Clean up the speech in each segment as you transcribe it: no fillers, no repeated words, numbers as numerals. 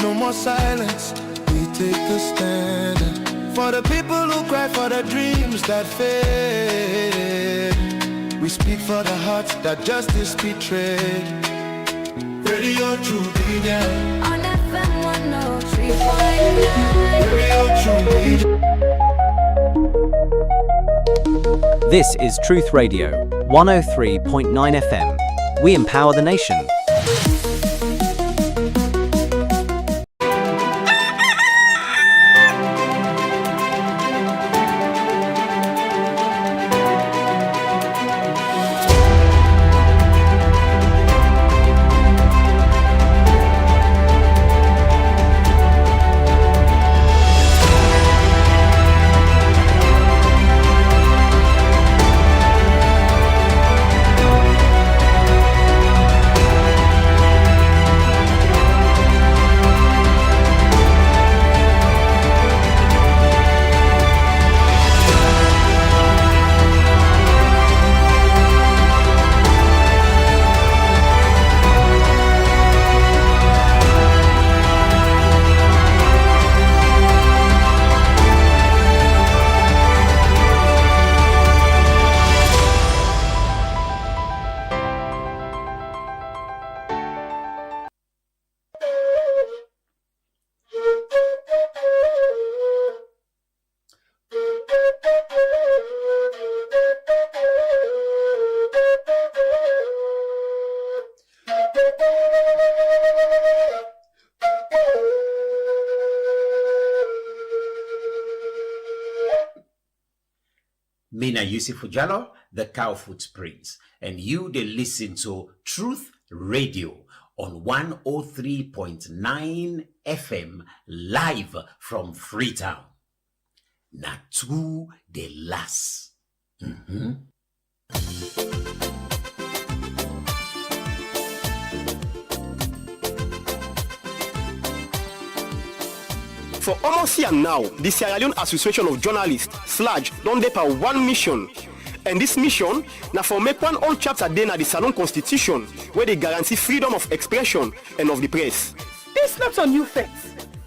No more silence, we take the stand. For the people who cry for the dreams that fade. We speak for the hearts that justice betrayed. Radio True Media on FM 103.9. Radio True Media. This is Truth Radio, 103.9 FM. We empower the nation. Mina Yusuf Jallo, the Cow Footprints, and you they listen to Truth Radio on 103.9 FM live from Freetown. Natu de las. For almost a year now, the Sierra Leone Association of Journalists, SLAJ, don dey for one mission. And this mission, na for make one old chapter dey na the Salon Constitution, where they guarantee freedom of expression and of the press. This not a new fact.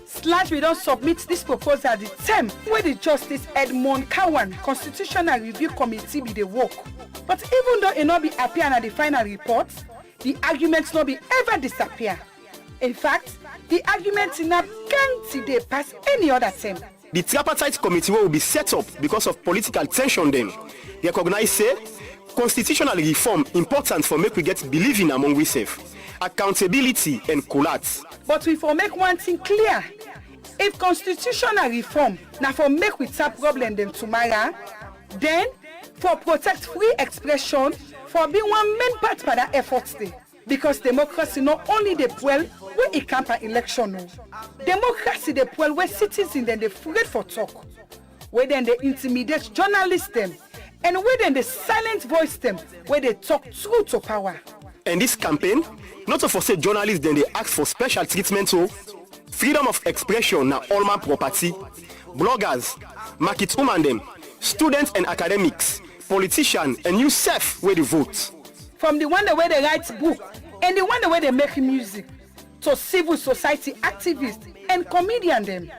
SLAJ will not submit this proposal at the time where the Justice Edmond Kawan Constitutional Review Committee be the work. But even though it not be appear at the final report, the arguments not be ever disappear. In fact, the arguments in a gang they pass any other term. The tripartite committee will be set up because of political tension then. They recognize say constitutional reform important for make we get believing among ourselves, accountability and collapse. But we for make one thing clear. If constitutional reform now for make we tap problem them tomorrow, then for protect free expression for being one main part for that efforts day. Because democracy not only the well where it camp an election. No. Democracy the well where citizens then they afraid for talk. Where then they intimidate journalists them. And where then they silent voice them where they talk true to power. And this campaign, not to forsake journalists then they ask for special treatment so freedom of expression na all man property. Bloggers, market woman them, students and academics, politicians and you self where they vote. From the one where they write book and the one where they make music to civil society activists and comedian them.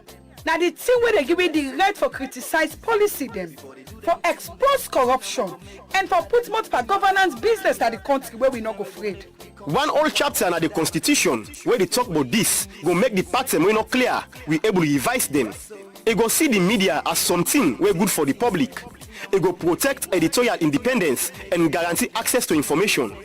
Now the thing where they give it the right for criticize policy them, for expose corruption and for put multiple governance business at the country where we not go afraid. One old chapter in the constitution where they talk about this go make the pattern we not clear, we able to revise them. It go see the media as something way good for the public. It go protect editorial independence and guarantee access to information.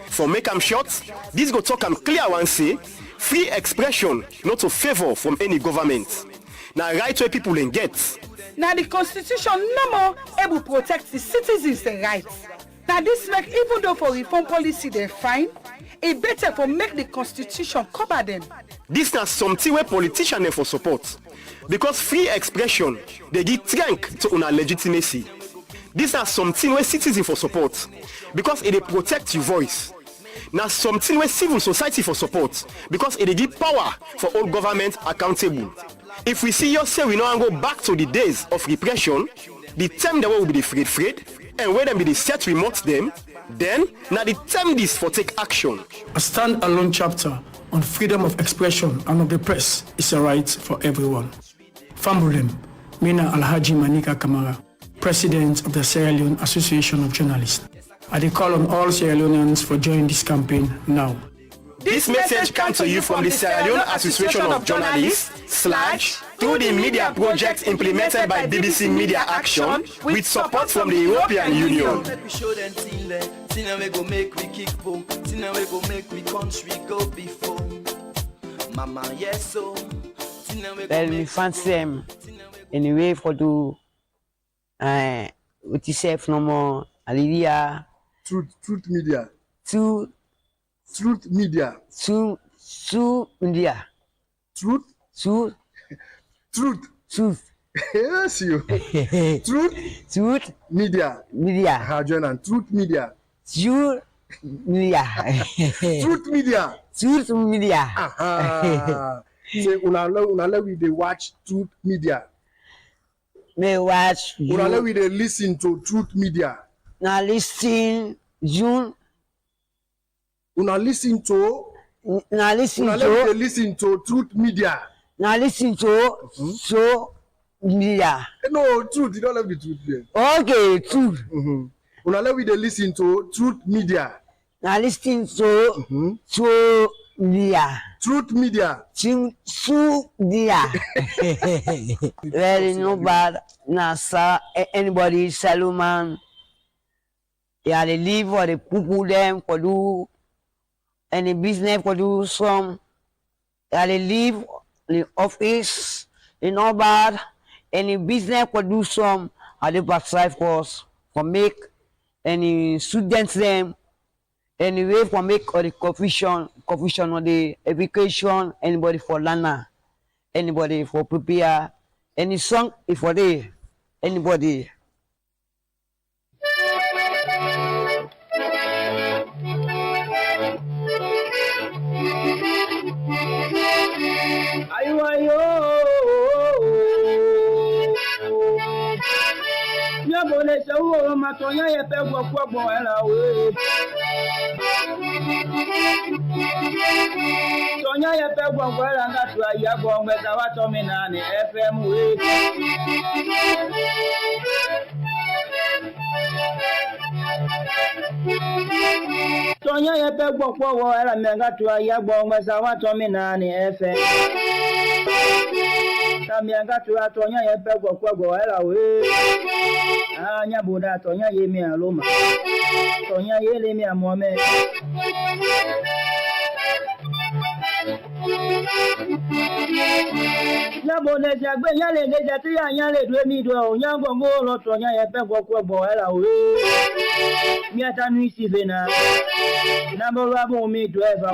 For make them short, this go talk and clear one say, free expression not to favor from any government. Now right where people can get. Now the constitution no more able to protect the citizens' rights. Now this make even though for reform policy they fine, it better for make the constitution cover them. This is something where politicians for support. Because free expression, they give strength to una legitimacy. This is something where citizens for support. Because it protect your voice. Now something where civil society for support. Because it give power for all government accountable. If we see yourself, we now go back to the days of repression, the time that will be the afraid, and when them be the set remote them, then now the time this for take action. A stand-alone chapter on freedom of expression and of the press is a right for everyone. Fambulim, Mina Alhaji Manika Kamara, President of the Sierra Leone Association of Journalists. I call on all Sierra Leoneans for joining this campaign now. This message comes to you from the Sierra Leone Association of Journalists / through the media project implemented by BBC Media Action with support from the European Union. Well, me fancy them anyway for do what you say no more. Hallelujah. Truth media. Truth Media. Truth media. Truth. Yes, you. Truth media. Join and Truth media. Truth media. Truth media. Say unala we dey watch Truth media. Me watch. Unala we dey listen to Truth media. Now listen June. Una listen to Truth media. Now listen to so media. No, Truth, you don't have the Truth there. Okay, Truth. Una let we dey listen to Truth media. Now listen to media. Truth media. Media. Very no bad. Now, sir, anybody, Salomon. Yeah, they live for the people them for do any business for do some. Yeah, they live in the office. They no bad. Any business for do some. Are they provide for us for make any students them. Anyway, for make or the confusion or the education. Anybody for learner. Anybody for prepare. Any song if for the anybody. Ayo Nyabole sawo matonya ye pe gbo era we Tonya ye pe gbo era ngatu aya gbo meta wa to mi na ni FM we Tonya ye pe gbo era ngatu aya gbo meta wa to mi na ni FM Mianga tu atonya ye pe gwo era we anya boda atonya ye mi aloma tonya ye le mi amome ya boda jagbe ya le deja ti anya le dwe mi do onya gbongo lo tonya ye pe gwo era we mi atanu isi vena na bo rabo mi do eva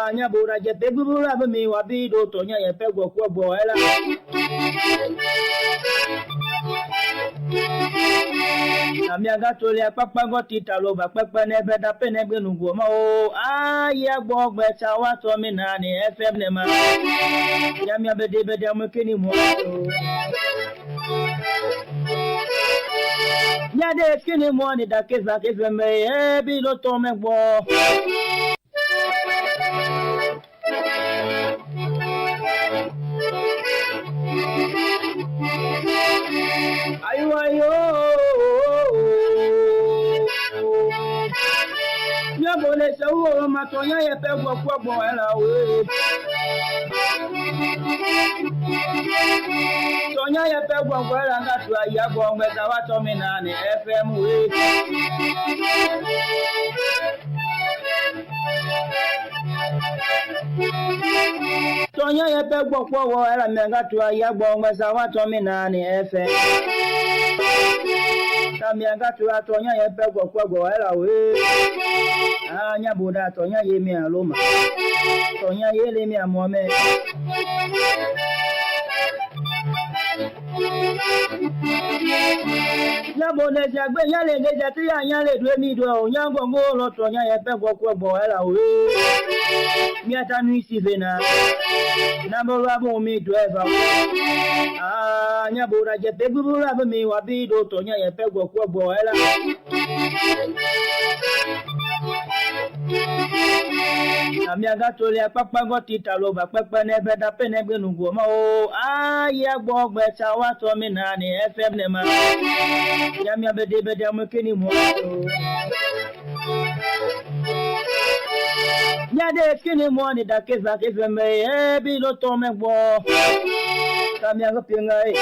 anya boda je pe buru rabo mi wa bi do tonya ye pe gwo era Amiaga tole apapa goti taloba pepe nebe da penegbe nugo ma o aye gbogbe chawa to mi na ni FM ne ma ya mi abede amukeni mo ya de kini mo ni da keza me e bi lo to me gbo ayo Nyabole sawo matonya ye pe gbo era we Tonya ye pe gbo era ngatu aya gbo meta wa to mi na ni FM we Tonya ye pe gbo era ngatu aya gbo meta wa to mi na ni FM Mianga tu atonya ye pe gwo era we anya boda atonya ye mi aloma tonya ye le mi amome ya boda jagbe ya le deja ti anya le dwe mi do onya gbongo lo tonya ye pe gwo era we mi atanu isi vena na bo rabo mi do eva anya boda je pe buru rabo mi wa bi do tonya ye pe gwo era Amiaga tole papa goti talo ba papa nebe da penebe nugo ma o aya gbogbe chawa to mi na ni FM ne ma ya mi abede bede amukeni mo ya de kini mo ni da keza FM e bi lo to me gbo amiaga pinga e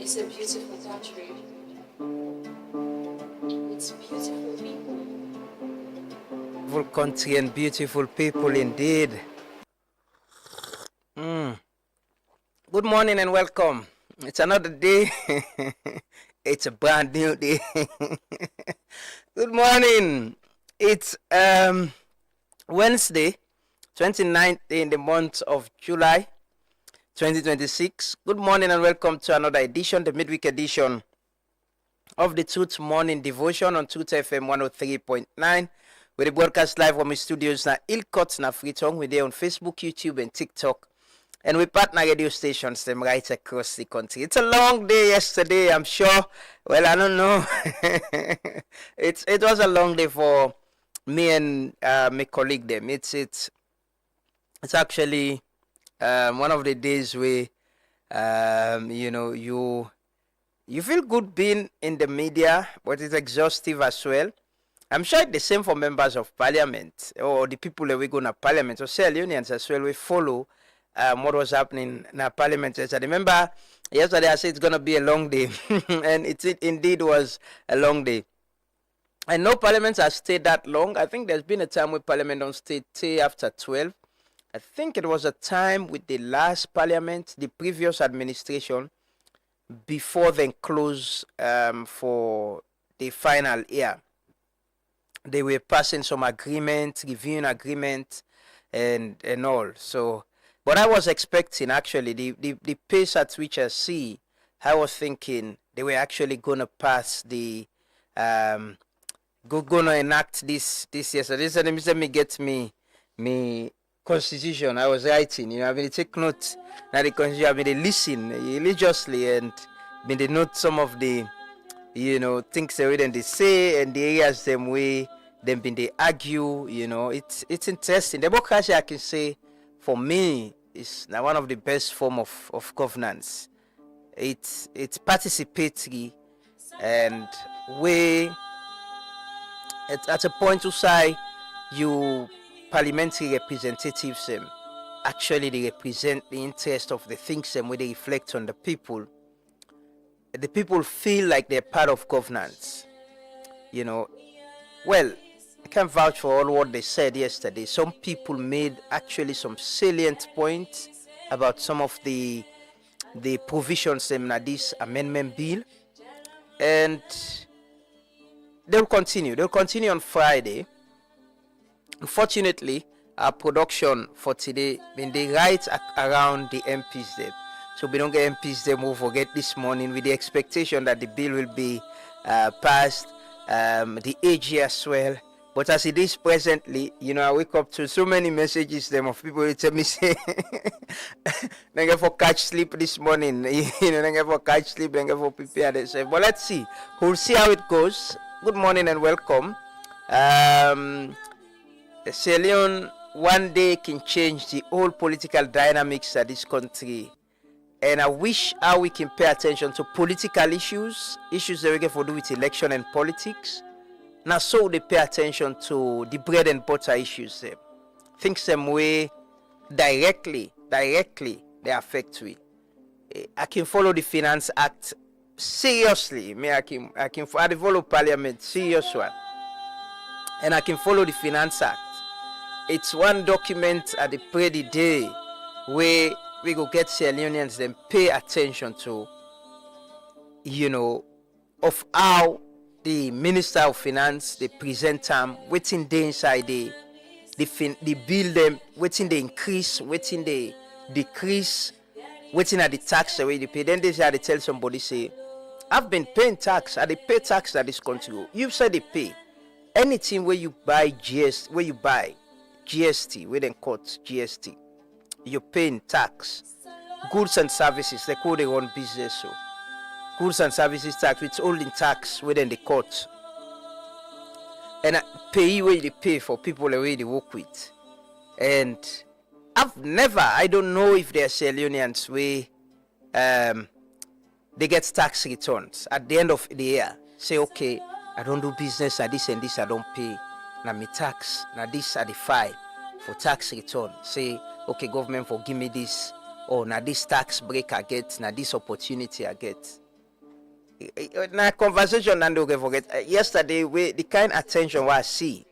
It's a beautiful country. It's beautiful people. Beautiful country and beautiful people indeed. Good morning and welcome. It's another day. It's a brand new day. Good morning. It's Wednesday, 29th in the month of July 2026. Good morning and welcome to another edition, the midweek edition of the Truth Morning Devotion on Truth FM 103.9. We broadcast live from the studios na Ilkot na Freetong. We're there on Facebook, YouTube, and TikTok. And we partner radio stations them right across the country. It's a long day yesterday, I'm sure. Well, I don't know. It was a long day for me and my colleague them. It's actually one of the days where you feel good being in the media, but it's exhaustive as well. I'm sure it's the same for members of parliament or the people that we go to parliament or cell unions as well. We follow what was happening in parliament. I remember yesterday I said it's going to be a long day, and it indeed was a long day. I know parliaments have stayed that long. I think there's been a time where parliament don't stay till after 12. I think it was a time with the last parliament, the previous administration, before then close for the final year. They were passing some agreement, reviewing agreement, and all. So, but I was expecting actually the pace at which I see. I was thinking they were actually gonna pass the gonna enact this year. So this let me get me constitution. I was writing, I mean, take note now the constitution. I mean, they listen religiously and they note some of the things they say and the areas them way them been they argue. It's interesting. Democracy, I can say, for me, is now one of the best form of governance. It's participatory and way at a point to say you parliamentary representatives actually they represent the interest of the things where they reflect on the people. The people feel like they're part of governance. Well, I can't vouch for all what they said yesterday. Some people made actually some salient points about some of the provisions in this amendment bill, and they'll continue on Friday. Unfortunately, our production for today been the right around the MPs there. So we don't get MPs them who forget this morning with the expectation that the bill will be passed, the AG as well. But as it is presently, I wake up to so many messages them of people who tell me say they get for catch sleep this morning, they get for catch sleep, they get for prepare themselves. But let's see. We'll see how it goes. Good morning and welcome. Sierra Leone one day can change the whole political dynamics of this country. And I wish how we can pay attention to political issues that we get for do with election and politics. Now, so they pay attention to the bread and butter issues. Things some way directly they affect we. I can follow the Finance Act seriously. I can follow Parliament serious one, and I can follow the Finance Act. It's one document at the pretty day where we go get Sierra Leoneans then pay attention to, of how the Minister of Finance they present them, waiting they inside the bill them, waiting they increase, waiting they decrease, waiting at the tax the way they pay. Then they tell somebody say, I've been paying tax, I they pay tax that this country. You said they pay anything where you buy GST, where they cut GST. You're paying tax. Goods and services, they call their own business. So goods and services tax, it's all in tax within the court. And pay where they pay for people the way they work with. And I don't know if they're Sierra Leoneans where they get tax returns at the end of the year. Say, okay, I don't do business at this and this, I don't pay. Now me tax, now this I defy for tax return. Say, okay, government for give me this, or now this tax break I get, now this opportunity I get. Now conversation and don't forget. Yesterday, the kind of attention I see,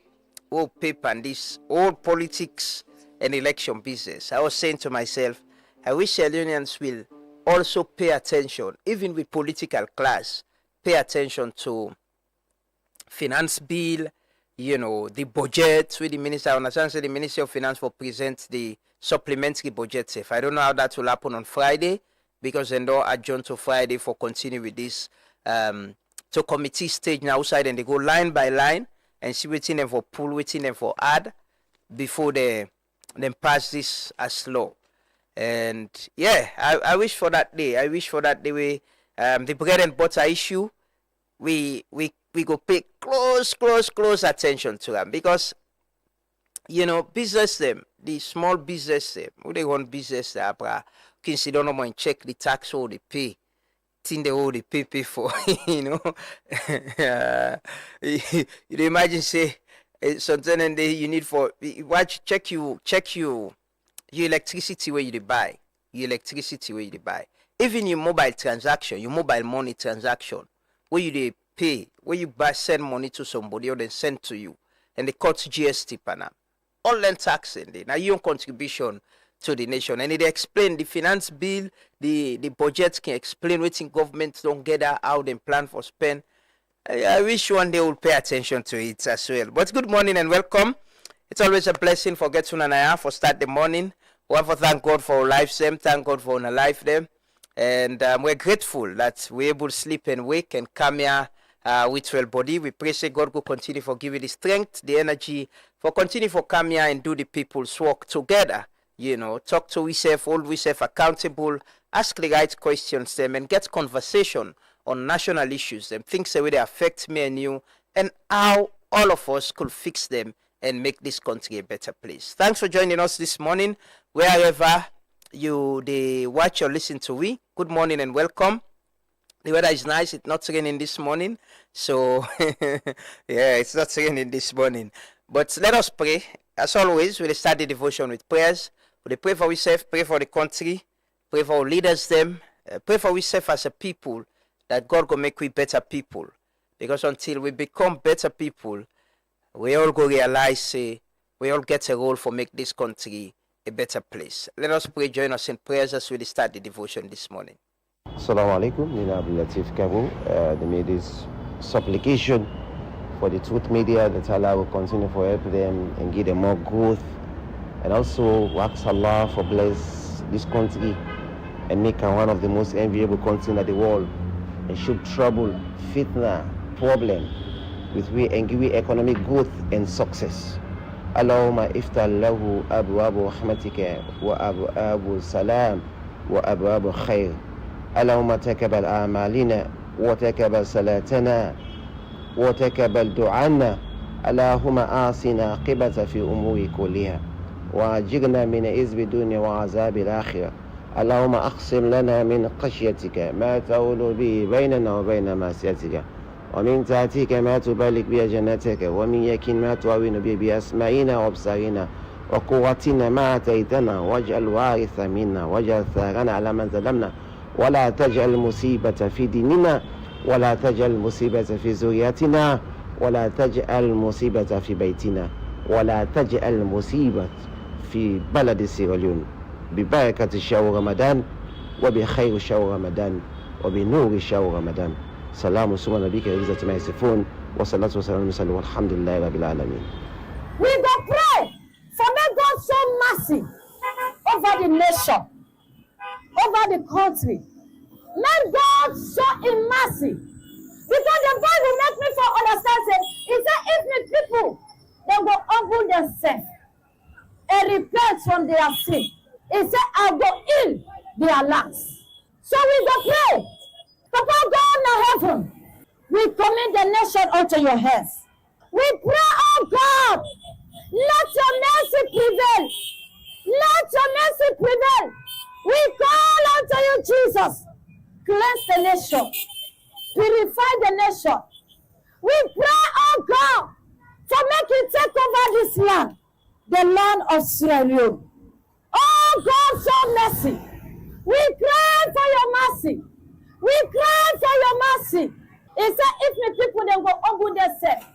all paper and this, all politics and election business. I was saying to myself, I wish Sierra Leoneans will also pay attention, even with political class, pay attention to finance bill, the budget with the minister. I understand the Ministry of Finance will present the supplementary budget. If I don't know how that will happen on Friday, because then they'll adjourn to Friday for continue with this to committee stage now outside, and they go line by line and see waiting them for pull, waiting them for add before they then pass this as law. And yeah, I wish for that day. I wish for that day where the bread and butter issue we go pay close attention to them, because business them, the small business them, who they want business there, can sit down and check the tax all they pay, think they all they pay for, you imagine say something and you need for check your electricity where you buy, even your mobile transaction, your mobile money transaction, where you they pay, where you send money to somebody or then send to you, and they cut GST panam. All them tax in there. Now your contribution to the nation. And they explain the finance bill, the budget can explain what government don't get how they plan for spend. I wish one day will pay attention to it as well. But good morning and welcome. It's always a blessing for Getsun and I for start the morning. We have to thank God for our lives them, thank God for our life them. And we're grateful that we're able to sleep and wake and come here with well body. We pray say God will continue for give you the strength, the energy, for continue for come here and do the people's work together. Talk to ourselves, hold ourselves accountable, ask the right questions them, and get conversation on national issues, them things that way they affect me and you, and how all of us could fix them and make this country a better place. Thanks for joining us this morning, wherever you they watch or listen to we. Good morning and welcome. The weather is nice. It's not raining this morning. So, yeah, it's not raining this morning. But let us pray. As always, we'll start the devotion with prayers. We'll pray for ourselves, pray for the country, pray for our leaders them, pray for ourselves as a people, that God will make we better people. Because until we become better people, we all go realize, we all get a role for make this country a better place. Let us pray, join us in prayers as we start the devotion this morning. Assalamu alaikum, Nina Abdul Latif Kabo. They made this supplication for the Truth Media, that Allah will continue to help them and give them more growth. And also ask Allah for bless this country and make it one of the most enviable countries in the world. And should trouble, fitna, problem with we and give we economic growth and success. Allahumma iftar lahu abwabu rahmatika wa abwabu salam wa abwabu khair. Allahumma taqabbal a'malina wa taqabbal salatana wa taqabbal du'ana. Allahumma asina qibata fi umuri kulliha wa ajirna min izbi dunya wa azabil akhirah. اللهم أقسم لنا من خشيتك ما تحول به بيننا وبين معصيتك ومن طاعتك ما تبلغ به جنتك ومن يقين ما تعين به بأسمائنا وأبصارنا وقوتنا ما أتيتنا واجعل وارث منا واجعل ثارنا على من ظلمنا ولا تجعل مصيبة في ديننا ولا تجعل مصيبة في ذريتنا ولا تجعل مصيبة في بيتنا ولا تجعل مصيبة في بلد سيراليون ببركة شهر رمضان وبخير شهر رمضان وبنور شهر رمضان. سلام سبحان نبيك عزة ما يصفون والصلاة والسلام على والحمد لله رب العالمين. We go pray for may God show mercy over the nation, over the country. May God show him mercy. Because the Bible makes me for understand say, it said if the people they will humble themselves and repent from their sin. He said, I will heal their lands. So we go pray. Papa God in heaven, we commit the nation unto your hands. We pray, oh God, let your mercy prevail. Let your mercy prevail. We call unto you, Jesus. Cleanse the nation. Purify the nation. We pray, oh God, to make you take over this land, the land of Sierra Leone. Oh God, show mercy. We cry for your mercy. We cry for your mercy. He said, if the people then go humble themselves,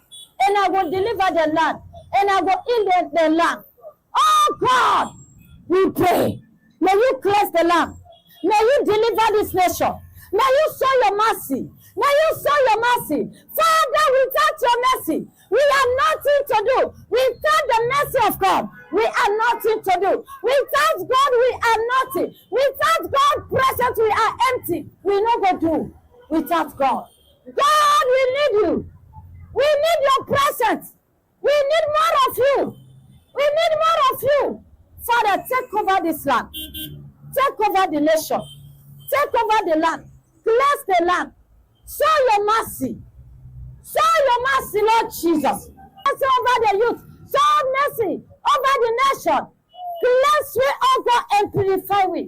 and I will deliver the land, and I will heal the land. Oh God, we pray. May you cleanse the land. May you deliver this nation. May you show your mercy. May you show your mercy. Father, without your mercy, we have nothing to do. Without the mercy of God, we have nothing to do. Without God, we are nothing. Without God present, we are empty. We no go do without God. God, we need you. We need your presence. We need more of you. We need more of you. Father, take over this land. Take over the nation. Take over the land. Bless the land. Show your mercy. Show your mercy, Lord Jesus. Mercy over the youth. Show mercy over the nation. Cleanse we, oh God, and purify we.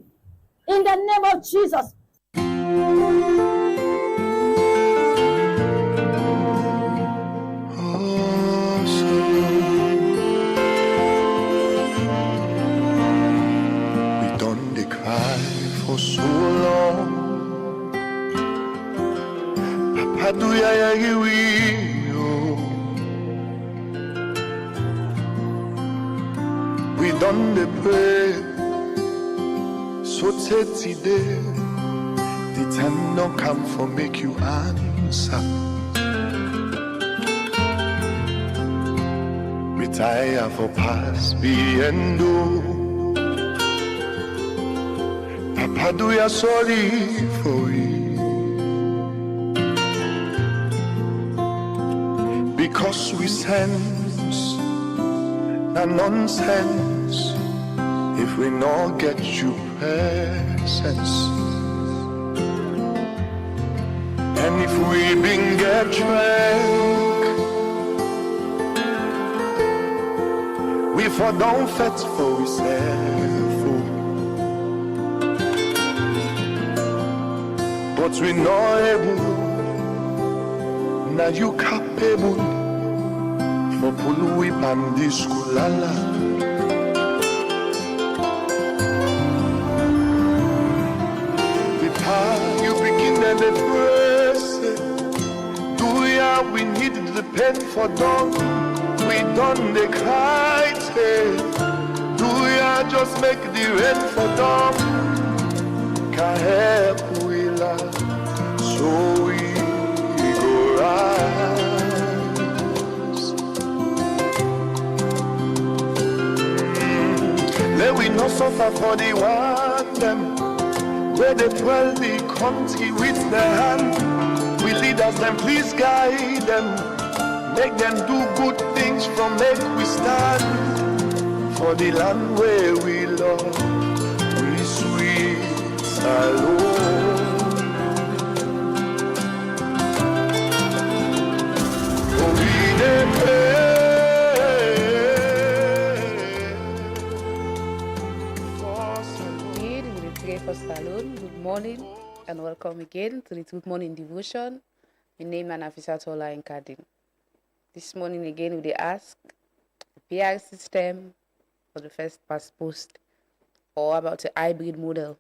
In the name of Jesus. We done the cry for so long. Papa do ya we done the pray so today the time don't come for make you answer. Retire for past be and do. Papa do ya sorry for it. Because we sense the nonsense if we not get you presence. And if we been get drunk, we for don't fet for we self. But we not able, now you capable. For Pului Pandiskulala. The you begin and the press. Do ya we need the pen for done? We done the cry. Do ya just make the rain for dumb? Can't help we love, so we go right. we no suffer for the one them. Where they dwell the country with their hand. We leaders them, please guide them. Make them do good things from make we stand. For the land where we love, we sweet alone. Oh, we dey pray for Salon. Good morning and welcome again to the Good Morning Devotion. My name is Nafisa Tola Nkadin. This morning again we ask the PR system for the first past post or about a hybrid model.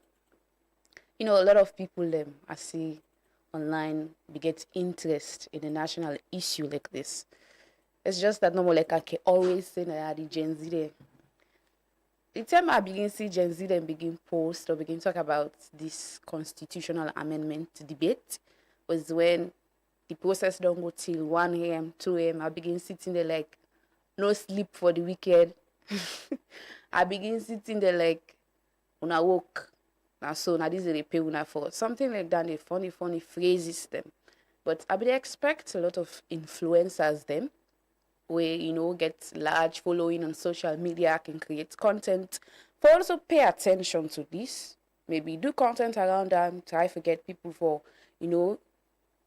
You know, a lot of people I see online they get interest in a national issue like this. It's just that normal like I can always say that the Gen Z there. The time I begin see Gen Z then begin post or begin talk about this constitutional amendment debate was when the process don't go till 1 a.m., 2 a.m. I begin sitting there like no sleep for the weekend. I begin sitting there like when I woke. Now so now this is a pay una for something like that, the funny phrases them. But I would expect a lot of influencers them where get large following on social media, can create content. For also pay attention to this. Maybe do content around them, try to get people for,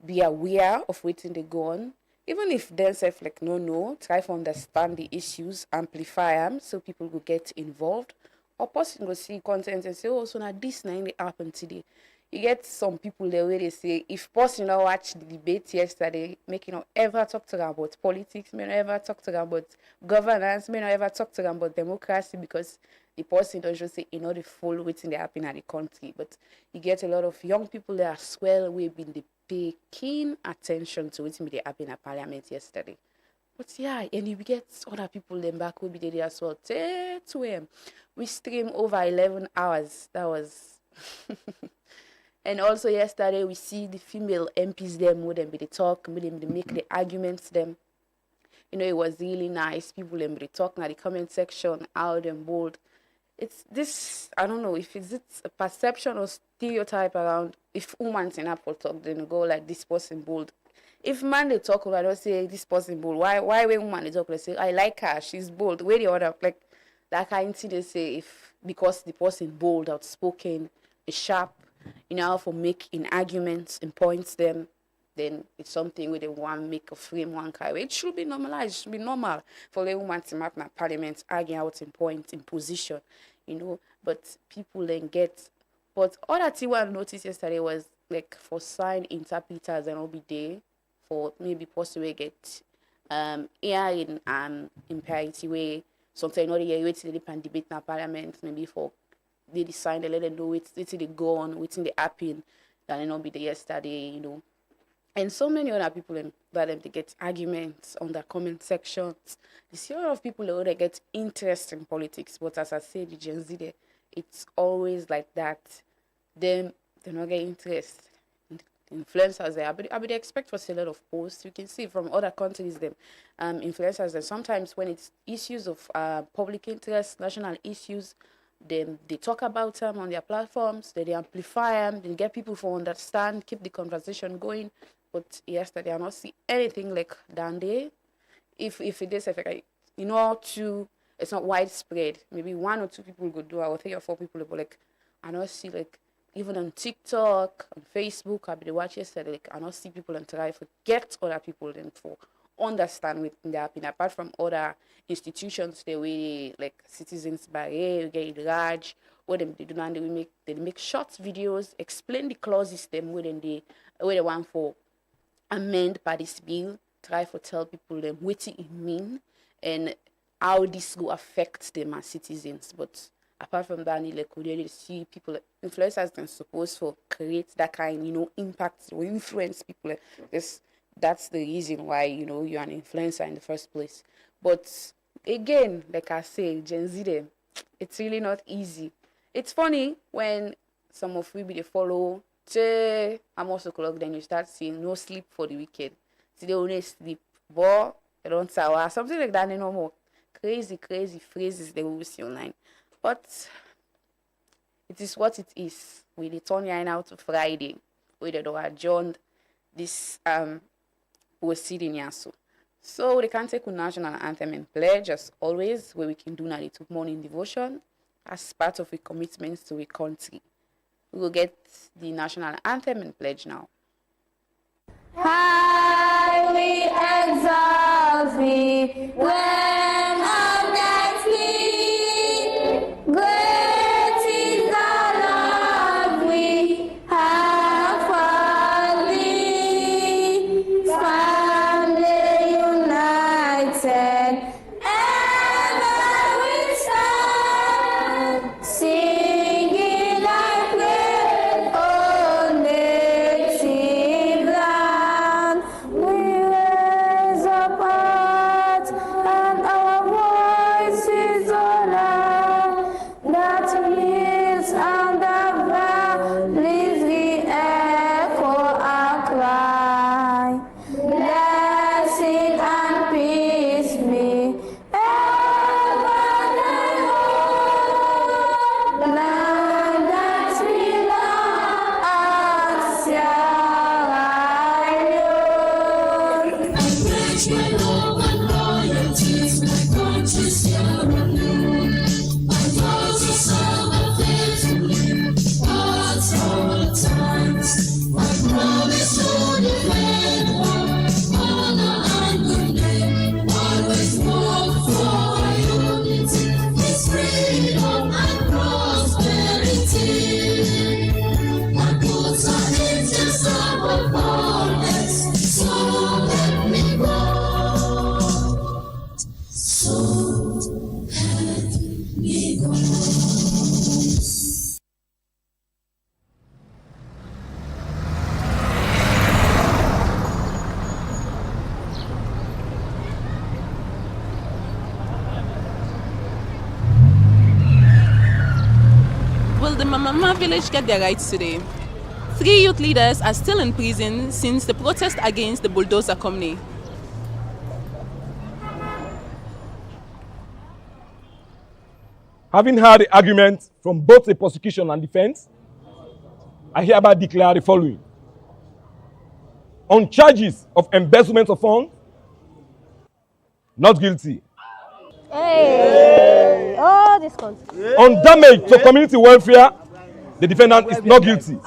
be aware of what they go on. Even if themselves like no, try to understand the issues, amplify them so people will get involved. Or person will see content and say, oh, so now this now happened today. You get some people there where they say, if person watch the debate yesterday, make ever talk to them about politics, may not ever talk to them about governance, may not ever talk to them about democracy because the person don't just say, the full waiting they happen at the country. But you get a lot of young people there as well, we've been the pay keen attention to what's they happen at parliament yesterday. But yeah, and we get other people then back will be there as well. 2 a.m. We stream over 11 hours. That was and also yesterday we see the female MPs them with them, they talk, with them, they make the arguments them. It was really nice. People them they talk in the comment section, out and bold. It's this, I don't know if it's a perception or stereotype around if women in Apple talk, then go like this person bold. If man they talk, I don't say this person bold. Why when woman they talk, they say I like her, she's bold. Where the other like that kind of thing they say if because the person bold, outspoken, is sharp, for making arguments and points them, then it's something where they want to make a frame one kind. It should be normalized. It should be normal for the woman to make in parliament, argue out in point, in position, But people then get. But all that you want to notice yesterday was like for sign interpreters and all be there for maybe possibly get AI in imperative way. Sometimes not the wait till they debate in parliament, maybe for they decide to let them know it's they go on, waiting the happen, that not be there yesterday, And so many other people that them to get arguments on the comment sections. You see a lot of people that get interest in politics, but as I said, the Gen Z there, it's always like that. Them they not get interest. Influencers there. I would expect for a lot of posts. You can see from other countries them influencers there. Sometimes when it's issues of public interest, national issues, then they talk about them on their platforms, they amplify them, they get people to understand, keep the conversation going. But yesterday I not see anything like down there. If it is like it's not widespread. Maybe 1 or 2 people go do it, or 3 or 4 people, but like I not see like even on TikTok, on Facebook, I be watch yesterday, like I not see people and try to get other people then for understand what they happen apart from other institutions the way like citizens barrier get large what them they do now they make short videos explain the clauses them where they want for amend by this bill try to tell people them what it mean and how this will affect them as citizens. But apart from that, like we really see people influencers can supposed to create that kind impact or influence people. That's the reason why you're an influencer in the first place. But again, like I say, Gen Z them, it's really not easy. It's funny when some of we be they follow I'm also clock, then you start seeing no sleep for the weekend. Today only sleep, but I don't sour something like that no more. Crazy phrases they will see online. But it is what it is. We return here now to Friday. We did adjourn this proceeding here. So we can take a national anthem and pledge as always, where we can do now the morning devotion as part of a commitment to a country. We will get the national anthem and pledge now. Highly exalt thee when honestly great is the love we have for thee. Family united, ever we stand, singing like praise, oh native land. We raise up hearts and our voices on high, that hills and the valleys we echo our cry. Blessing and peace be ever and home, land that we love and Sierra Leone. I pledge my love and loyalty to my country, Sierra Leone. I vow to serve her faithfully at all times. I promise to defend her honor and good name. Always work for unity, peace, freedom, and prosperity. My goods are angels above all else, so let me go. So let me go. Will the Mamama village get their rights today? 3 youth leaders are still in prison since the protest against the bulldozer company. Having heard the argument from both the prosecution and defense, I hereby declare the following. On charges of embezzlement of funds, not guilty. Hey! Oh, this country. On damage to community welfare, the defendant is not guilty.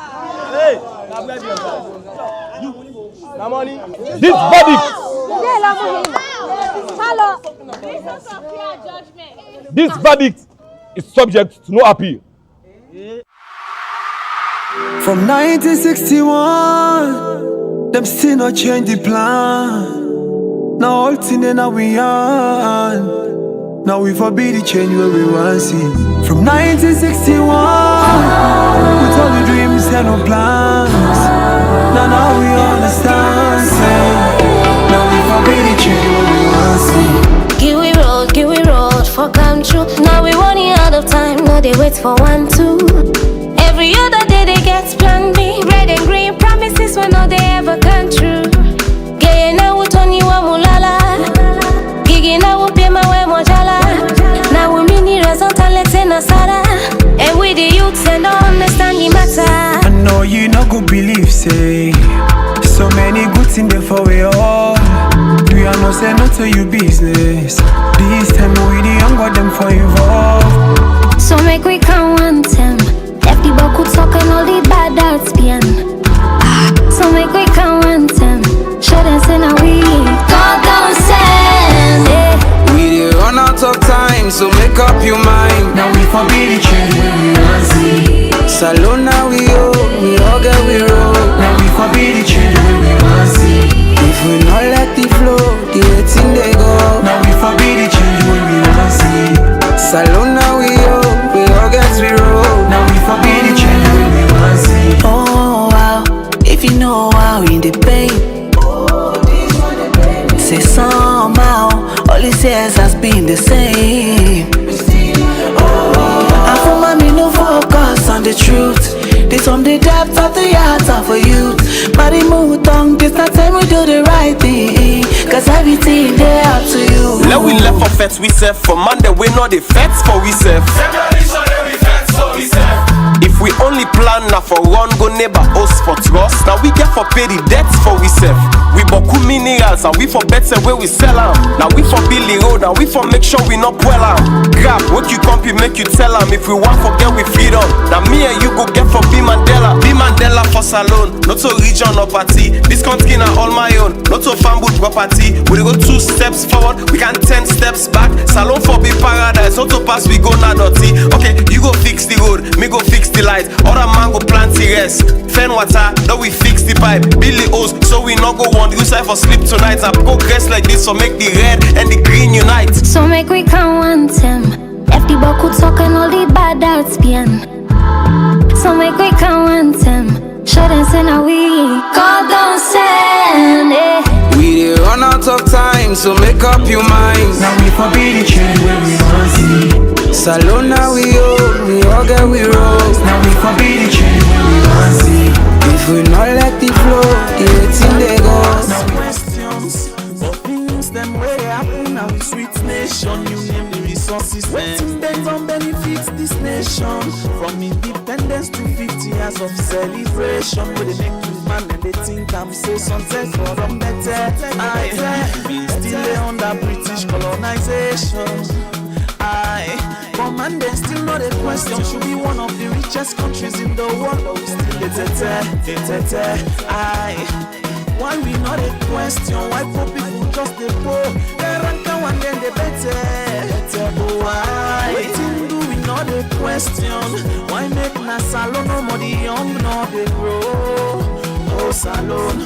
This verdict is subject to no appeal. From 1961, them still not change the plan. Now all thing in we on. Now we forbid the change where we want see. From 1961, with all the dreams and no plans. Now we understand. Say, now we forbid the change where we want see. Give we road for come true. Now we running out of time. No, they wait for 1, 2. Every other day they get plan B. Red and green promises when no they ever come true. Gay na utoni wa mulala. Gigi na upe mawe mojala. Now we mini result and let's say nasara. And we the youths and don't understand the matter. I know you not go believe, say. So many good things there for we all. We are not say no to you business. This time we the younger them for involved. So make we count 1 time. Left the book talk and all the bad arts behind. So make we count 1 time. Show them say now we God don't send. We dey run out of time, so make up your mind. Now we forbid the change when we want see. Salon now we all get we roll. Now we forbid the change when we want see. If we not let the flow, the thing they go. Now we forbid the change when we want see. Salon now we all get we roll. Now we forbid the change when we want see. Oh wow, if you know how in the pain. Say somehow, all these years has been the same. And for mommy no focus on the truth. This from the depth of the heart of a youth. But the mood tongue, this not time we do the right thing. Cause everything they up to you. Let we left for fets we serve. For Monday we know the fets for we serve. for run go neighbor host for trust. Now we get for pay the debts for we self. We boku minerals and we for better where we sell them. Now we for build the road and we for make sure we not well am. Grab what you compy make you tell them. If we want forget we freedom. Now me and you go get for B Mandela. B Mandela for salon, not to region or party. This country na all my own, not to farm boot property. We dey go 2 steps forward, we can 10 steps back. Salon for be paradise, not to pass we go na dirty. Okay, you go fix the road, me go fix the light. Other man go plant the rest. Fen water, now we fix the pipe. Build the hose, so we not go on the side for sleep tonight. I progress like this, so make the red and the green unite. So make we count one time. Left the buckle talking all the bad arts behind. So make we count one time. Show them say now we God don't send it. We dey run out of time, so make up your mind. Now we forbid the trend where we want see. Salon now we all get we roll. Now we forbid the trend where we want see. If we not let the flow, the waiting they go. Now questions, opinions, them where they happen. Now we sweet nation, you name the resources. Waiting them from benefits this nation. From independence to 50 years of celebration. Where they make you man and they think I'm say sunset for them better. We still under British colonization. But man, they still not a question. Should be one of the richest countries in the world, but we still why we not a question? Why poor people just the poor? They rank and then they better. Why? Waiting do we not a question? Why make na salon no more the young no they grow? Oh salon,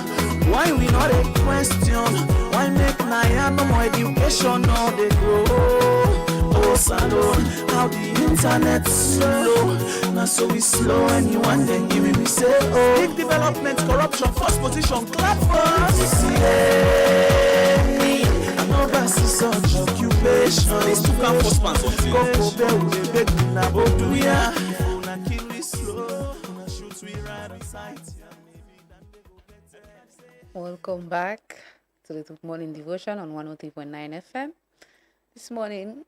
why we not a question? Why make na ya no more education no they grow? Oh salon, how the internet slow? Now so we slow anyone then give me we say oh. Big development, corruption, first position, clap for us. I know that's such occupation. These two can force pants on you. Go bear with beg na boduya. Una kill we slow, una shoot we right on sight. Welcome back to the Good Morning Devotion on 103.9 FM. This morning,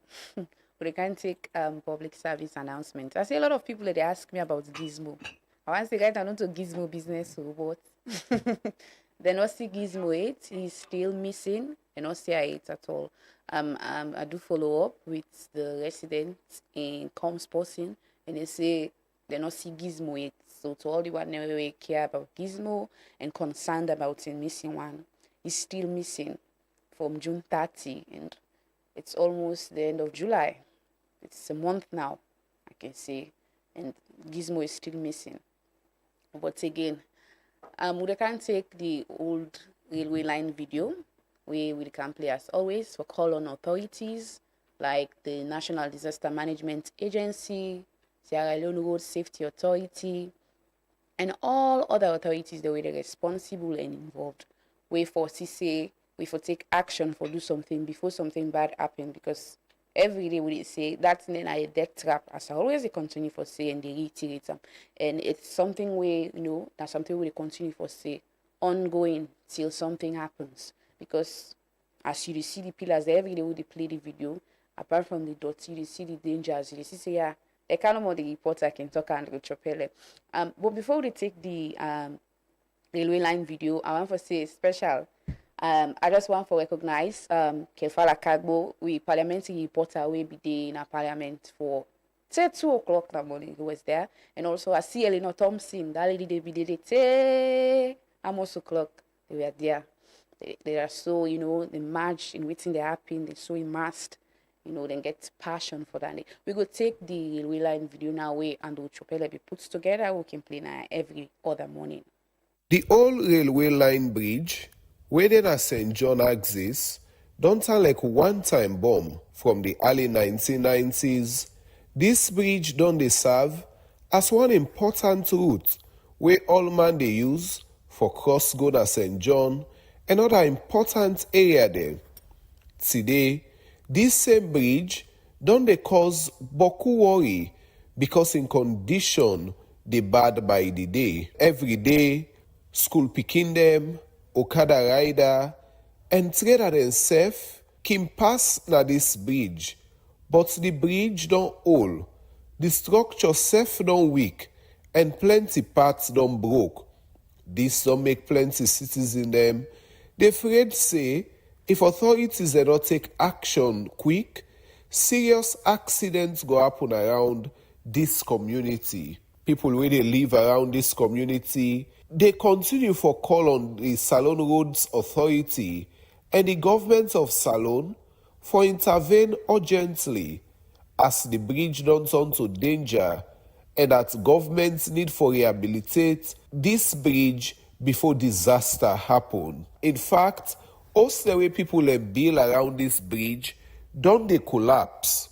we can take public service announcement. I see a lot of people that they ask me about Gizmo. I want to say, guys, I'm not a Gizmo business robot. They not see Gizmo 8. He's still missing. They not see 8 at all. I do follow up with the residents in Comsporting, and they say they not see Gizmo 8. So to all the one who care about Gizmo and concerned about him missing one, he's still missing from June 30, and it's almost the end of July. It's a month now, I can say, and Gizmo is still missing. But again, we can take the old railway line video. We can play as always for call on authorities like the National Disaster Management Agency, Sierra Leone Road Safety Authority, and all other authorities that were responsible and involved. We for take action for do something before something bad happen, because every day we say that's then a death trap, as I always continue for say, and they reiterate them. And it's something we that's something we continue for say ongoing till something happens. Because as you see the pillars every day we play the video, apart from the dots, you see the dangers, you see say yeah, I can't more the reporter can talk and Chopele. But before we take the railway line video, I want to say special. I just want to recognize Kefala Kagbo, we parliamentary reporter, we be there in our parliament for say 2 o'clock in the morning. He was there, and also I see Eleanor Thompson. That lady they be there almost o'clock. They were there. They are so the march in waiting they happen. They're so immersed. Then get passion for that. We go take the railway line video now way and the Chopele be put together. We can play now every other morning. The old railway line bridge, where at St. John axis, don't sound like one-time bomb from the early 1990s. This bridge don't they serve as one important route where all man they use for cross go to St. John, another important area there. Today, this same bridge don't they cause boku worry because in condition they bad by the day. Every day, school picking them, Okada rider, and trader themselves can pass na this bridge. But the bridge don't hold. The structure self don't weak and plenty parts don't broke. This don't make plenty citizens them. They afraid say if authorities do not take action quick, serious accidents go happen around this community. People where they live around this community, they continue for call on the Salon Roads Authority and the government of Salon for intervene urgently as the bridge don't turn to danger and that government need for rehabilitate this bridge before disaster happen. In fact, most the way people build around this bridge don't they collapse.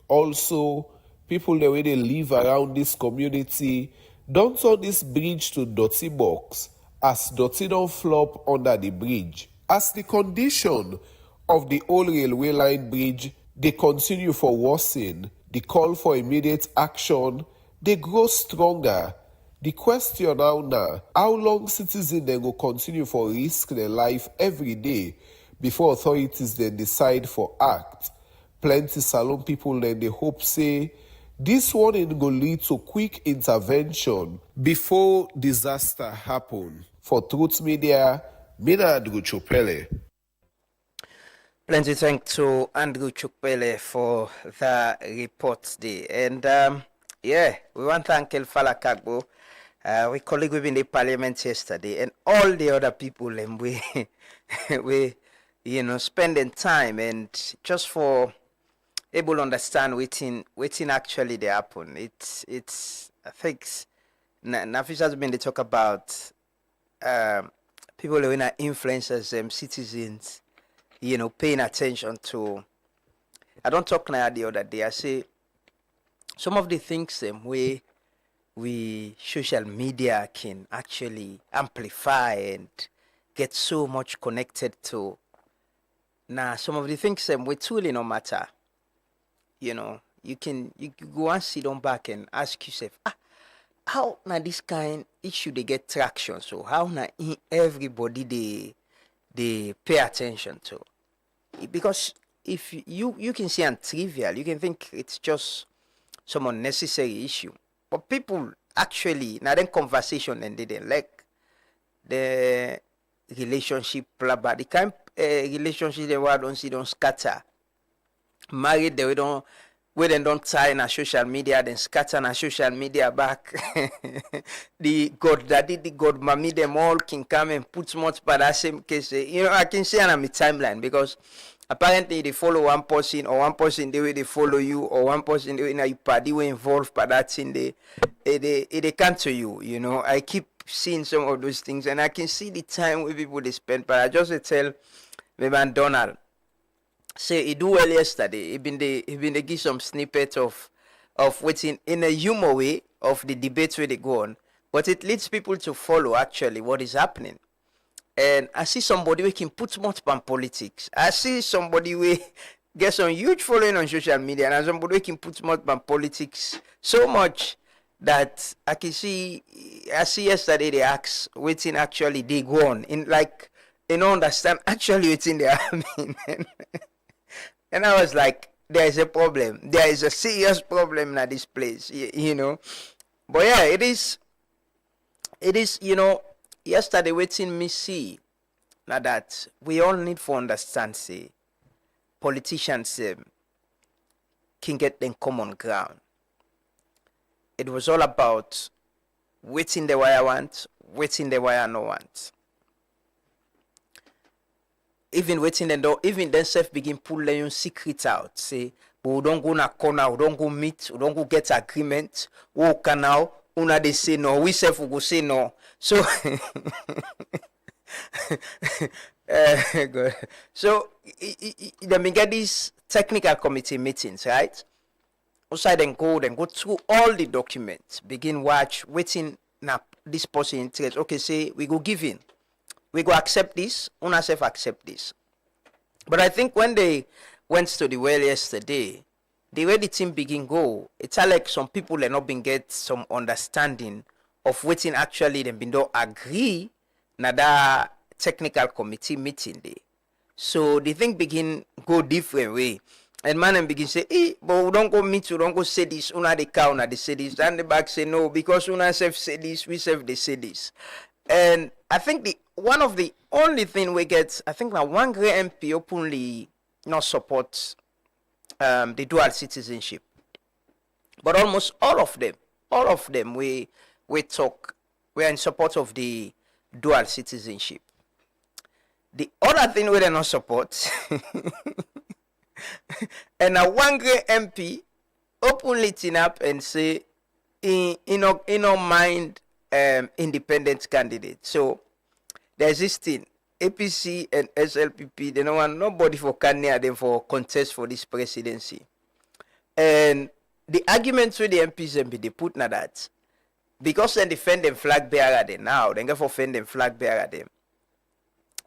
Also, people the way they live around this community don't turn this bridge to dirty box as dirty don't flop under the bridge. As the condition of the old railway line bridge they continue for worsen, the call for immediate action they grow stronger. The question now, how long citizens then go continue for risk their life every day before authorities then decide for act? Plenty Salon people then they hope say this one ain't go lead to quick intervention before disaster happen. For Truth Media, Mina Andrew Chopele. Plenty thanks to Andrew Chukpele for the report today. And yeah, we want to thank El Falakagbo, we colleague within the parliament yesterday, and all the other people, and we spending time and just for able to understand waiting actually they happen. It's I think Nafis has been to talk about people who are influencers, citizens, paying attention to. I don't talk now the other day. I say some of the things we social media can actually amplify and get so much connected to. Now some of the things we truly no matter. You go and sit on back and ask yourself, how now this kind issue they get traction? So how now everybody they pay attention to? Because if you can see and trivial, you can think it's just some unnecessary issue. But people actually now then conversation and they didn't like the relationship, blah blah. The kind relationship they don't scatter. Married they don't tie in a social media, then scatter on a social media back. The God daddy, the God mommy, them all can come and put much but that same case. I can see on my timeline because apparently they follow one person or one person the way they follow you or one person the way you party were involved but that's in they come to you. I keep seeing some of those things and I can see the time where people they spend, but I just tell my man Donald say he do well yesterday. He been they give some snippet of waiting in a humor way of the debates where they go on, but it leads people to follow actually what is happening. And I see somebody who can put much on politics. I see somebody who get some huge following on social media, and somebody who can put much on politics so much that I see yesterday they asked waiting actually they go on in like they don't understand actually waiting they are mean. And I was like, there is a problem. There is a serious problem at this place, But yeah, it is, yesterday waiting me see now that we all need to understand, say, politicians can get them common ground. It was all about waiting the way I want, waiting the way I no want. Even waiting them door, even themselves begin pull their own secret out. Say, but we don't go na corner, we don't go meet, we don't go get agreement. We can now, una they say no, we self will go say no. So, good. So, they get these technical committee meetings, right? Also, then go through all the documents, begin watch, waiting now this person interest. Okay, say we go give in. We go accept this, una self accept this. But I think when they went to the well yesterday, the way the team begin go, it's like some people are not been get some understanding of waiting actually them been don't agree na that technical committee meeting day. So the thing begin go different way. And man and begin say, but we don't go meet, we don't go say this, una the counter, they say this. And the back say no, because una self say this, we self they say this. And I think one of the only thing we get, I think now one great MP openly not support the dual citizenship. But almost all of them, we talk, we are in support of the dual citizenship. The other thing we do not support, and a one great MP openly turn up and say, in no mind independent candidate. So there's this thing, APC and SLPP, they don't want nobody for Kenya, them for contest for this presidency. And the arguments with the MPs and they put na that because they defend them flag bearer them now, they go for defend them flag bearer them.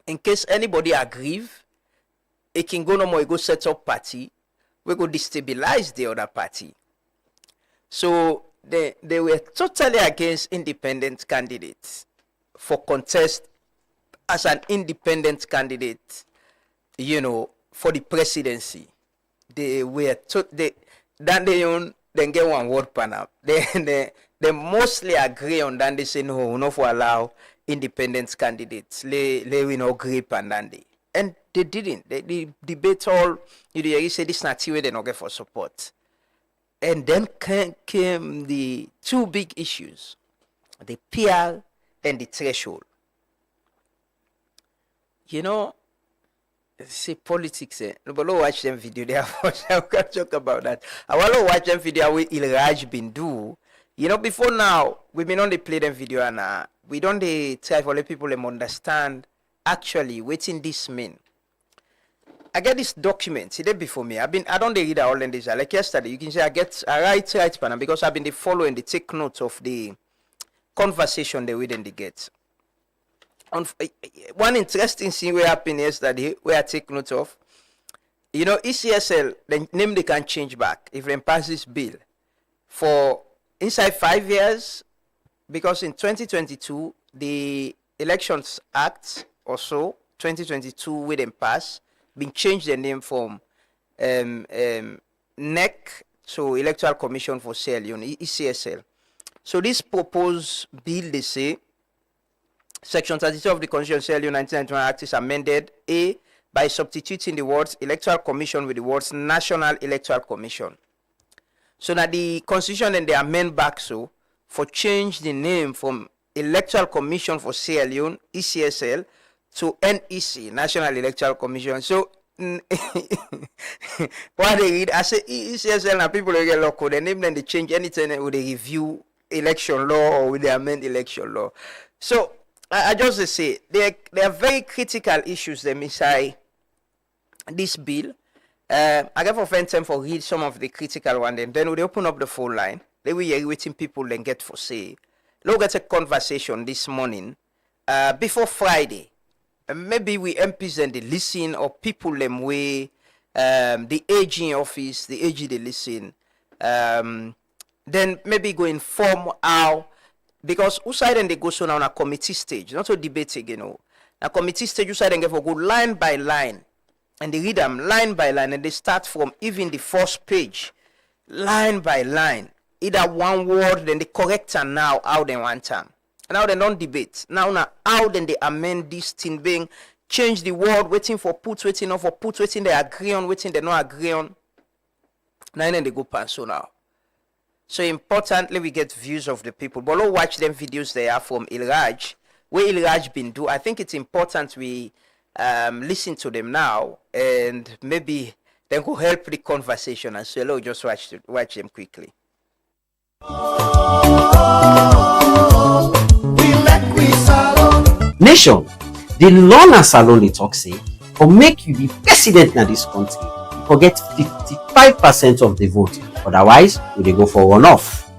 In case anybody aggrieve, it can go no more, go set up party, we go destabilize the other party. So they were totally against independent candidates for contest as an independent candidate, you know, for the presidency. They were then get one word panel. They mostly agree on that. They say no, we not for allow independent candidates. We no agree on that. And they didn't. They debate all. You say this not way they not get for support. And then came the two big issues, the PR and the threshold. You know, say politics, but don't watch them video. They I can talk about that. I want to watch them video where Ilraj been do. You know, before now, we been only play them video and we don't try for let people understand actually what's in this mean. I get this document, see that before me. I don't read all in this. Like yesterday, you can say I write panel because I've been following, they take notes of the conversation they didn't get. One interesting thing we happened yesterday, we are taking note of. You know, ECSL, the name they can change back if they pass this bill for inside 5 years, because in 2022 the Elections Act or so 2022 we them pass, been changed the name from NEC to Electoral Commission for Sierra Leone, ECSL. So this proposed bill, they say, Section 32 of the Constitution of Sierra Leone 1991 Act is amended A by substituting the words Electoral Commission with the words National Electoral Commission. So that the Constitution then they amend back so for change the name from Electoral Commission for Sierra Leone, ECSL, to NEC, National Electoral Commission. So what they read, I say ECSL and people they get local, the name then they change anything with they review election law or with they amend election law. So I just say there are very critical issues them inside this bill. I get for friend time for read some of the critical one, then we open up the phone line. They will hear waiting people then get for say. Look at a conversation this morning before Friday. Maybe we MPs and they listen, or people them way the AG office, the AG they listen. Then maybe go inform how, because outside and they go so now on a committee stage, not a debate again. You know. A committee stage outside and go go line by line, and they read them line by line, and they start from even the first page, line by line, either one word, then they correct and now how they want them. Now they don't debate. Now how then they amend this thing being change the word, waiting for put, waiting not for put, waiting they agree on, waiting they not agree on. Now then they go past so now. So importantly we get views of the people. But let's watch them videos they are from Ilraj. Where Ilraj been do. I think it's important we listen to them now and maybe then go help the conversation, and so let's just watch them quickly. Nation, the law na salon they talk say for make you be president na this country, you get 55% of the vote, otherwise we dey go for runoff.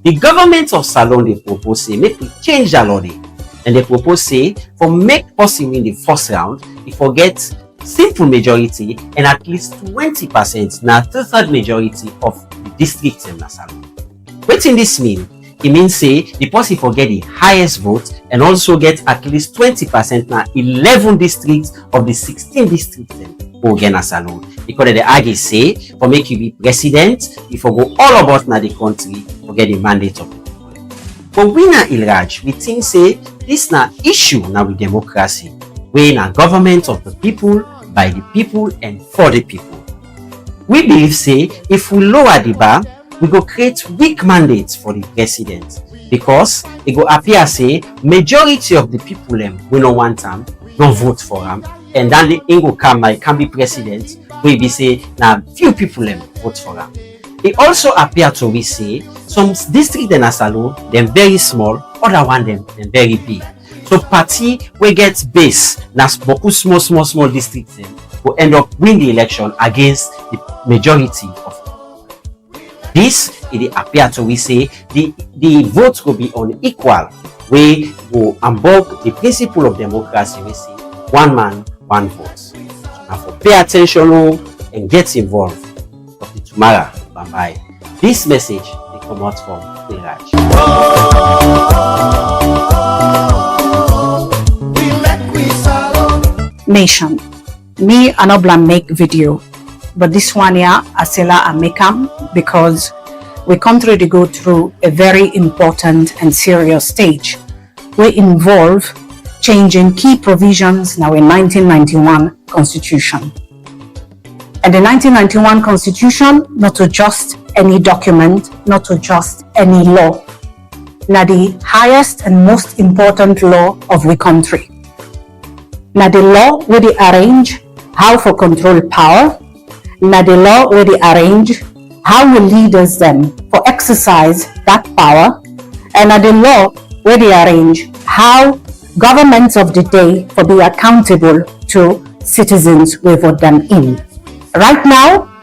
The government of salon they propose say make we change the law dey, and they propose say for make person win the first round, you forget simple majority and at least 20% na third majority of the districts in na salon. Wetin this mean? It means say the person for get the highest vote and also get at least 20% now 11 districts of the 16 districts in Ogena Salon. because the argue say for make you be president, you for go all about na the country for get the mandate of the people. But we na Ilraj, we think say this na issue now with democracy, we na government of the people, by the people and for the people. We believe say if we lower the bar, we go create weak mandates for the president, because it go appear say majority of the people we no want them, no vote for them, and then the go come can be president, we be say now few people vote for them. It also appear to we say some district in Asalo, them very small, other one them very big. So party we get base na small districts will end up win the election against the majority of this. It appear to we say the votes will be unequal. We go above the principle of democracy. We say one man, one vote. So now for pay attention and get involved. Dr. Tumara Bambai. This message they come out from Ilraj. Nation. Me, I no blame make video, but this one here, Asela I make them because we country to go through a very important and serious stage. We involve changing key provisions now in 1991 Constitution. And the 1991 Constitution, not to just any document, not to just any law, now the highest and most important law of the country. Now the law where they arrange how for control power, now the law where they arrange how will leaders them for exercise that power, and now the law where they arrange how governments of the day for be accountable to citizens we vote them in. Right now,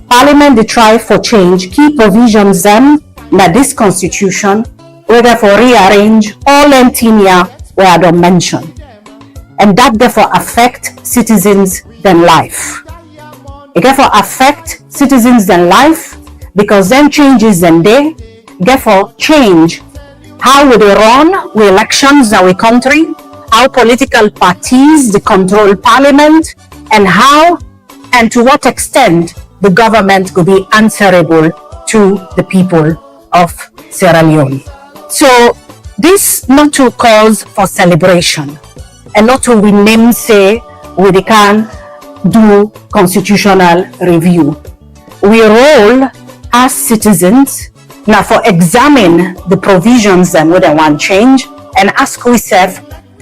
Parliament they try for change key provisions them that this constitution will therefore rearrange all them here where I don't mention. And that therefore affect citizens' then life. It therefore affect citizens' then life because then changes then they therefore change how we run we elections in our country, how political parties they control parliament, and how and to what extent the government could be answerable to the people of Sierra Leone. So this not to cause for celebration, and not to rename say we can do constitutional review. We all as citizens now for examine the provisions and what they want change and ask ourselves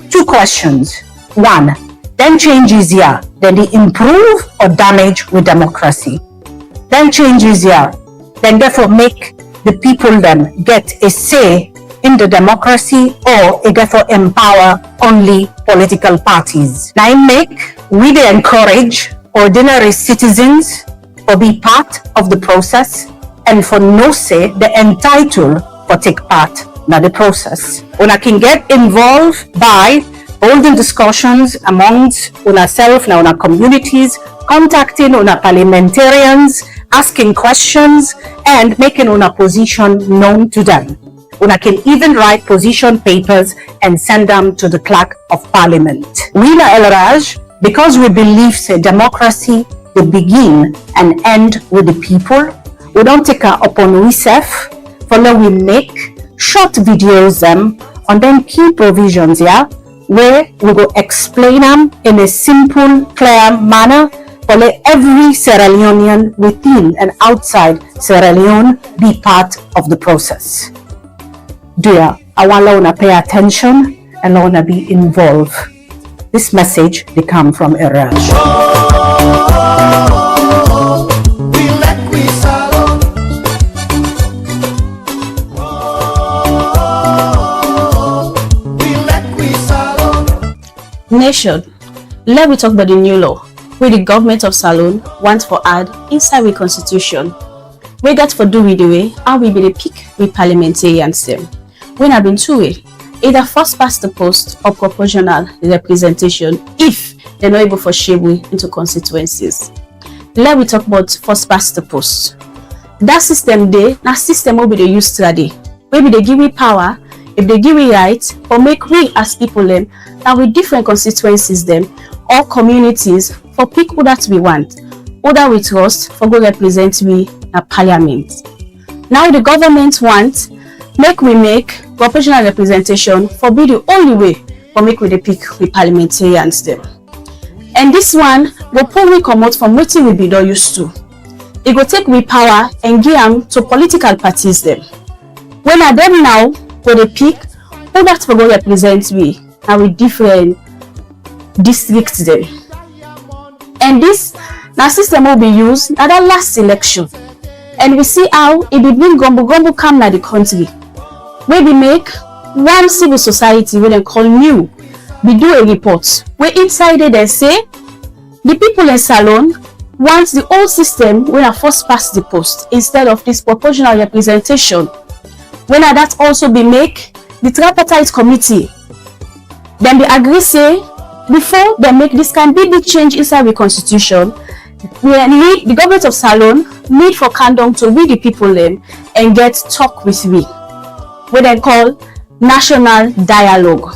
two questions. One, then changes here, then they improve or damage with democracy. Then changes here, then therefore make the people then get a say in the democracy, or it therefore empower only political parties. Now it make we they encourage ordinary citizens to be part of the process, and for no say they entitled to take part in the process. Una can get involved by holding discussions amongst ourselves and our communities, contacting our parliamentarians, asking questions, and making our position known to them. Una can even write position papers and send them to the clerk of parliament. We in Ilraj, because we believe say democracy will begin and end with the people, we don't take it upon ourselves, for now we make short videos on them key provisions, where we go explain them in a simple, clear manner for let every Sierra Leonean within and outside Sierra Leone be part of the process. Dear, I want to pay attention and I want to be involved. This message they come from Ilraj. Nation, let me talk about the new law where the government of Salone wants for add inside the constitution. We got for do with the way how we be the pick with parliamentarians them. When I've been two way, either first past the post or proportional representation if they're not able for shape into constituencies. Let me talk about first past the post. That system there, that system will be the use today. Maybe they give me power, if they give me right, or make we as people them that with different constituencies them or communities for pick who that we want. who that we trust for go represent we in parliament. Now the government want make we make proportional representation for be the only way for make we dey pick we parliamentarians them. And this one go pull we come out from wetin we be don used to. It go take we power and give them to political parties them. When are them now go dey pick who that for go represent we and with different districts them. And this now system will be used at the last election. And we see how it be bring gumbo come na the country. Where we make one civil society we then call new. We do a report where inside it they say the people in Salone want the old system when I first pass the post instead of this proportional representation. When that also be make the tripartite committee, then they agree say before they make this kind big change inside the constitution, we need the government of Salone need for condom to read the people them and get talk with we. What they call national dialogue.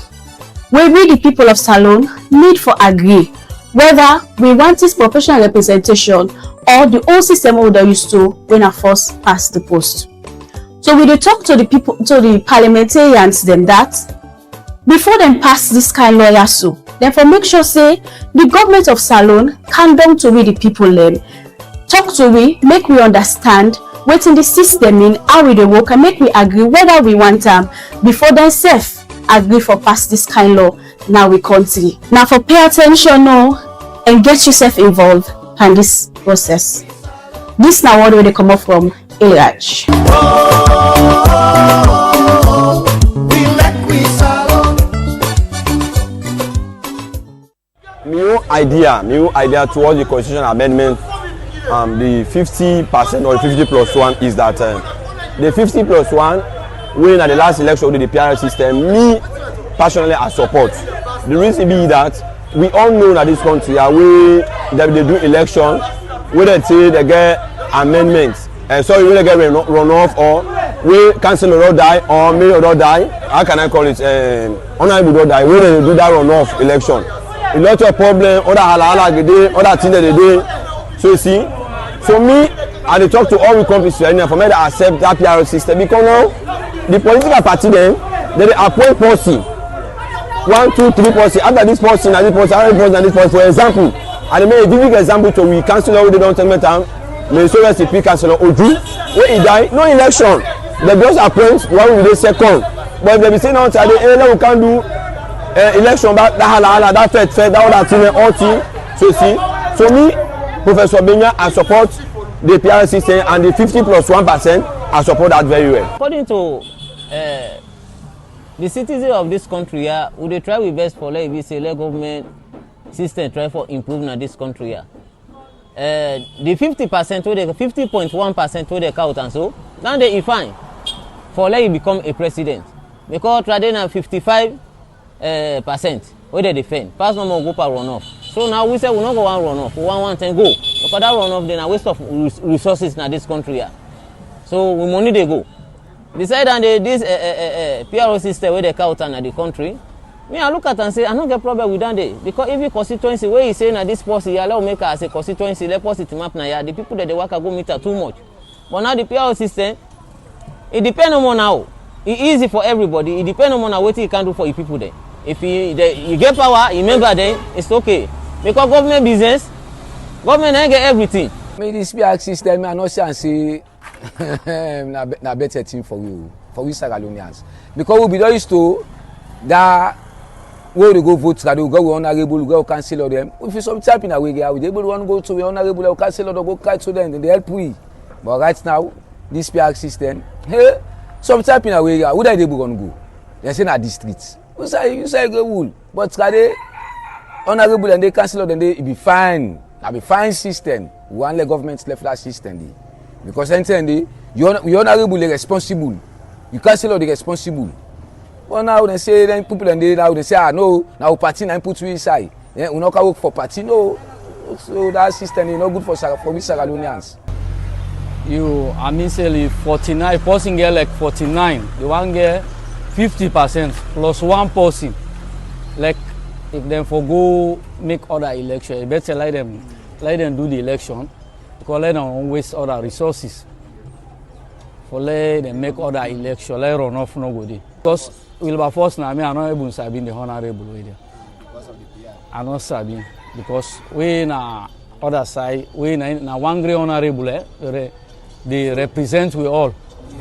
Where we the people of Salone need for agree whether we want this proportional representation or the old system we are used to when I first pass the post. So we talk to the people, to the parliamentarians them that before them pass this kind lawyer so, then for make sure say the government of Salone can down to we the people them, talk to we, make we understand what in the system in how we dey work and make we agree whether we want them before then self agree for pass this kind law now we country. Now for pay attention now and get yourself involved in this process. This now what they come up from Iraj. New idea towards the constitution amendment, the 50% or 50+1 is that the 50+1 when at the last election with the PR system, me personally I support. The reason be that we all know that this country that they do election, where they say they get amendments, sorry, where they get runoff or we councillor or die or mayor or die. How can I call it? Honorable or die. Where they do that runoff election. A lot of problem, other halala they do, other things that they do. So you see, so me, I talk to all the companies for me to accept that PR system because now the political party then they appoint policy 1, 2, 3 policy. After this policy, and this policy, and this policy, and this policy. For example, I make a vivid example to we councillor who they don't tell me time. May so let's speak councillor Oju. When he die, no election. They just appoint one with the second. But if they be saying outside, we can't do election back that fair that other thing all thing. So you see, so me, Professor Benya, I support the PR system and the 50+1%. I support that very well. According to the citizens of this country, we dey try we best for let we say let government system try for improving in this country. The 50% where they 50.1% where they count and so now they fine for let you become a president because traditional 55% where they defend pass no more go per runoff. So now we say we not go one runoff, we want 110 go because that runoff then a waste of resources in this country. So we money they go. Beside and this PRO system where they count in the country, me I look at and say I don't get problem with that day because every constituency where you say na this policy you allow make as a constituency let policy map na ya the people that they work go meter too much. But now the PRO system, it depends on now. It's easy for everybody. It depends on what you can do for the people there. If you get power, you remember then it's okay. Because government business, government ain't get everything. Me this PR system I not say na better thing for you, for we Sierra-Leoneans. Because we be used to that where they go vote, that they go honorable, we go cancel them. If you some type in a way, we able to go to honorable, or cancel or go kite to them, then they help we. But right now, this PR system, hey, some type in a way, who they able to go? They say na districts. You say go wool, but they honorable and they cancel them, they be fine. That be fine system. We want the government left that system. Because anything you honorable responsible. You cancel the responsible. But now they say then people and they say no, now party and put we inside. Yeah, we not can work for party, no. So that system is not good for we Sierra-Leoneans. I mean say 49 person get like 49. The one get 50% plus one person. Like if them for go make other election, better let them do the election because let them waste other resources. For let them make other election, let runoff no go there. Because Wilberforce na me, I not able to sabi the honorable way there. I not sabi because we na other side, we na one great honorable they represent we all.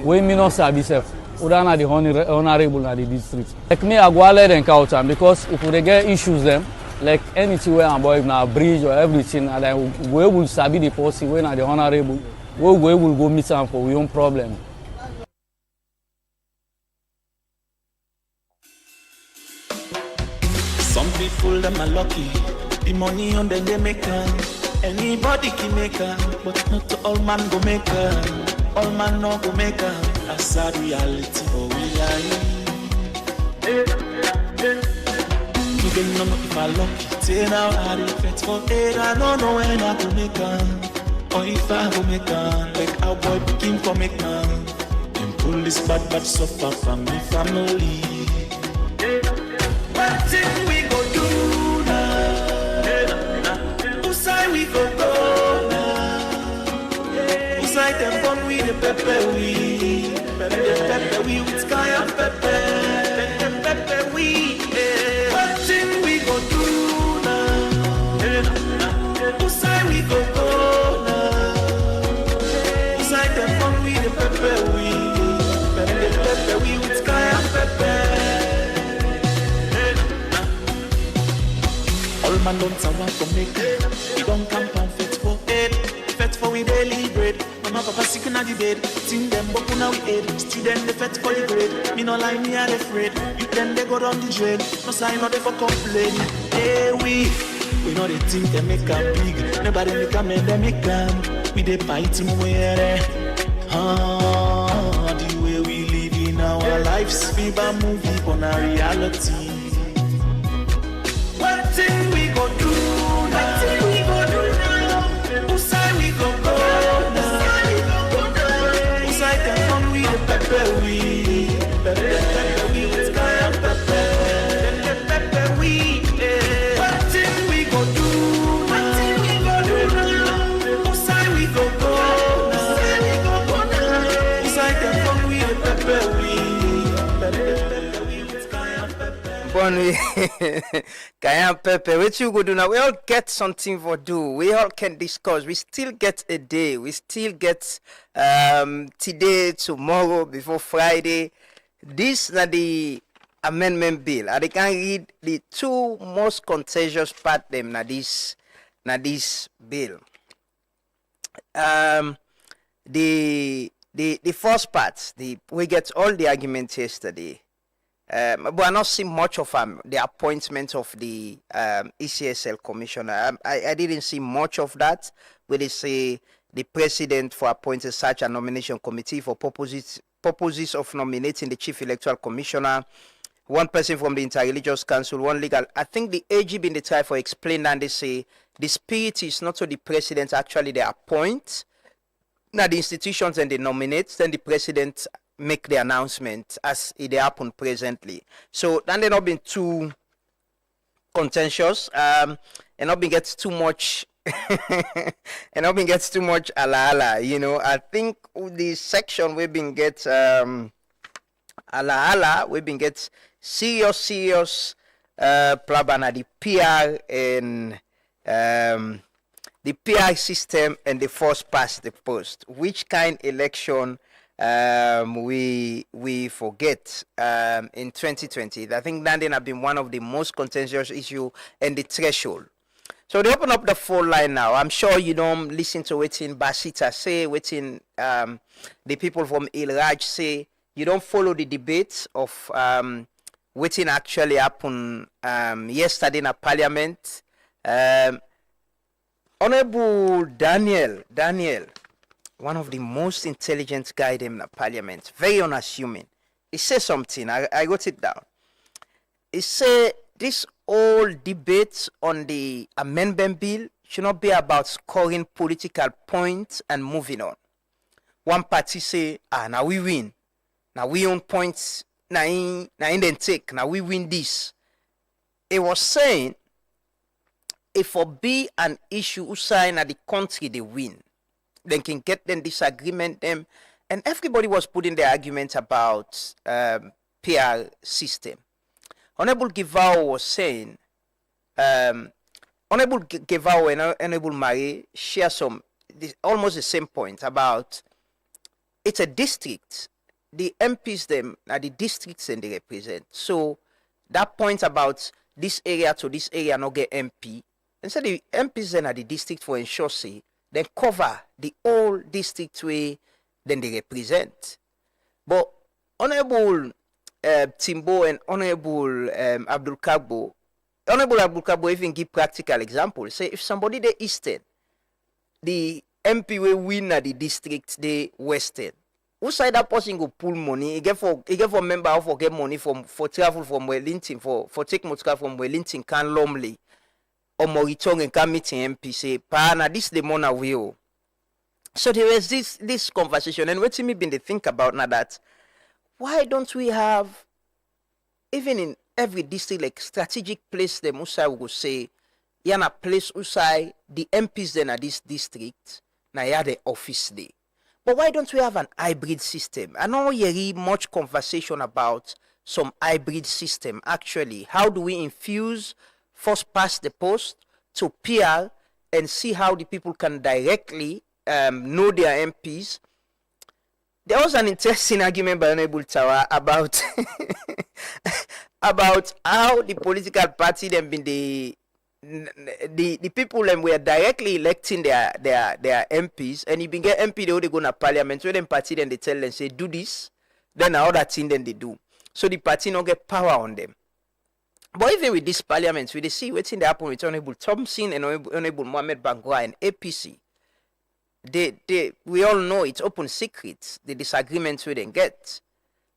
We me not sabi self. Uda na the honorable na the district. Like me, I go let them count am because if we get issues them, like anything where I'm boy na bridge or everything, and then we will sabi the policy when na the honorable, we will go meet am for we own problem. Some people them are lucky, the money on them they make am. Anybody can make am, but not all man go make am. All man no go make am. A sad reality, oh we lie. You don't know if I lucky. Say now I reflect for it. I don't know when I go make am, or if I go make am. Like our boy begin for make man. Them police bad suffer from me family. What thing we go do now? Whose side we go now? Whose side them born with the pepper we? The pepper we with sky and pepper. The pepper we. What thing we go do now? Whose side we go now? Whose side them born with the pepper we? The pepper we with sky and pepper. All man don't want to make it. We don't camp and fit for it. Fet for we daily bread. Mama papa sick in the bed. Sing them boku now we aid. Student the fet for the grade. Me no lie, me are afraid. You then they go down the drain. No sign no they for complain. Hey we know they think they make a big. Nobody make a man they make them. We they fight him where the way we live in our lives. We a movie on a reality. What thing we go do now? What thing we go do now? Whose side we go now? Whose side them come with the pepper we? Pepper we with sky and pepper. The pepper we. What thing we go do now? What thing we go do now? Whose side we go now? Whose side them come with the pepper we? Pepper we with sky and pepper. Cayenne pepper, what you go do now? We all get something for do. We all can discuss. We still get a day. We still get today, tomorrow, before Friday. This is the amendment bill. I can read the two most contentious part them na this bill. The first part, we get all the arguments yesterday. But I not see much of the appointment of the ECSL commissioner. I didn't see much of that. Where they say the president for appointed such a nomination committee for purposes of nominating the chief electoral commissioner, one person from the interreligious council, one legal. I think the AG been the try for explain and they say the spirit is not so the president actually they appoint. Now the institutions and they nominate, then the president make the announcement as it happen presently. So then they not been too contentious, and not been gets too much and not been gets too much ala. You know, I think the section we've been get ala, we've been get serious plabana the PR and the PR system and the first past the post. Which kind election we forget in 2020. I think that have been one of the most contentious issue and the threshold. So they open up the phone line now. I'm sure you don't listen to what in Basita say, what in the people from Ilraj say. You don't follow the debates of what in actually happened yesterday in a parliament. Honorable Daniel, one of the most intelligent guy in the parliament, very unassuming. He said something, I wrote it down. He said this whole debate on the amendment bill should not be about scoring political points and moving on. One party say, now we win. Now we own points, now in then take, now we win this. He was saying, if for be an issue, who sign at the country they win. they can get them disagreement them, and everybody was putting their arguments about PR system. Honorable Givao was saying, Honorable Givao and Honorable Marie share almost the same point about it's a district. The MPs them are the districts and they represent. So that point about this area to this area not get MP. And so the MPs then are the district for ensure say they cover the whole district way then they represent. But Honorable Timbo and Honorable Abdul Kabo even give practical example. Say if somebody the Eastern, the MP will win at the district the Western. Who side that person go pull money? He get for member for get money for travel from Wellington for take motor from Wellington can Lumley or Moriton and can meet MP say pa na this the money will. So there was this conversation and what me been to think about now that why don't we have even in every district like strategic place the Musa will say yana place usai the MPs then at this district na ya the office day. But why don't we have an hybrid system? I know you hear much conversation about some hybrid system. Actually, how do we infuse first past the post to PR and see how the people can directly know their MPs? There was an interesting argument by Honorable Tawa about about how the political party them been the people them were directly electing their MPs, and if you get MP they go to parliament, so then party then they tell them say do this, then another thing then they do. So the party not get power on them. But even with this parliament, we see what's in the happen with Honorable Thompson and Honorable Mohamed Bangwa and APC. We all know it's open secrets, the disagreements we then get.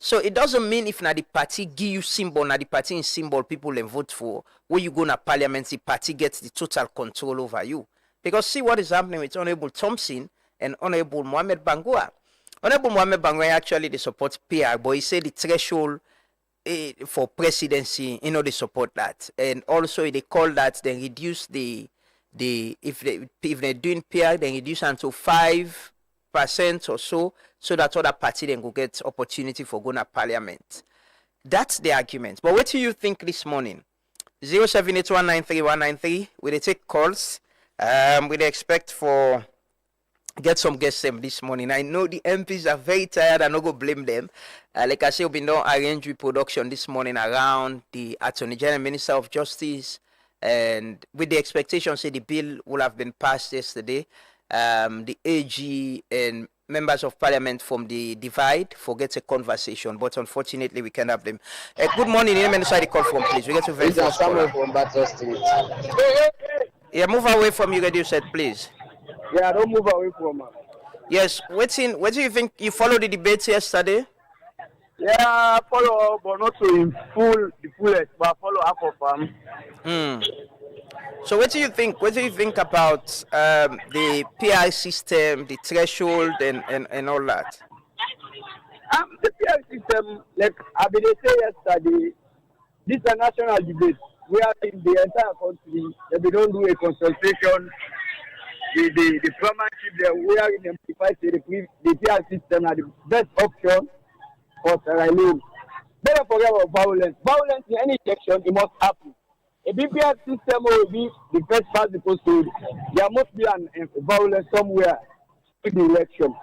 So it doesn't mean if na the party give you symbol, na the party in symbol people then vote for, when you go to parliament, the party gets the total control over you. Because see what is happening with Honorable Thompson and Honorable Mohamed Bangwa. Honorable Mohamed Bangwa actually they support PR, but he said the threshold for presidency, they support that. And also they call that, they reduce if they're doing PR, they reduce until 5% or so that other party then go get opportunity for going to parliament. That's the argument. But what do you think this morning? 078193193. We take calls. We expect for get some guests this morning. I know the MPs are very tired. I'm not going to blame them. Like I said, we've been doing arrange reproduction this morning around the Attorney General, Minister of Justice, and with the expectation, say the bill will have been passed yesterday. The AG and members of parliament from the divide forget a conversation, but unfortunately we can't have them. Good morning, name and the call from please. We get to very first caller. From Battle Street. Yeah, move away from you, radio set, please. Yeah, don't move away from her. Yes, what do you think? You followed the debates yesterday? Yeah, I follow, but not to the fullest, but I follow half of them. So what do you think? What do you think about the PI system, the threshold, and all that? The PI system, like I been say yesterday, this is a national debate. We are in the entire country. If we don't do a concentration, the premiership there, we are in the PI system are the best option for Sierra Leone. Never forget about violence. Violence in any election, it must happen. A BPR system will be the first past the post. There must be an violence somewhere in the election.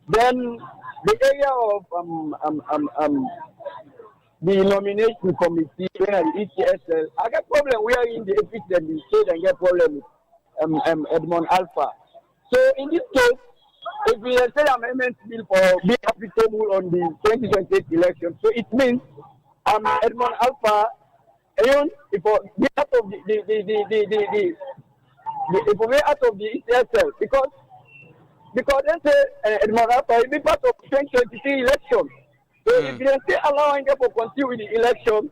Then the area of the nomination committee, the ETSL, I get problem. We are in the APC and the state and get problem with Edmond Alpha. So in this case, if we say amendment bill for being applicable on the 2028 election, so it means Edmond Alpha. Even if we out of the ETSL because they say Edmond Alpha will be part of 2023 election. So if they say allowing them to continue with the election,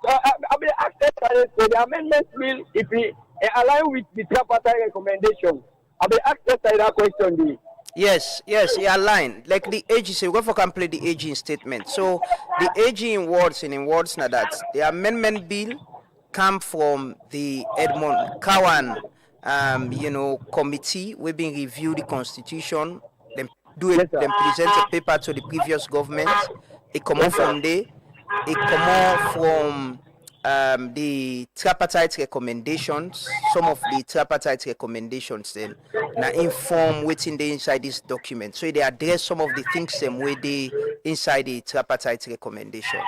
so I will accept the amendment bill if we align with the tripartite recommendation. I will accept that question. Yes, he aligned. Like the AG say, we can play the AG in statement. So the AG in words now that the amendment bill come from the Edmond Cowan committee we been review the constitution, then then present a paper to the previous government. It come out from there. It come out from the tripartite recommendations. Some of the tripartite recommendations then now inform within the inside this document. So they address some of the things them where they inside the tripartite recommendation.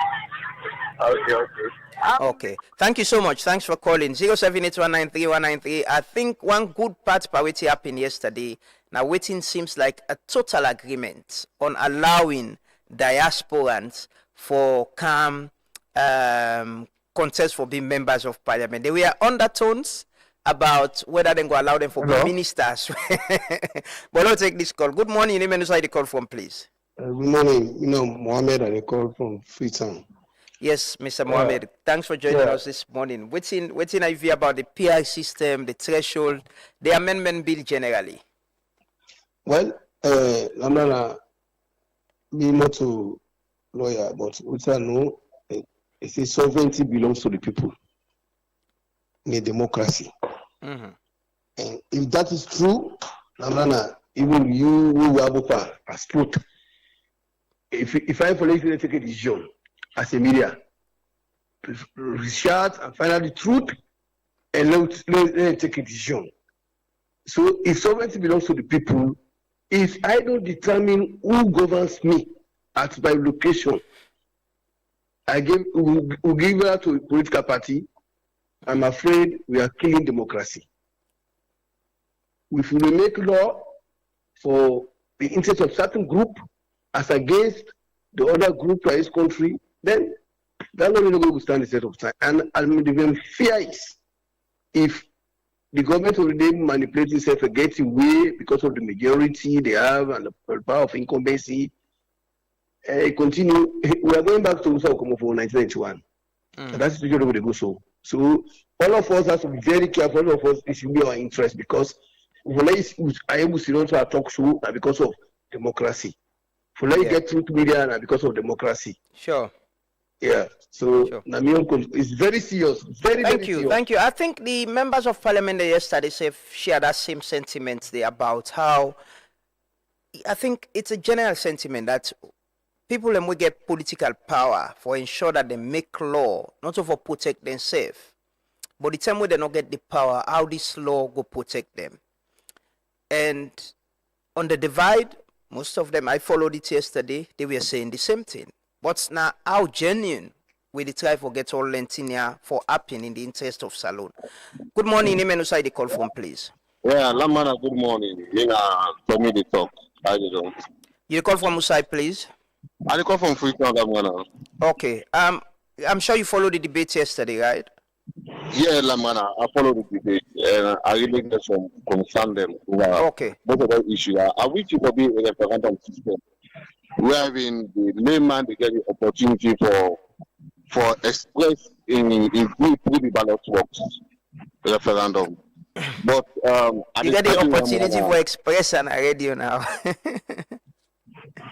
Okay. Thank you so much. Thanks for calling. 078193193. I think one good part about what happened yesterday. Now waiting seems like a total agreement on allowing diasporans for contest for being members of parliament. There were undertones about whether they go allow them for being ministers. But let's take this call. Good morning. Name and the call from, please. Good morning. Mohammed, I call from Freetown. Yes, Mr. Mohammed. Thanks for joining us this morning. What's in I view about the PR system, the threshold, the amendment bill generally? Well, I'm not not to lawyer, but what I know, it says sovereignty belongs to the people in a democracy. Mm-hmm. And if that is true, even you who are as put, if I follow you, take a decision as a media, research and find out the truth, and let take a decision. So if sovereignty belongs to the people, if I don't determine who governs me at my location, we give that to a political party, I'm afraid we are killing democracy. If we make law for the interest of certain group as against the other group for this country, then that law will stand the test of time. And the fear is if the government will then manipulate itself and get away because of the majority they have and the power of incumbency, continue. We are going back to Usaokomo for 1991. That's the way they go. So all of us have to be very careful. All of us, it should be our interest because I am to talk show because of democracy. For let get through to media because of democracy. Sure. Yeah. So it's very serious. Thank you. Thank you. I think the members of parliament yesterday shared that same sentiment there about how I think it's a general sentiment that people will get political power for ensure that they make law, not for protect themselves. But the time when they don't get the power, how this law go protect them. And on the divide, most of them, I followed it yesterday, they were saying the same thing. But now, how genuine will the try for get all Lentinia for happening in the interest of Salone? Good morning, name and the call from, please. Yeah, Lamana, good morning. For me, the talk. How you doing? You call from Usai, please. I call from Freetown, Lamana. Okay. I'm sure you followed the debate yesterday, right? Yeah, Lamana, I followed the debate and I really get some concern them over both of those issues. I wish it could be a referendum system where the layman they get the opportunity for express in through the ballot box referendum. But you get the opportunity for express on a radio now.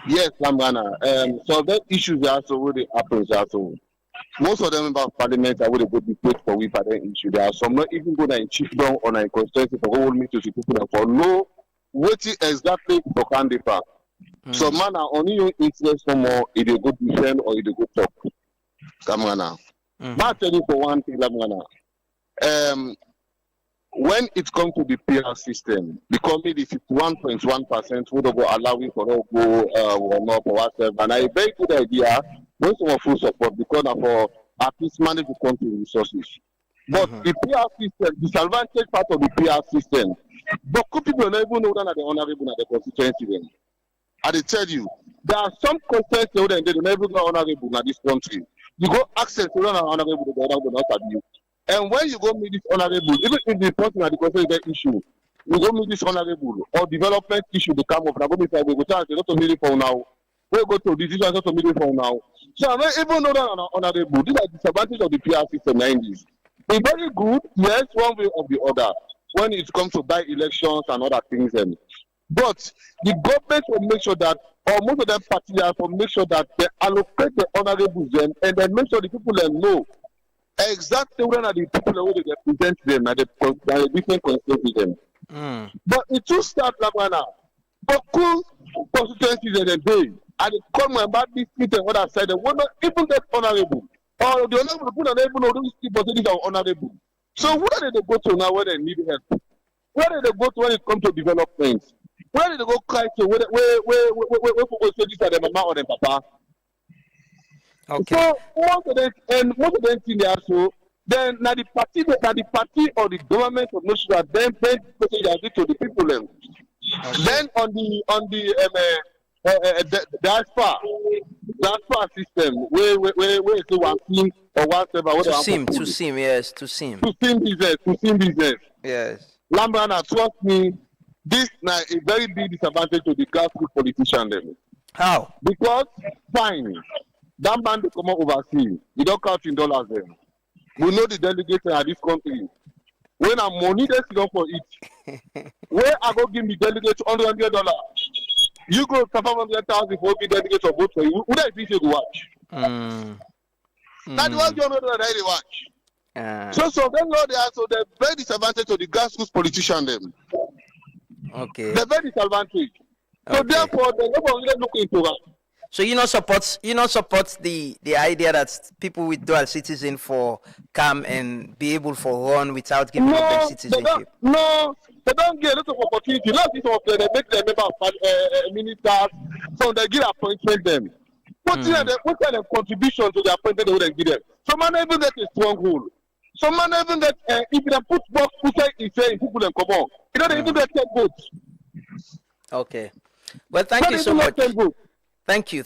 Yes, Lamana. So that issues also really happens also. Most of them members of parliament are really good debate for we by the issue. There are some not even going to chief down on a constituency for whole meeting to people for no waiting exactly for candidate. So man are only your interest for more if you go defend or if you go talk. Lamana. But I tell you for one thing, Lamana. When it comes to the PR system, becoming the 51.1% would go allowing for no go or not for whatever. And a very good idea, most of our full support because for at least manage the country resources. But the PR system, disadvantage part of the PR system, but could people not even know that the honorable at the constituency then? I tell you, there are some constituencies that they don't even go honorable in this country. You go access to run an honorable, the honorable not abuse. And when you go meet this honorable, even if the person at the constituency issue, you go meet this honorable or development issue, they come up, and we go to not to meet it for now. We go to decision not to meet it for now. So I don't even know that honorable. These are the disadvantages of the PR system in this. It's very good, yes, one way or the other, when it comes to buy elections and other things. But the government will make sure that, or most of them parties will make sure that they allocate the honorables then, and then make sure the people then know exactly when are the people who they represent them and the different constituencies them. But it too start Lamana. But cool constituencies in the day and it come about this seat and other side, they will not even get honorable. Or the honorable people are even know those people are honorable. So where did they go to now when they need help? Where did they go to when it comes to development? Where did they go cry to where people say these are the mama or the papa? Okay. So most of them think they are so. Then now the party or the government of Nigeria then pay message to the people them. Okay. Then on the diaspora system where it's one team or one server. To sim business. Yes. Lambrana, trust me, this now a very big disadvantage to the grassroots politician them. How? Because fine, that man they come out overseas, you don't count in dollars them. We know the delegates at this country. When I'm money they sit for it. Where I go give me delegates $100. You go $500,000 for me delegates or vote for you. Who that you watch? That's what you know that they watch. So then Lord, they are so they're very disadvantage to the grassroots politician them. Okay. They're very disadvantaged. So therefore, they never really look into that. So you not support the idea that people with dual citizen for come and be able for run without giving up their citizenship. They don't get a lot of opportunity. Not this of they make them member of ministers, so they give appointment them. What kind of contribution to the appointment they would give them? So man even get a stronghold. So man even get if they put box in people them come on. You know they even get 10 votes. Okay. Well, thank you so much. Thank you.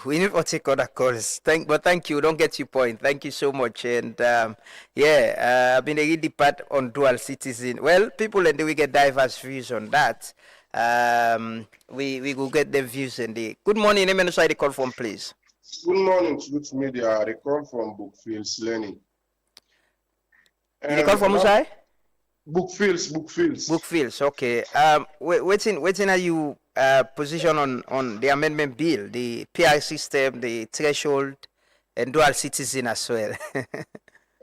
We need to take other calls. Thank you. Don't get your point. Thank you so much. And I've been a really part on dual citizen. Well, people and we get diverse views on that. We will get their views and the good morning. Name and the call from, please. Good morning to Youth Media. The call from Bookfields Learning. You call from Usai? Bookfields. Okay. Waiting are you position on the amendment bill, the PR system, the threshold, and dual citizen as well?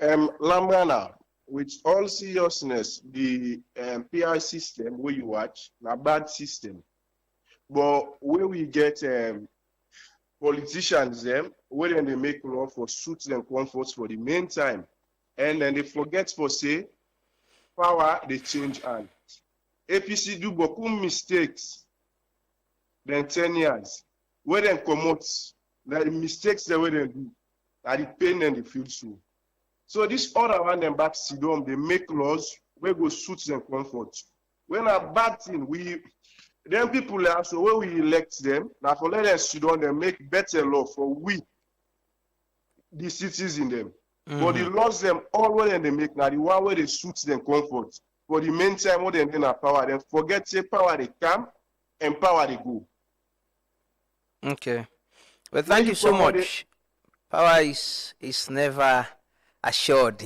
Lambrana, with all seriousness, the PR system where you watch, a bad system. But where we get politicians, where then they make law for suits and comforts for the main time, and then they forget for say, power, they change hand. APC do beaucoup mistakes than 10 years. Where they come out, the mistakes they do, are the pain and the feel so. So this other one, them back sit down, they make laws where go suits and comforts. When a bad thing, them people are so where we elect them, now for let them sit down, they make better law for we, the citizens in them. But the laws them all where they make now the one where they suit them comfort. For the main time where they in a power, then forget say power they come and power they go. Okay. Well, thank you so much. Power is never assured.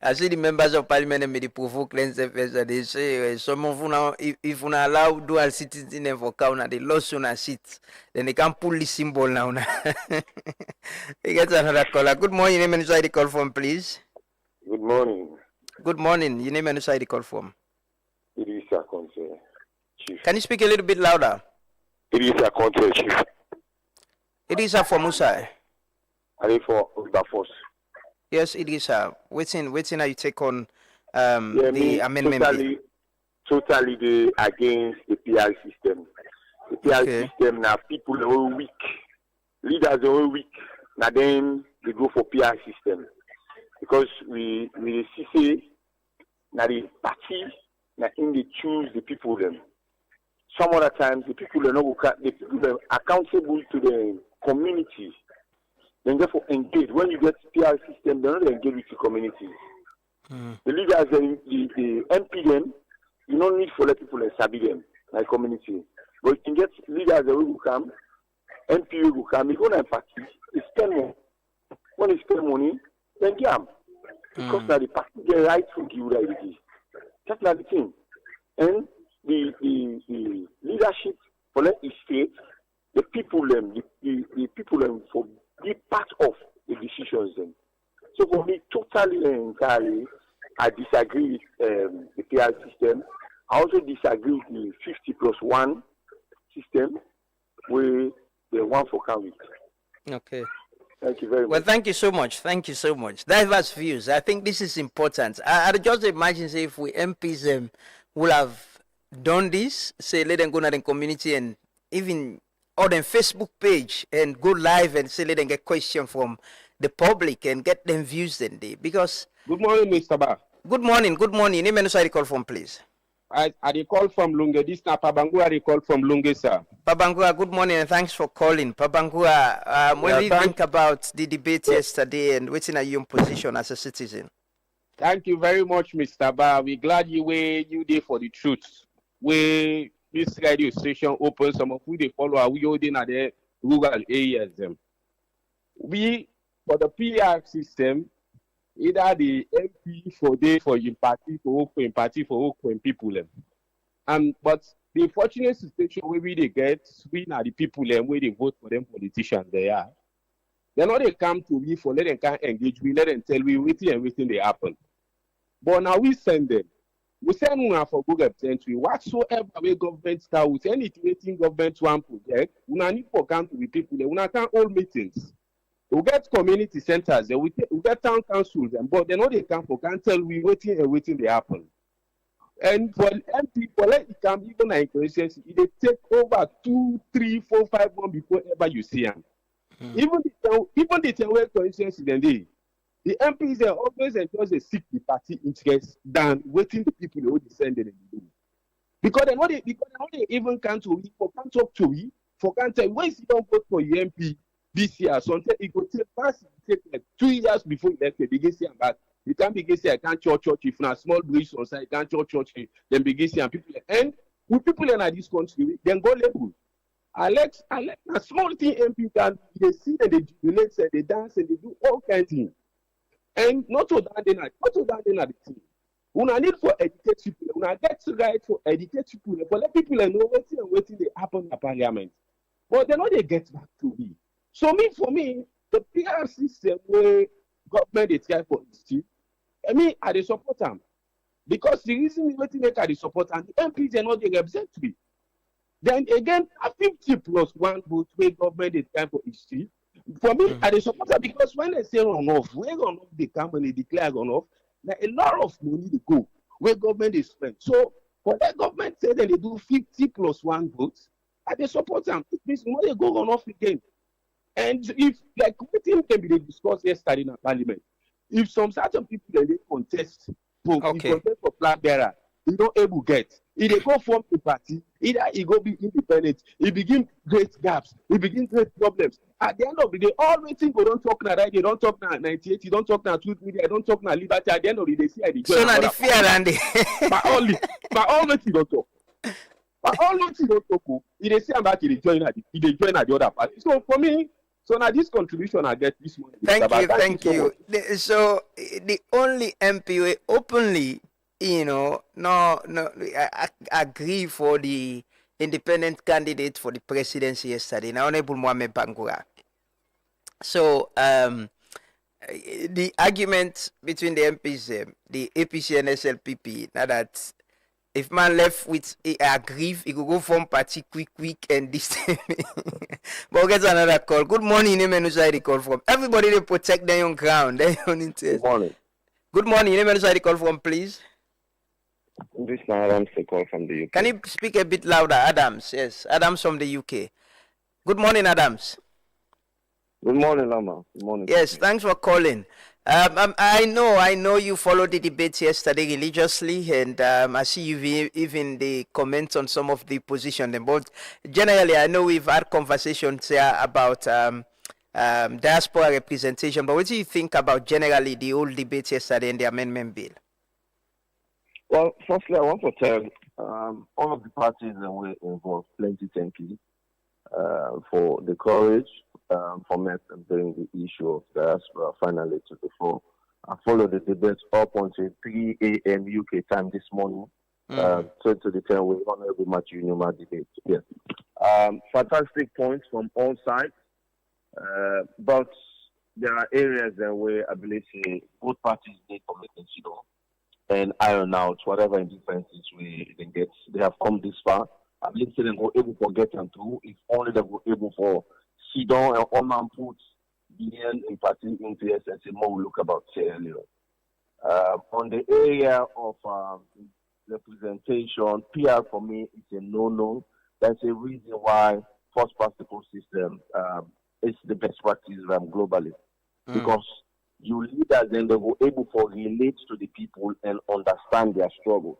I see the members of parliament and the provoke themselves. They say some of you now, if you allow dual citizen for count, they lost on a seat, then they can pull the symbol now. We get another caller. Good morning. Your name and the call from, please. Good morning. Good morning. Your name and the call from. It is a concern, Chief. Can you speak a little bit louder? It is a concern, Chief. It is a for Musa. Are they for the force? Yes, it is. Waiting. Are you take on the amendment? Totally against the PR system. The PR system now people are all weak. Leaders are all weak. Now then they go for PR system because we see now the party now in they choose the people them. Some other times the people are not accountable to the community. Then therefore engage. When you get PR system, they're not engaged with the community. The leaders, the MP them, you don't need for let people sabi them like community. But you can get leaders that will come, MP will come, you go to a party, you spend money. When you spend money, then get them. Because now the party get right to give right to give. That's not the thing. And the leadership for let the state, the people them, the people them for be part of the decisions then. So for me, totally and entirely, I disagree with the PR system. I also disagree with the 50+1 system where the one for count. Okay. Thank you very much. Well, thank you so much. Thank you so much. Diverse views. I think this is important. I just imagine, say, if we MPs will have done this, say, let them go to the community and even on the Facebook page and go live and say, let them get questions from the public and get them views then day. Because good morning, Mr. Ba. Good morning. Good morning. Name and sorry call from, please. I call from Lunge. This now Pabangua I call from Lunge, sir. Pabangua, good morning and thanks for calling. Pabangua, when we think about the debate yesterday and what's in your position as a citizen? Thank you very much, Mr. Ba. We're glad you there for the truth. We this radio station open, some of who they follow, we holding at the rural areas. We, for the PR system, either the MP for your party for open people. But the fortunate situation where we they get, we are the people where they vote for them politicians they are. They're not they come to me for let them can engage, we let them tell we everything they happen. But now we send them. We send them for Google Century. Whatsoever way government start with anything government one project, we need for come to the people, we can hold meetings. We get community centers, we get town councils, but they know they come for can tell we waiting they happen. And for MP, for let it come even in constituency, it take over 2, 3, 4, 5 months before ever you see them. Even the town where constituency then the MPs are always endorse the seek the party interest than waiting the people who descend in the do. Because they know they even can't to me, for can't talk to me, for can't tell why you don't vote for your MP this year. Sometimes it could take like 2 years before election begin see back. You can't begin say I can't church if not small bridge on side, can't church, then begin see and people and with people in this country, then go level. Alex, a small thing MP can they see and they jubilate and they dance and they do all kinds of things. And not to that they the thing. Una need for educate people, una get right for educate people, for let people know waiting they happen in parliament. But they know they get back to me. So for me, the PR system where government is trying for institute, I support them. Because the reason waiting they can support and the MPs are not they represent me. Then again, a 50+1 vote where government is trying for institute. For me, I support that because when they say runoff, where runoff they come when they declare runoff, there a lot of money they go where government is spent. So for that government say that they do 50+1 votes, I support them. It means when they go runoff again. And if like what thing can be discussed yesterday in the parliament, if some certain people they contest for flag bearer, you don't able get. If they go form a party, either he go be independent, he begin great gaps, he begin great problems. At the end of the day, all waiting go don't talk now, right? They don't talk now 98, you don't talk now truth media, don't talk now liberty. At the end of the day, see I so now the fear and but all waiting don't talk. But all waiting don't talk. If they see I'm back, they join at the other party. So for me, so now this contribution I get this morning. Thank you. So the only MP openly, I agree for the independent candidate for the presidency yesterday, now Honorable Mohamed Bangura. So the argument between the MPs, the APC and SLPP, now that if man left with a agree, he could go from party quick and this. But we'll get another call. Good morning, name and the call from. Everybody they protect their own ground, their own interest. Good morning. Good morning, name and the call from, please. This is Adams, the call from the UK. Can you speak a bit louder, Adams? Yes, Adams from the UK. Good morning, Adams. Good morning, Lama. Good morning. Yes, thanks for calling. I know you followed the debate yesterday religiously, and I see you even the comments on some of the positions. But generally, I know we've had conversations here about diaspora representation. But what do you think about generally the whole debate yesterday and the amendment bill? Well, firstly, I want to tell all of the parties that were involved, plenty thank you for the courage for making the issue of diaspora finally to the fore. I followed the debate up until 3 a.m. UK time this morning, 10 to the 10 with Honorable Matthew Newman debate. Yes. Fantastic points from all sides, but there are areas where I believe both parties need to make it, and iron out whatever indifferences they have come this far. I believe they go able to get them through if only they were able for sit down and all man put behind in party interest and say more we look about say earlier. On the area of representation, PR for me is a no-no. That's a reason why first past the post system is the best practice globally. Because you leaders then they were able to relate to the people and understand their struggle.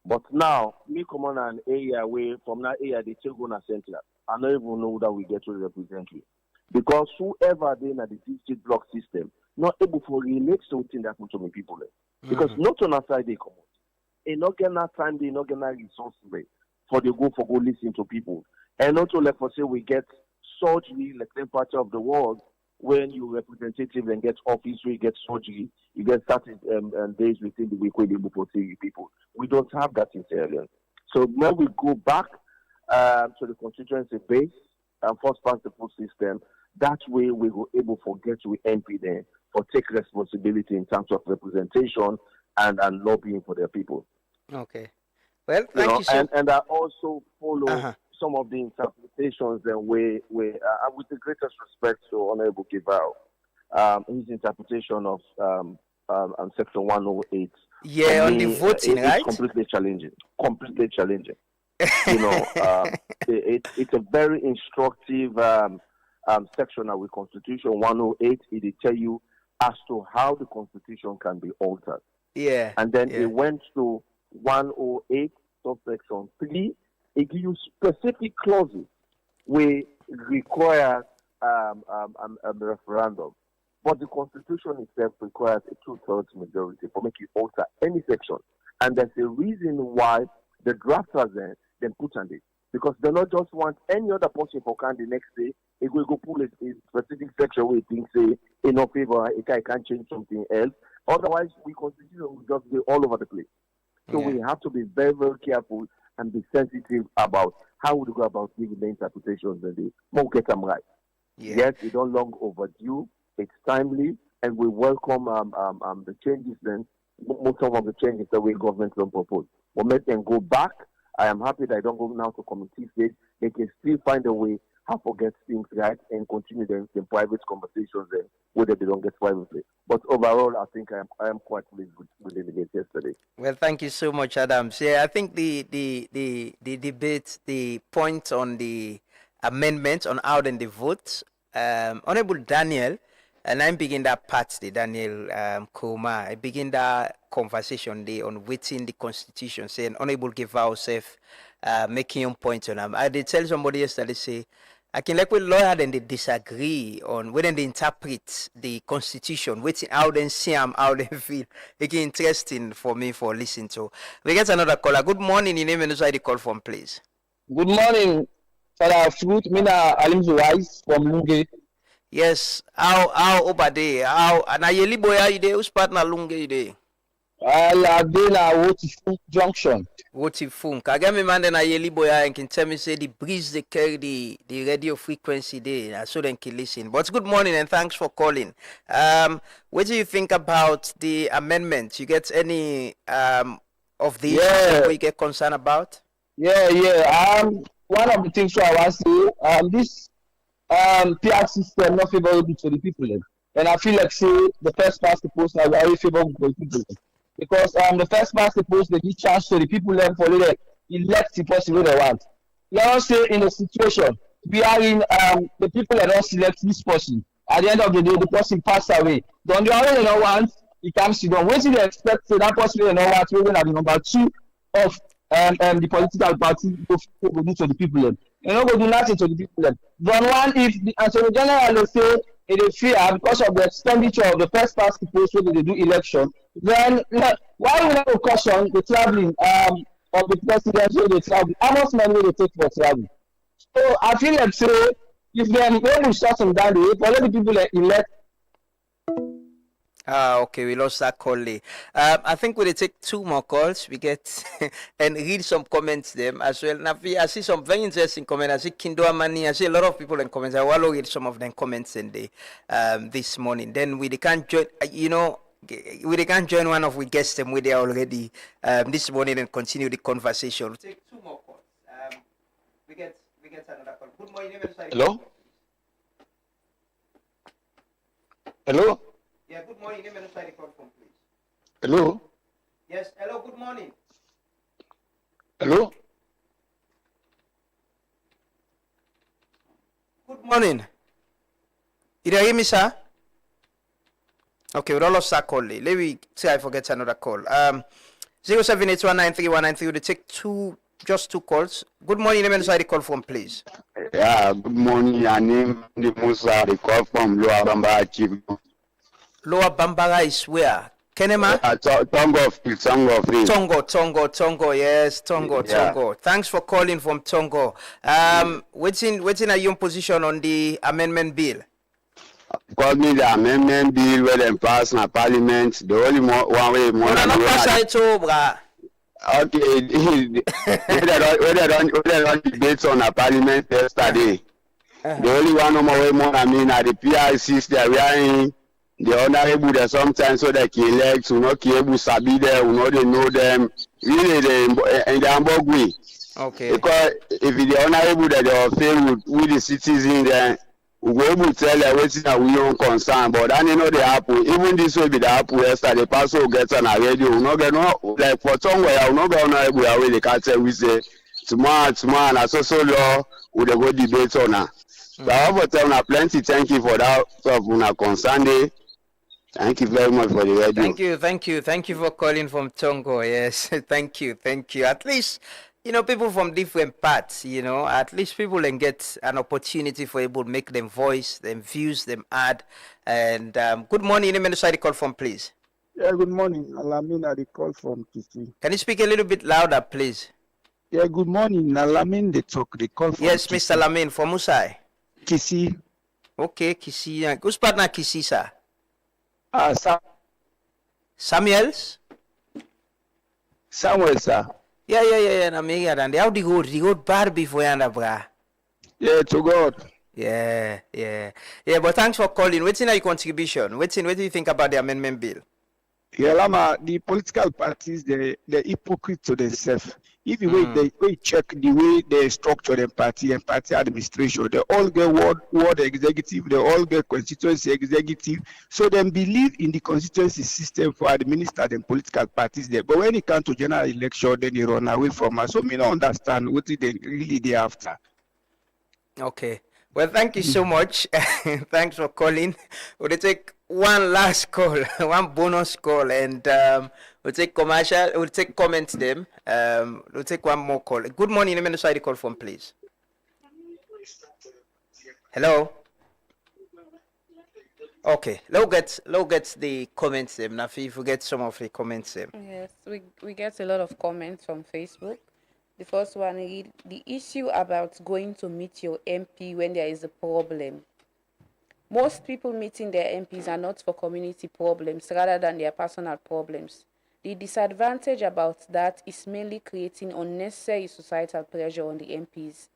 But now, me come on an area where from that area they take on a center. I don't even know that we get to represent you. Because whoever they in the district block system not able to relate to things that happen to me people. Because not on our side they come out. They not get that time, they not get that resources for they go listen to people. And also like for say we get surgery like the part of the world when you representative and get office, we get surgery, you get started days within the week where they able to see people. We don't have that in Sierra Leone. So when we go back to the constituency base and first past the post system, that way we were able to get to MP there for take responsibility in terms of representation and lobbying for their people. Okay. Well, thank you, sir. And I also follow some of the interpretations and with the greatest respect to Honorable Givao, his interpretation of Section 108. Yeah, on the voting, right? Completely challenging. It's a very instructive section of the Constitution 108. It will tell you as to how the Constitution can be altered. Yeah. And then it went to 108 subsection 3. It gives you specific clauses which require a referendum. But the Constitution itself requires a 2/3 majority for make you alter any section. And there's a reason why the drafters then put on it. Because they not just want any other person for can the next day, it will go pull a specific section where it thinks in our favor, it can't change something else. Otherwise, we Constitution will just be all over the place. So we have to be very, very careful and be sensitive about how we go about giving the interpretations and the more get them right. Yes, it's not long overdue. It's timely, and we welcome the changes. Then most of the changes that we government will propose. We'll make them go back. I am happy that I don't go now to committee stage. They can still find a way how to get things right and continue them in private conversations then whether they don't get privately. But overall, I think I am quite pleased with the debate yesterday. Well, thank you so much, Adams. Yeah, I think the debate, the point on the amendment on how then the vote, Honorable Daniel, and I'm begin that part, the Daniel Koma, I begin that conversation there on waiting the Constitution, saying Honorable give ourselves making your point on them. I did tell somebody yesterday, say, I can like with lawyer then they disagree on whether they interpret the Constitution, waiting how they see them, how they feel. It's interesting for me for listening to. We get another caller. Good morning, your name and where the call from, please. Good morning, Father Fruit. Mina Alim Zuwais from Lunge. Yes, how over there? How na yeli boya ide whose partner Lunge ide? I've been at Wotifunk Junction. Wotifunk. I get me man na yeli boya and can tell me say the breeze they carry the radio frequency there, so then can listen. But good morning and thanks for calling. What do you think about the amendment? You get any of the issues that you get concerned about? Yeah. One of the things I want to say, this PR system not favorable to the people, and I feel like say the first past the post are very favorable to the people, because the first past the post they give chance to the people for them elect the person who they want. Let us say in a situation we are in the people that don't select this person. At the end of the day, the person passed away. The only one they don't want, he comes to them. What do they expect? So that person they don't want to win at the number 2 of the political party go do to the people. You know, go do nothing to the people. Then one, if the Attorney General they say it is fear because of the expenditure of the first past the post when they do election, then why would not caution the traveling of the president when they travel? How much money will they take for travel? So I feel like say if they are able to shut them down, for let the people elect. Okay, we lost that call. I think we'll take 2 more calls. We get and read some comments them as well. Now, I see some very interesting comments. I see Kindo Amani. I see a lot of people in comments. I will read some of them comments in the this morning. Then we can't join. We can't join one of we guests them with there already this morning and continue the conversation. We'll take 2 more calls. We get another call. Good morning. Hello. Hello. Yeah, good morning. Name and the call from, please. Hello. Yes, hello, good morning. Hello. Good morning. Did you hear me, sir? Okay, we don't lost that call. Let me say I forget another call. 078193193. We'll take just two calls. Good morning. Name and the call from, please. Yeah, good morning. My name is Musa. The call from Lower Bambara Chief. Lower Bambara is where? Kenema? Tongo, yes, Tongo. Thanks for calling from Tongo. Waiting at your position on the amendment bill. Call me the amendment bill where they pass in Parliament. The only one way more. No, not pass it over. Okay, we don't debate on a Parliament yesterday. The only one more I mean are the PRCs that we are in. The honorable that sometimes so that he elects will not able sabi there, will not know them. Really, in the Hamburg way. Okay. Because if the honorable that they are failed with the citizens, then we will able to tell them what that we don't concern. But then you know the apple, even this will be the apple yesterday. The person gets on a radio, will not get no like for somewhere, will not get honorable away. They can't tell we say tomorrow, and I so law with the go debate on her. So I want to tell you plenty. Thank you for that stuff on a concern day. Thank you very much for the radio. Thank you for calling from Tongo. Yes, thank you. At least, people from different parts, at least people can get an opportunity for able to make them voice, them views, them add. And good morning. Name and the call from, please. Yeah, good morning. Alamin at the call from Kisi. Can you speak a little bit louder, please? Yeah, good morning. Alamin the call from Yes, Kisi. Mr. Lamin from Musai. Kisi. Okay, Kisi. Who's partner Kisi, sir? Samuels? Samuel, sir. Yeah. Na me and how the road bad before you bra. Yeah, to God. Yeah. But thanks for calling. What's in your contribution? What do you think about the amendment bill? Yeah, Lama, the political parties, they're hypocrite to themselves. If you they check the way they structure their party and party administration, they all get ward executive, they all get constituency executive. So they believe in the constituency system for administer them political parties there. But when it comes to general election, then they run away from us. So me don't understand what they really after. Okay. Well, thank you so much. Thanks for calling. We'll take one last call, one bonus call, and we'll take commercial. We'll take comments them. We'll take one more call. Good morning. Let me know the call from, please. Hello. Okay. Let's get the comments them. Now, if we get some of the comments them. Yes, we get a lot of comments from Facebook. The first one is the issue about going to meet your MP when there is a problem. Most people meeting their MPs are not for community problems rather than their personal problems. The disadvantage about that is mainly creating unnecessary societal pressure on the MPs.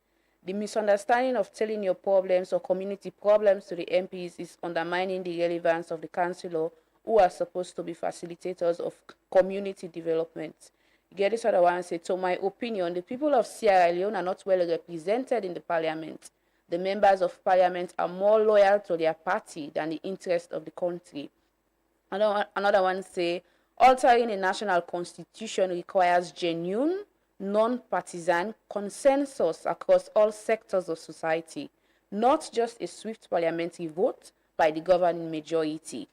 The misunderstanding of telling your problems or community problems to the MPs is undermining the relevance of the councillor who are supposed to be facilitators of community development. Get this other one say, to my opinion, the people of Sierra Leone are not well represented in the parliament. The members of parliament are more loyal to their party than the interest of the country. Another one say, altering a national constitution requires genuine, non-partisan consensus across all sectors of society, not just a swift parliamentary vote by the governing majority.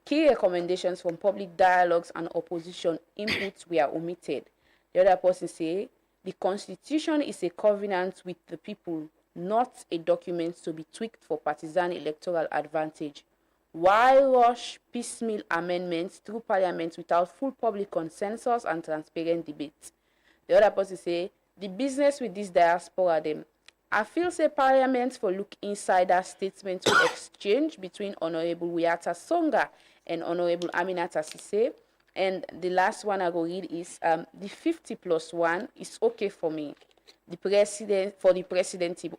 Key recommendations from public dialogues and opposition inputs were omitted. The other person say, the constitution is a covenant with the people, not a document to be tweaked for partisan electoral advantage. Why rush piecemeal amendments through parliament without full public consensus and transparent debate? The other person say, the business with this diaspora them. I feel say parliament for look insider statements will exchange between Honorable Wiata Songa and Honorable Aminata Sise. And the last one I go read is the 50+1 is okay for me. The presidency,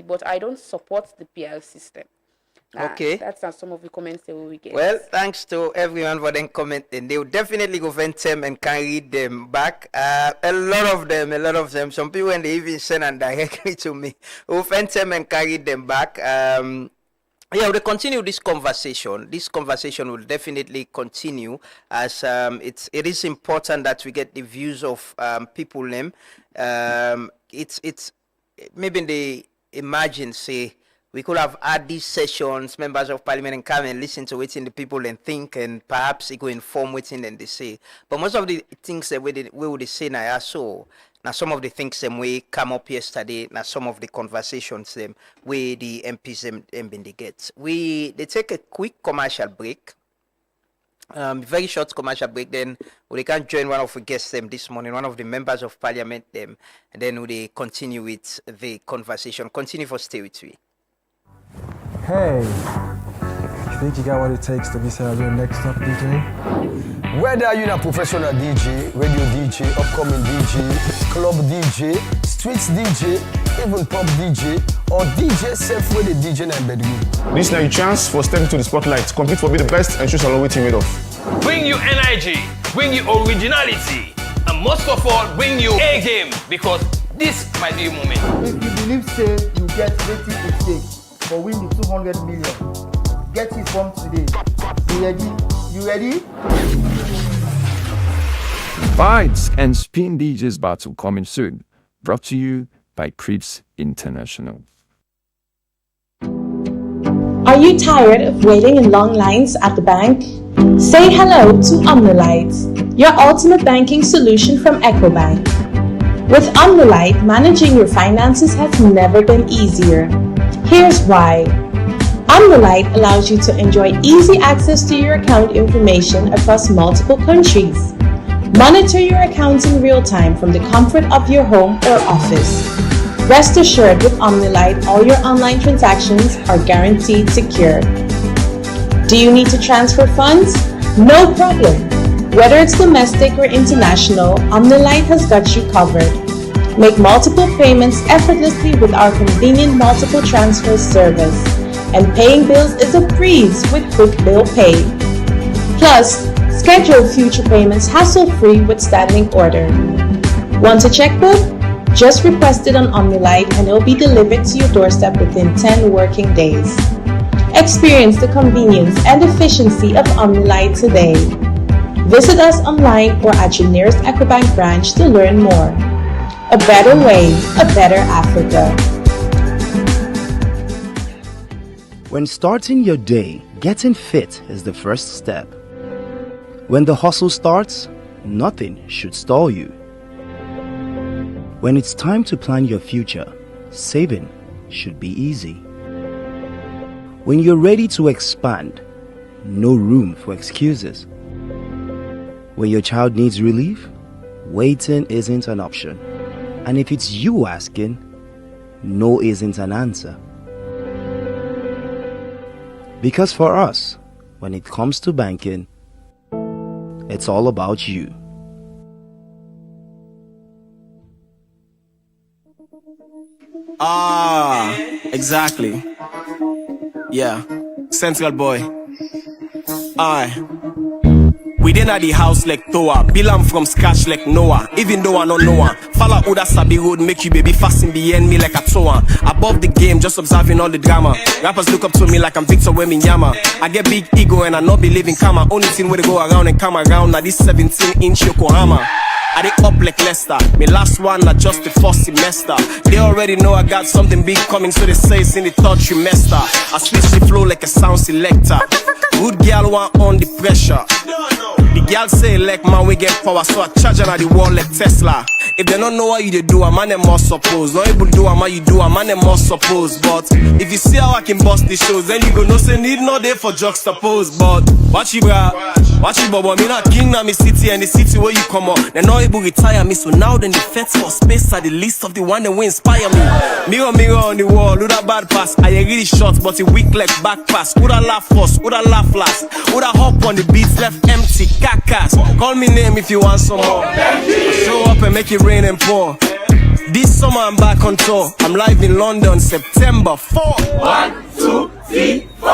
but I don't support the PR system. Okay. That's some of the comments that we get. Well, thanks to everyone for them commenting. They will definitely go vent them and can read them back. A lot of them. Some people, when they even send them directly to me, will vent them and can read them back. Yeah, we'll continue this conversation. This conversation will definitely continue as it is important that we get the views of people. It's maybe in the emergency. We could have had these sessions, members of parliament, and come and listen to what the people and think, and perhaps it could inform what they say. But most of the things that we would say now, so now some of the things that we come up yesterday, now some of the conversations them where the MPs them been they get. They take a quick commercial break. Very short commercial break, then we can join one of the guests them this morning, one of the members of parliament them, and then we continue with the conversation. Continue for stay with me. Hey, you think you got what it takes to be your next up DJ? Whether you're a professional DJ, radio DJ, upcoming DJ, club DJ, streets DJ, even pop DJ, or DJ self-ready DJ in bedroom. This is your chance for stepping to the spotlight, compete for be the best and choose along with made of. Bring you energy, bring you originality, and most of all, bring you A game, because this might be a moment. If you believe say you get rating it takes for win the 200 million, get it from today. You ready? Bites and Spin DJ's battle coming soon. Brought to you by Crips International. Are you tired of waiting in long lines at the bank? Say hello to Omnilight, your ultimate banking solution from EcoBank. With Omnilight, managing your finances has never been easier. Here's why. Omnilight allows you to enjoy easy access to your account information across multiple countries. Monitor your accounts in real time from the comfort of your home or office. Rest assured, with Omnilight, all your online transactions are guaranteed secure. Do you need to transfer funds? No problem. Whether it's domestic or international, Omnilight has got you covered. Make multiple payments effortlessly with our convenient multiple transfer service. And paying bills is a breeze with Quick Bill Pay. Plus, schedule future payments hassle-free with standing order. Want a checkbook? Just request it on Omnilight and it will be delivered to your doorstep within 10 working days. Experience the convenience and efficiency of Omnilight today. Visit us online or at your nearest EcoBank branch to learn more. A better way, a better Africa. When starting your day, getting fit is the first step. When the hustle starts, nothing should stall you. When it's time to plan your future, saving should be easy. When you're ready to expand, no room for excuses. When your child needs relief, waiting isn't an option. And if it's you asking, no isn't an answer. Because for us, when it comes to banking, it's all about you. Exactly. Yeah, Central Boy. We didn't at the house like Toa. Bill I'm from scratch like Noah. Even though I don't know her. Follow Uda Sabi Road, make you baby fasten behind me like a toa. Above the game, just observing all the drama. Rappers look up to me like I'm Victor Wembanyama. I get big ego and I not believe in karma. Only thing where they go around and come around. Now this 17-inch Yokohama. I dey up like Leicester. My last one, not just the first semester. They already know I got something big coming, so they say it's in the third trimester. I switch the flow like a sound selector. Good girl want on the pressure. The girl say like man we get power, so I charge her at the wall like Tesla. If they don't know what you do, a man them must suppose. Not able to do a man you do, a man them must suppose. But if you see how I can bust the shows, then you go no say need no day for juxtapose. But watch you bra, watch you baba. Me not king na me city and the city where you come up. They not able to retire me, so now then the feds for space are the least of the one that will inspire me. Mirror, mirror on the wall, who that bad pass? I ain't really short, but a weak leg back pass. Who that laugh first? Who that laugh last? Who that hop on the beats left empty? Kakas. Call me name if you want some more. Show up and make it rain and pour. This summer I'm back on tour. I'm live in London, September 4. 1, 2, 3, 4.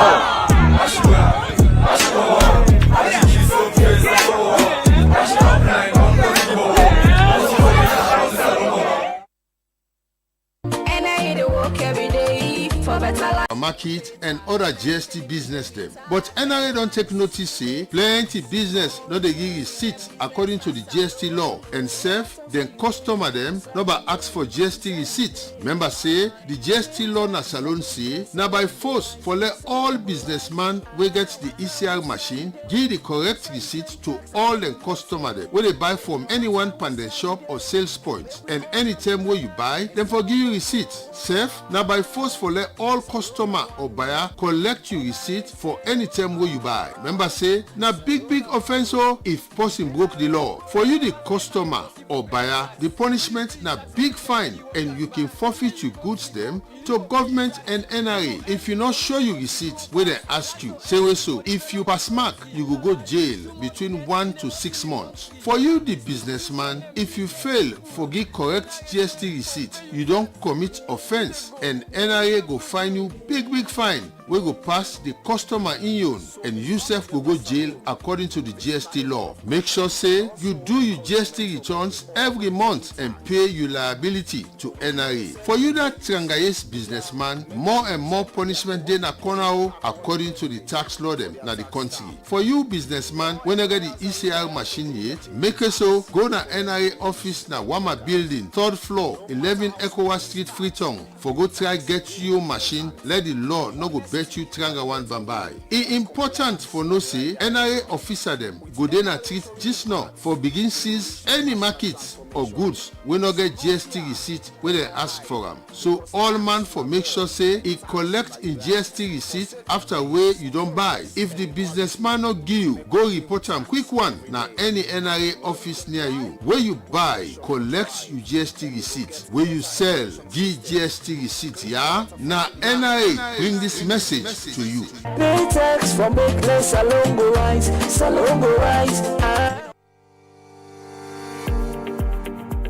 Market and other GST business them. But NRA don't take notice say plenty business no dey give receipt according to the GST law and self then customer them no by ask for GST receipt. Member say the GST law na salon say na by force for let all businessman wey get the ECR machine give the correct receipt to all them customer them wey they buy from anyone pandemic shop or sales point, and anytime where you buy them for give you receipt. Self na by force for let all customer or buyer collect your receipt for any time where you buy. Remember say na big offense if person broke the law. For you the customer or buyer, the punishment na big fine and you can forfeit your goods them to government and NRA if you not show your receipt where they ask you. Say we so if you pass mark you will go jail between 1 to 6 months. For you the businessman, if you fail for give correct GST receipt, you don't commit offense and NRA go fine you big fine wey go pass the customer in and you sef go go jail according to the GST law. Make sure say you do your GST returns every month and pay your liability to NRA. For you that Trangayes businessman, more and more punishment dey na corner according to the tax law them na the country. For you businessman, when you get the ECR machine yet, make it so go na NRA office na Wama building, 3rd floor, 11 Ecowa Street, Freetown. For go try get your machine, let the law no go bet you tranga one bambai. It important for no say NRA officer them go then treat just now for begin seize any markets or goods we no get GST receipt when they ask for them. So all man for make sure say it collect in GST receipt after way you don't buy. If the businessman no give you, go report them quick one na any NRA office near you. Where you buy, collect your GST receipt. Where you sell, give GST receipt. Yeah, na NRA bring this message to you. Pay tax for make less salon go rise, salon go rise.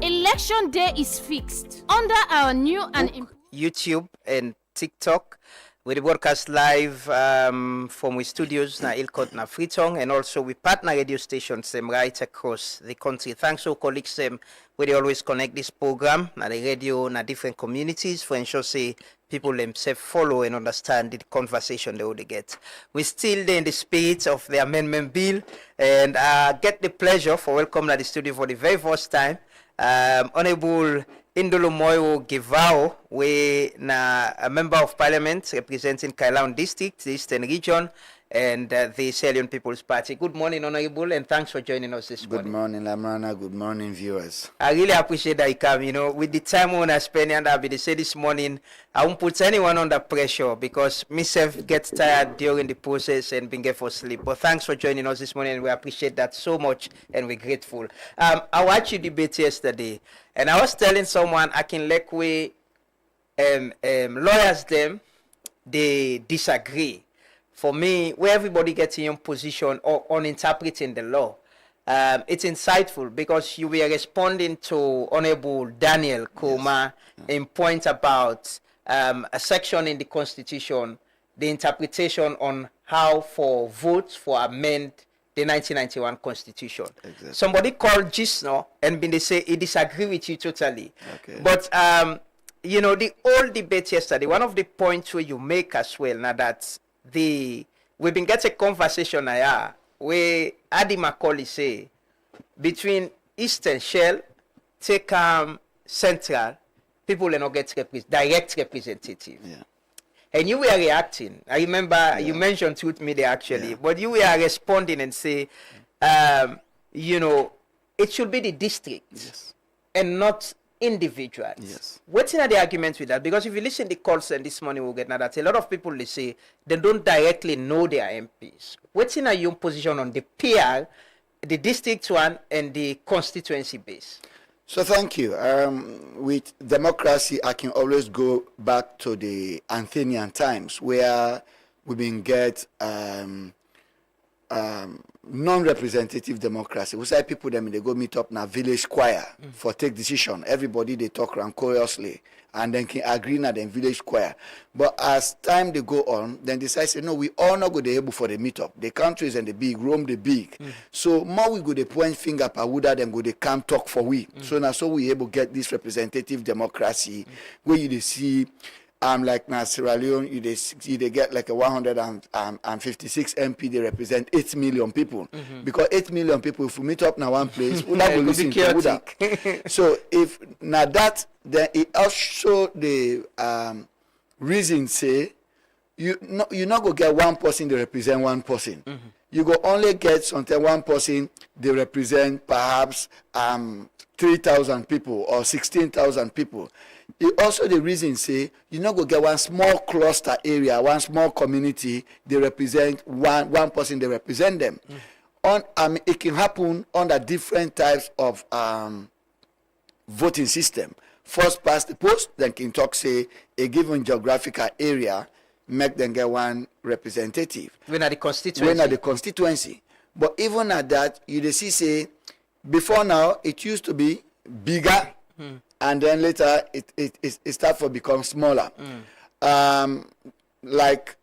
Election day is fixed under our new and YouTube and TikTok. We broadcast live from we studios na Ilkot na Freetown, and also we partner radio stations right across the country. Thanks to colleagues where they always connect this program na the radio na different communities for ensure say people themselves follow and understand the conversation they would get. We still in the spirit of the amendment bill and get the pleasure for welcome to the studio for the very first time. Honorable Indolo Moyo Givao, we na a member of parliament representing Kailaun district, the Eastern region, and the Sierra People's Party. Good morning, Honorable, and thanks for joining us this morning. Good morning, Lamrana. Good morning, viewers. I really appreciate that you come. You know, with the time when I spend and I'll be say this morning, I won't put anyone under pressure because myself gets tired during the process and being get for sleep. But thanks for joining us this morning, and we appreciate that so much, and we're grateful. I watched your debate yesterday, and I was telling someone I can like we lawyers them they disagree. For me, where everybody gets in your position on interpreting the law, it's insightful because you were responding to Honorable Daniel Kuma in point about a section in the Constitution, the interpretation on how for votes for amend the 1991 Constitution. Exactly. Somebody called just now and they say he disagree with you totally. Okay. But you know, the old debate yesterday, one of the points where you make as well now that we've been getting a conversation here where Adi Macaulay say between Eastern Shell, take Central, people are not get direct representative. Yeah. And you were reacting. I remember you mentioned Truth Media actually, but you were responding and say, you know, it should be the district and not individuals. Yes. What's in the argument with that? Because if you listen to the calls and this morning we'll get now that a lot of people they say they don't directly know their MPs. What's in your position on the PR, the district one, and the constituency base? So thank you. With democracy, I can always go back to the Athenian times where we been get non-representative democracy. We say people them they go meet up na village square for take decision. Everybody they talk rancoriously and then can agree na them village square. But as time they go on, then they say no, we all not go they able for the meet up. The countries and the big, Rome the big. So more we go they point finger per Wuda, then go they come talk for we. So now so we able get this representative democracy where you they see like now Sierra Leone, they get like a 156 MP, they represent 8 million people. Because 8 million people, if we meet up now one place, we not go listen to Wuda. So if now that, then it also the reason say, you not go get one person, they represent one person. You go only get something one person, they represent perhaps 3,000 people or 16,000 people. It also the reason say you not go get one small cluster area, one small community, they represent one person, they represent them. It can happen under different types of voting system. First past the post, then can talk say a given geographical area, make them get one representative. When are the constituency? But even at that, you see say before now it used to be bigger. And then later it starts to become smaller. Like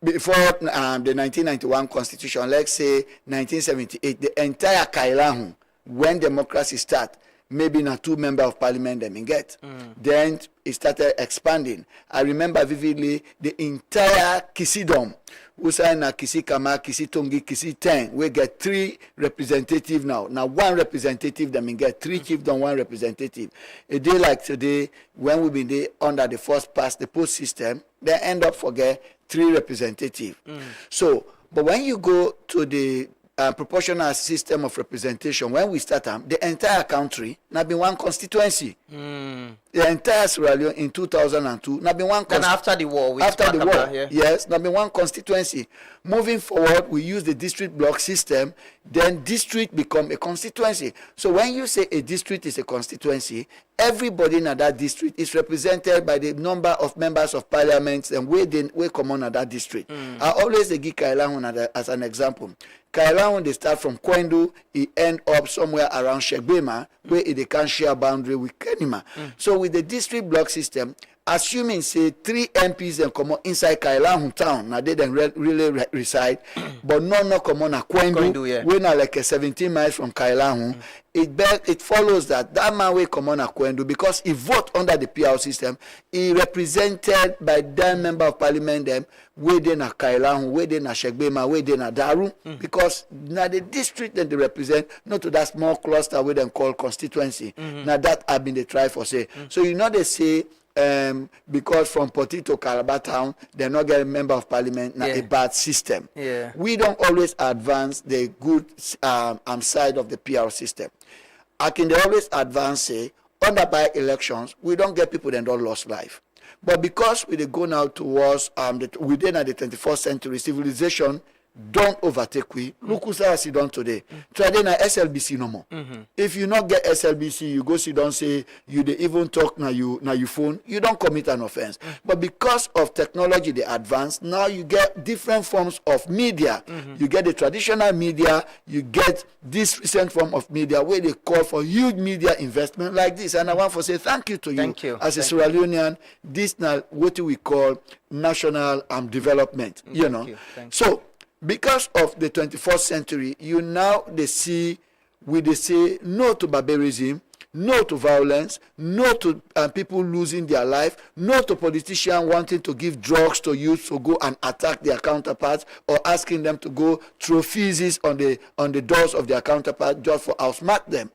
before the 1991 constitution, let's say 1978, the entire Kailahu, when democracy start, maybe not 2 members of parliament them get. Then it started expanding. I remember vividly the entire Kisidom, Usaina, Kisi Kama, Kisi Tongi, Kisi Ten, we get 3 representatives now. Now 1 representative them get 3 chiefdom, 1 representative. A day like today, when we been there under the first past the post system, they end up forget 3 representatives. So, but when you go to the proportional system of representation, when we start them, the entire country now been one constituency. The entire Sierra Leone in 2002 now been one. Then after the war, yes, now been one constituency. Moving forward, we use the district block system. Then district become a constituency. So when you say a district is a constituency, everybody in that district is represented by the number of members of parliament and we come on at that district. I always give Kailahun as an example. Kailahun, they start from Kwendu, it end up somewhere around Shegbema, where they can share boundary with Kenima. So with the district block system, assuming say 3 MPs and come on inside Kailahun town, now they then really reside, but no come on at Kwendu, we're not like 17 miles from Kailahun. It follows that man will come on at Kwendu because he vote under the PR system, he represented by that member of parliament them, within a Kailahun, within a Shegbema, within a Daru, because now the district that they represent, not to that small cluster we then call constituency. Now that have been the try for say. So you know they say because from Poti to Calabar town, they're not getting member of parliament, not a bad system. We don't always advance the good side of the PR system. I can always advance say, under by elections, we don't get people that don't lost life. But because we go now towards within the 21st century, civilization don't overtake we. Look who's sit down today. Try then SLBC no more. If you not get SLBC, you go sit down say you they even talk na you phone, you don't commit an offense. But because of technology they advance, now you get different forms of media. You get the traditional media, you get this recent form of media where they call for huge media investment like this. And I want to say thank you to you as a Sierra Leonean. This now what we call national development. You know. So because of the 21st century, you now they say no to barbarism, no to violence, no to people losing their life, no to politicians wanting to give drugs to youth to go and attack their counterparts or asking them to go throw feces on the doors of their counterparts just for outsmart them.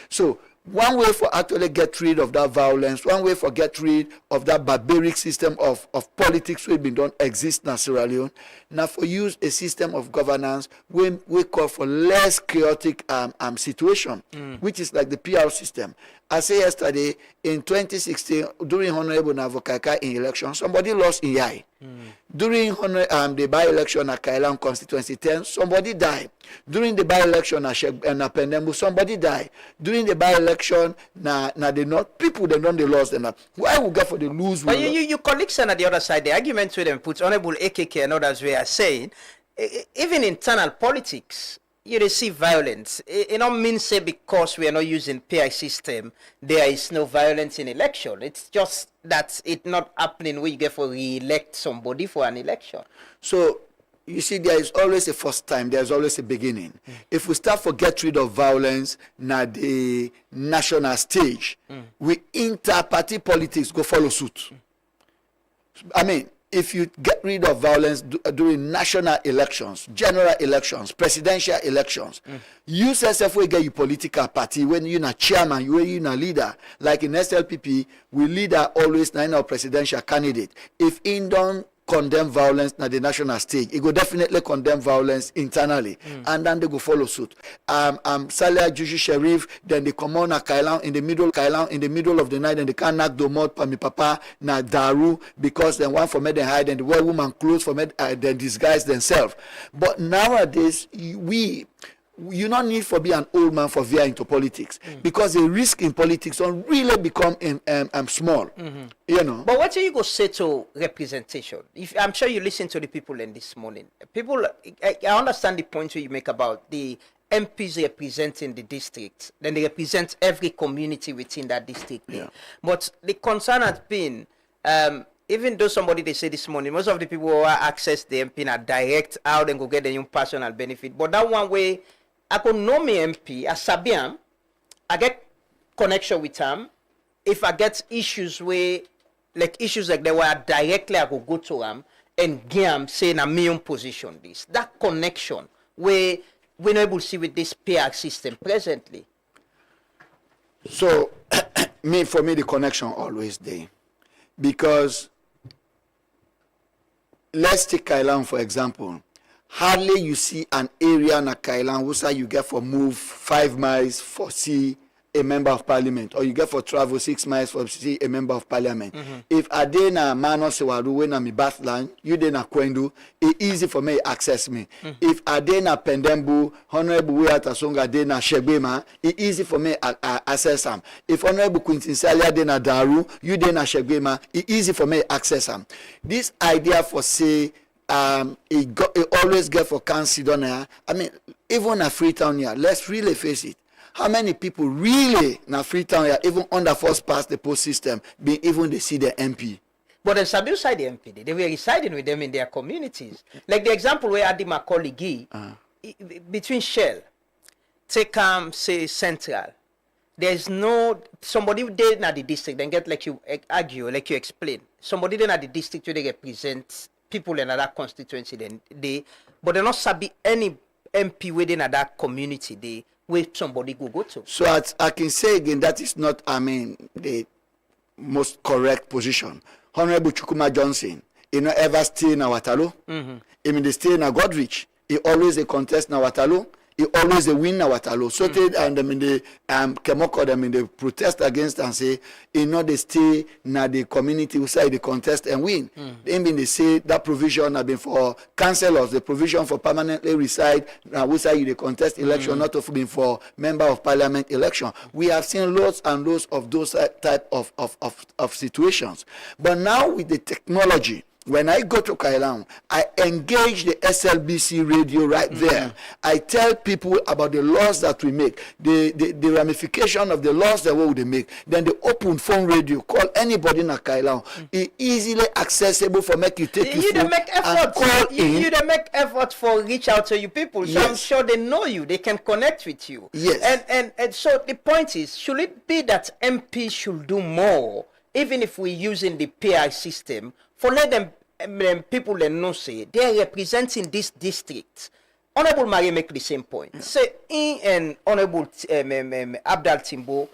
So one way for actually get rid of that violence, one way for get rid of that barbaric system of politics we've been done exist in Sierra Leone, now for use a system of governance we call for less chaotic situation, which is like the PR system. I say yesterday in 2016 during Honorable Navokaika in election, somebody lost in Yai. During the by-election at Kailan constituency 10, somebody died. During the by-election at Pendembu, somebody died. During the by-election na the North, people they don't they lost them. Why we go for the lose? But you colleagues on the other side, the argument with them puts Honorable AKK and others we are saying, even internal politics, you receive violence. It don't mean say because we are not using PI system, there is no violence in election. It's just that it's not happening where you get for re-elect somebody for an election. So you see, there is always a first time, there is always a beginning. If we start to get rid of violence na the national stage, we inter-party politics go follow suit. I mean, if you get rid of violence during national elections, general elections, presidential elections, you yourself will get your political party when you're a chairman, you're a leader. Like in SLPP, we leader always now our presidential candidate. If in don't condemn violence at the national stage, it will definitely condemn violence internally, and then they go follow suit. Salia Juju Sharif, then they come on a Kailan in the middle of the night, and they can't knock the mouth for me papa na daru because they want for me they hide and the wear woman clothes for me they disguise themselves. But nowadays you don't need for be an old man for veer into politics because the risk in politics don't really become small. You know. But what do you go say to representation? I'm sure you listen to the people in this morning. People, I understand the point you make about the MPs representing the district. Then they represent every community within that district. Yeah. But the concern has been, even though somebody they say this morning, most of the people who access the MP are direct out and go get their own personal benefit. But that one way, I could know me MP as Sabian, I get connection with him. If I get issues where, like issues like that where directly I could go to him and give him saying a million position this. That connection where we're not able to see with this PR system presently. So for me the connection always there. Because let's take Kailan for example. Hardly you see an area in Kailan where you get for move 5 miles for see a member of parliament, or you get for travel 6 miles for see a member of parliament. If I dey na Mano Sewaru when I'm in Bathland, you dey na Kwendu, it's easy for me access me. If I dey na Pendembu, Honorable Wiyata Songa dey na Shegbema, it's easy for me access am. If Honorable Quintin Salia dey na Daru, you dey na Shegbema, it's easy for me access am. This idea for say it always get for council down here. I mean, even a Freetown here, let's really face it. How many people really na Freetown here, even under first past the post system, be even they see the MP? But the Sabi side the MP, they were residing with them in their communities. Like the example where Adi Macaulay Gee, between Shell, take say Central. There's no somebody there in the district, then get like you argue, like you explain. Somebody there in the district where they represent people in another constituency, then but they not sabi any MP within that community they where somebody go to. So I can say again that is not the most correct position. Honorable Chukuma Johnson, he not ever stay in Awatalo. I mean they stay in Godrich. He always a contest in Awatalo. He always a win Awatalo. So and them in the Kemoko them in the protest against and say, you know they stay na the community who say the contest and win. They mean they say that provision have been for councillors, the provision for permanently reside now who say the contest election, not of been for member of parliament election. We have seen lots and lots of those type of situations. But now with the technology, when I go to Kailan, I engage the SLBC radio right there. I tell people about the laws that we make, the ramification of the laws that we make. Then the open phone radio, call anybody in Kailan. It's easily accessible for make you take your phone and call in. You make effort for reach out to you people. So I'm sure they know you. They can connect with you. Yes. And so the point is, should it be that MP should do more, even if we're using the PI system, for let them people that know say they're representing this district. Honorable Marie make the same point. Say in and Honorable Abdal Timbo,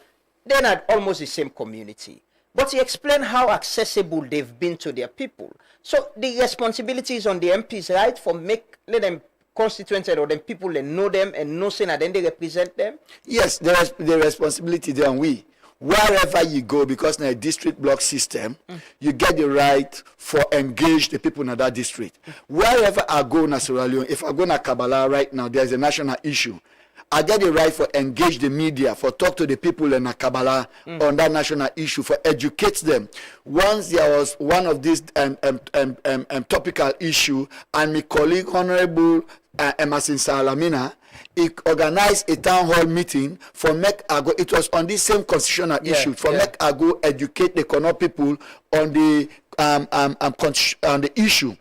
they're not almost the same community. But he explained how accessible they've been to their people. So the responsibility is on the MPs, right? For let them constituented or them people that know them and know saying that then they represent them? Yes, the responsibility there on we. Wherever you go, because in a district block system, you get the right for engage the people in that district. Wherever I go in Sierra Leone, if I go to Kabbalah right now, there's a national issue. I get the right for engage the media, for talk to the people in Kabbalah on that national issue, for educate them. Once there was one of these topical issue, and my colleague, Honorable Emerson Salamina, he organized a town hall meeting for make Ago. It was on this same constitutional issue for make Ago educate the Kono people on the issue.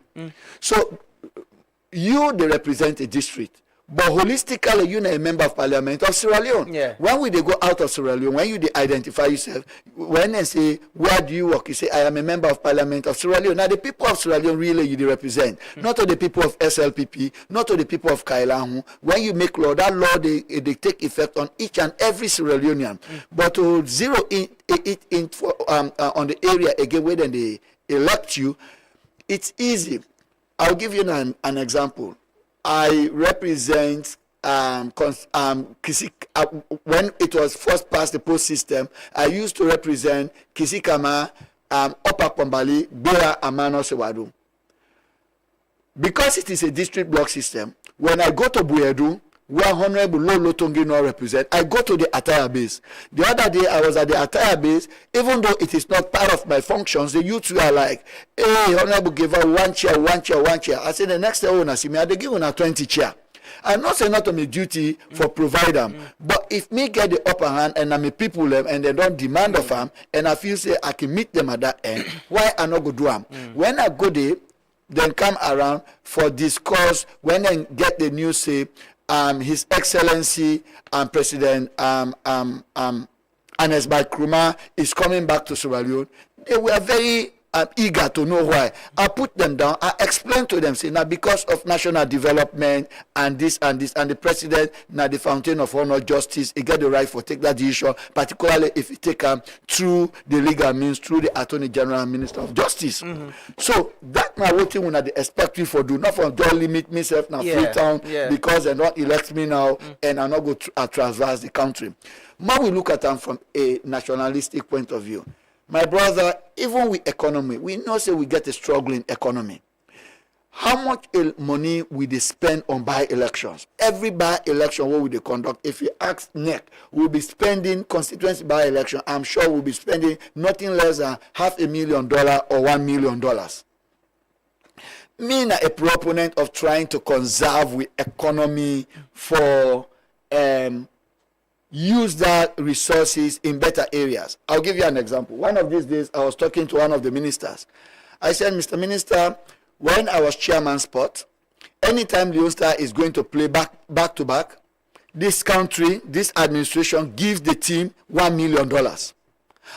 So you they represent a district, but holistically you are a member of parliament of Sierra Leone. When they go out of Sierra Leone, when you they identify yourself, when they say where do you work, you say I am a member of parliament of Sierra Leone. Now the people of Sierra Leone really you they represent, not to the people of SLPP, not to the people of Kailahu. When you make law, that law they take effect on each and every Sierra Leonean. But to zero in on the area again where then they elect you, it's easy. I'll give you an example. I represent Kisik, when it was first passed the post system, I used to represent Kisikama, Upper Pombali, Bera, Amano, Sewadu. Because it is a district block system, when I go to Buedu, where Honorable Lolo Tongino represent, I go to the attire base. The other day I was at the attire base, even though it is not part of my functions, the youths were like, hey, Honorable give her one chair. I said, the next day, I see me, I give her 20 chair. I'm not saying not on my duty for provide them, but if me get the upper hand and I'm a people them and they don't demand of them, and I feel say I can meet them at that end, why I not go do them? When I go there, then come around for discourse, when I get the news say, His Excellency President Anes Krumah is coming back to Sierra Leone. They were very eager to know why. I put them down. I explained to them, say, now because of national development and this and the president, now the fountain of honor, justice, he get the right for take that decision, particularly if he take through the legal means, through the Attorney General and Minister of Justice. So that now what thing they expect you for do, not for don't limit myself now Freetown because they don't elect me now and I not go transverse the country. Now we look at them from a nationalistic point of view. My brother, even with economy, we know say we get a struggling economy. How much money will they spend on by-elections? Every by-election what will they conduct? If you ask NEC, we'll be spending constituency by-election. I'm sure we'll be spending nothing less than $500,000 or $1 million. Me a proponent of trying to conserve with economy for use that resources in better areas. I'll give you an example. One of these days, I was talking to one of the ministers. I said, Mr. Minister, when I was chairman spot, anytime Leone Star is going to play back to back, this country, this administration gives the team $1 million.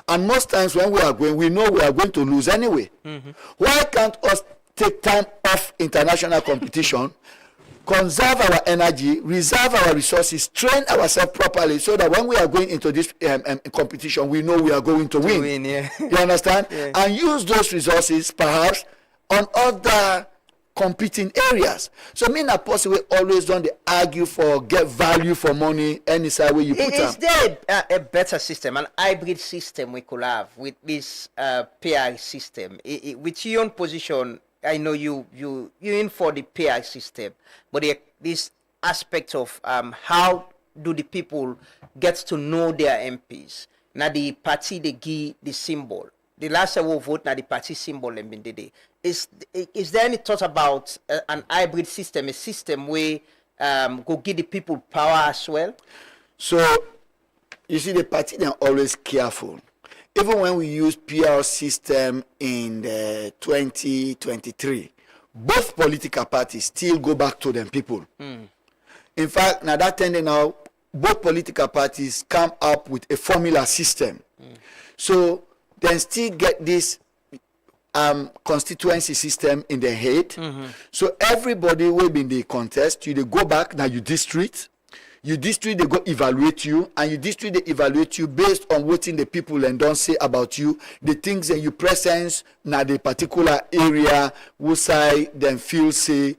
And most times when we are going, we know we are going to lose anyway. Why can't us take time off international competition, conserve our energy, reserve our resources, train ourselves properly so that when we are going into this competition, we know we are going to win. You understand? And use those resources perhaps on other competing areas. So me not possible always don't argue for get value for money any side where you put them. Is there a better system, an hybrid system we could have with this PI system? With your own position, I know you're in for the PI system, but this aspect of how do the people get to know their MPs? Now the party they give the symbol. The last time we vote now the party symbol and been the Is there any thought about an hybrid system, a system where go give the people power as well? So you see the party they're always careful. Even when we use PR system in 2023, both political parties still go back to them people. In fact, now that tending now, both political parties come up with a formula system. So they still get this constituency system in their head. So everybody will be in the contest. You go back now, you district. you district they go evaluate you, and you district they evaluate you based on what the people and don't say about you, the things that you presence na the particular area who say then feel say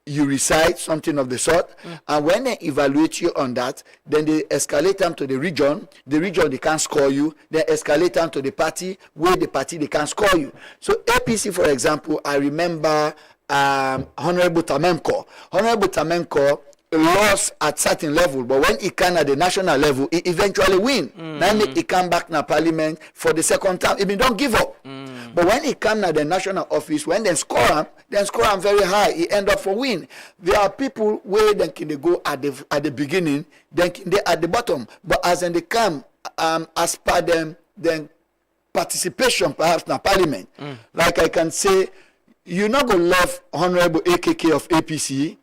you reside, something of the sort. And when they evaluate you on that, then they escalate them to the region they can't score you, then escalate them to the party where the party they can't score you. So APC, for example, I remember Honorable Tamenko lost at certain level, but when he can at the national level, he eventually win. Then he come back na parliament for the second time. He mean, don't give up. But when he come at the national office, when they score him very high, he end up for win. There are people where then can they go at the beginning, then can they at the bottom. But as then they come, as per them, then participation perhaps in parliament. Like I can say, you're not gonna love Honorable AKK of APC,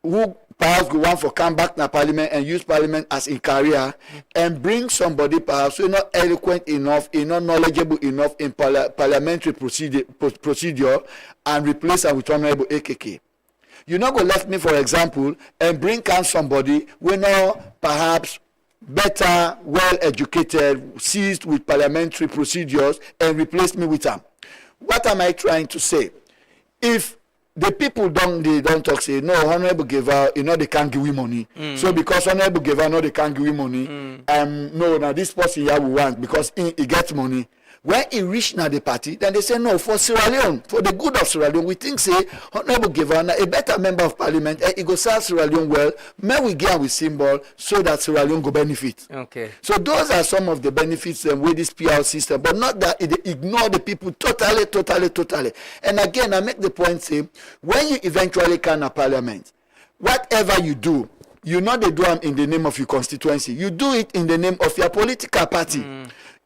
who perhaps go want for come back na parliament and use parliament as in career, and bring somebody perhaps who not eloquent enough, not knowledgeable enough in parliamentary procedure, and replace her with Honorable AKK. You're not going to left me, for example, and bring can somebody who not perhaps better, well educated, seized with parliamentary procedures, and replace me with them. What am I trying to say? If the people don't talk, say, no, Honorable Giver, they can't give you money. So because Honorable Giver, they can't give you money, no, now this person here we want because he gets money. When he reach now the party, then they say, no, for Sierra Leone, for the good of Sierra Leone, we think, say, Honorable Giver, a better member of parliament, he go serve Sierra Leone well, may we get with symbol so that Sierra Leone go benefit. Okay. So those are some of the benefits with this PR system, but not that it ignore the people totally. And again, I make the point, say, when you eventually can a parliament, whatever you do, you not do them in the name of your constituency. You do it in the name of your political party.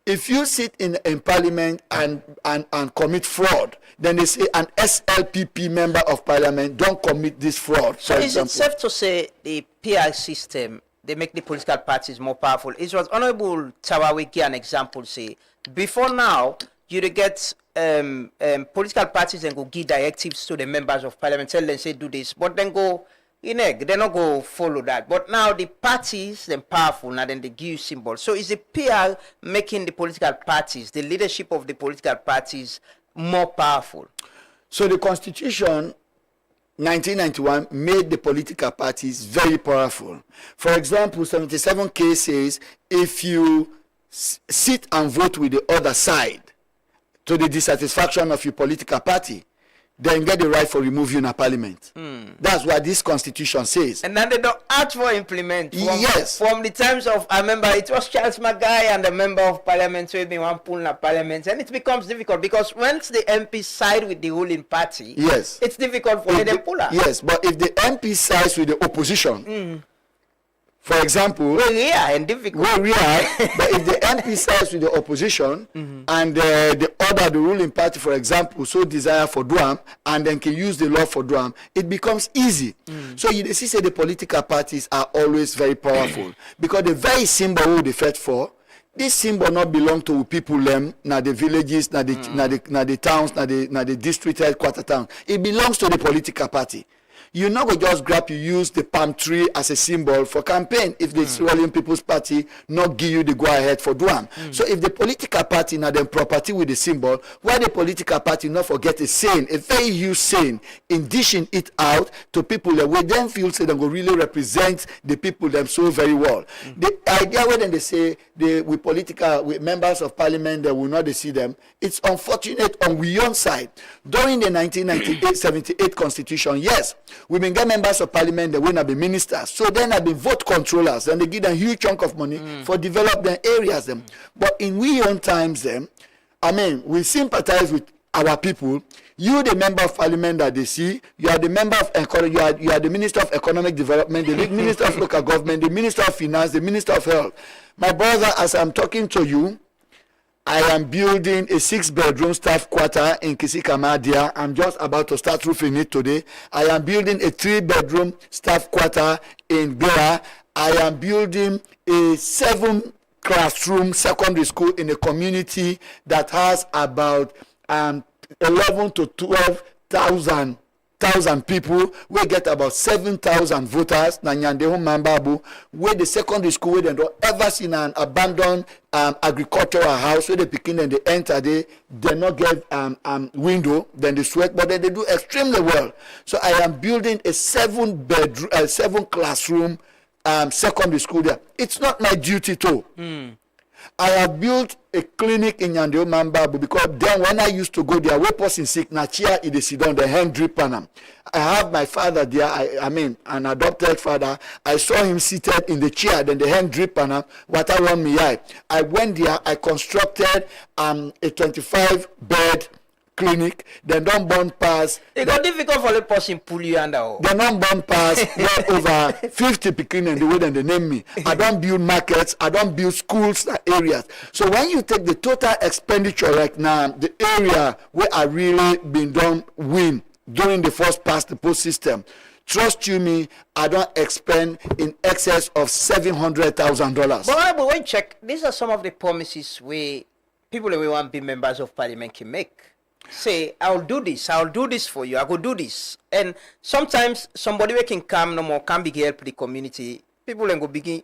If you sit in parliament and commit fraud, then they say an SLPP member of parliament don't commit this fraud. So is it safe to say the PR system, they make the political parties more powerful? It was Honorable Tawawiki an example, say, before now, you get political parties and go give directives to the members of parliament, tell them, say, do this, but then go, they not go follow that. But now the parties, they're powerful, now then they give you symbols. So is the PR making the political parties, the leadership of the political parties, more powerful? So the Constitution 1991 made the political parties very powerful. For example, 77K says if you sit and vote with the other side to the dissatisfaction of your political party, then get the right for remove you in a parliament. That's what this constitution says. And then they don't ask for implement. Yes. From the times of, I remember it was Charles Mackay and the member of parliament who been one pull in a parliament, and it becomes difficult because once the MP side with the ruling party, yes, it's difficult for them to pull out. Yes, but if the MP sides with the opposition, for example, but if the MP sides with the opposition and the ruling party, for example, so desire for Duam and then can use the law for Duam, it becomes easy. So you see, say the political parties are always very powerful because the very symbol who they fight for, this symbol not belong to people them, na the villages, na the towns, na the district headquarter town. It belongs to the political party. You're not going to just grab, you use the palm tree as a symbol for campaign if the Sierra Leone People's Party not give you the go-ahead for Duam. So if the political party now then property with the symbol, why the political party not forget a saying, a very huge saying, in dishing it out to people that we then feel say they will really represent the people them so very well. The idea when they say with members of parliament that will not see them, it's unfortunate on we own side. During the 1978 constitution, yes, we been get members of parliament that will not be ministers. So then have been vote controllers and they give them huge chunk of money for develop their areas them. But in we own times them, we sympathize with our people. You the member of parliament that they see, you are the member of you are the minister of economic development, the minister of local government, the minister of finance, the minister of health. My brother, as I'm talking to you, I am building a 6-bedroom staff quarter in Kisikamadia. I'm just about to start roofing it today. I am building a 3-bedroom staff quarter in Bera. I am building a 7-classroom secondary school in a community that has about 11 to 12,000 100,000 people, we get about 7,000 voters, na Nyandeho Mambabu, where the secondary school, where they don't ever seen an abandoned agricultural house, where they begin and they enter, they not get window, then they sweat, but then they do extremely well. So I am building a 7 classroom secondary school there. It's not my duty too. I have built a clinic in Nyandeo Mambabu because then when I used to go there, where person sick, na chair in the sit down, the hand drip on them. I have my father there, I mean, an adopted father. I saw him seated in the chair, then the hand drip on him, water run me eye. I went there, I constructed a 25-bed clinic, then don't burn pass. It got difficult for the person pull you under. They don't burn pass well over 50 picking in the way that they name me. I don't build markets, I don't build schools areas. So when you take the total expenditure right now, the area where I really been done win during the first past the post system, trust you me, I don't expend in excess of $700,000. But wait, check. These are some of the promises we people we want to be members of parliament can make. Say, I'll do this for you, I will do this. And sometimes somebody we can come no more can be help the community. People then go begin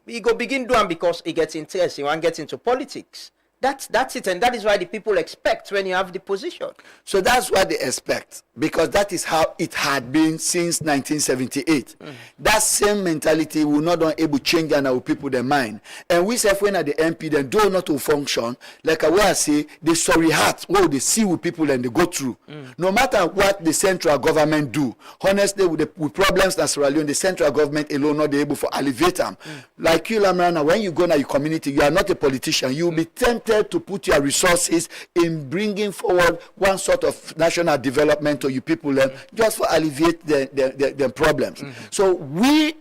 doing because he gets interest, he want to get into politics. That's it, and that is why the people expect when you have the position. So that's what they expect, because that is how it had been since 1978. That same mentality will not be able to change and our people their mind. And we say when at the MP then do not to function, like I will say, the sorry heart, what they see with people and they go through. No matter what the central government do, honestly, with problems that Sierra Leone, the central government alone not be able to alleviate them. Like you, Lamrana, when you go to your community, you are not a politician, you will be tempted to put your resources in bringing forward one sort of national development to you people just for alleviate the problems. So we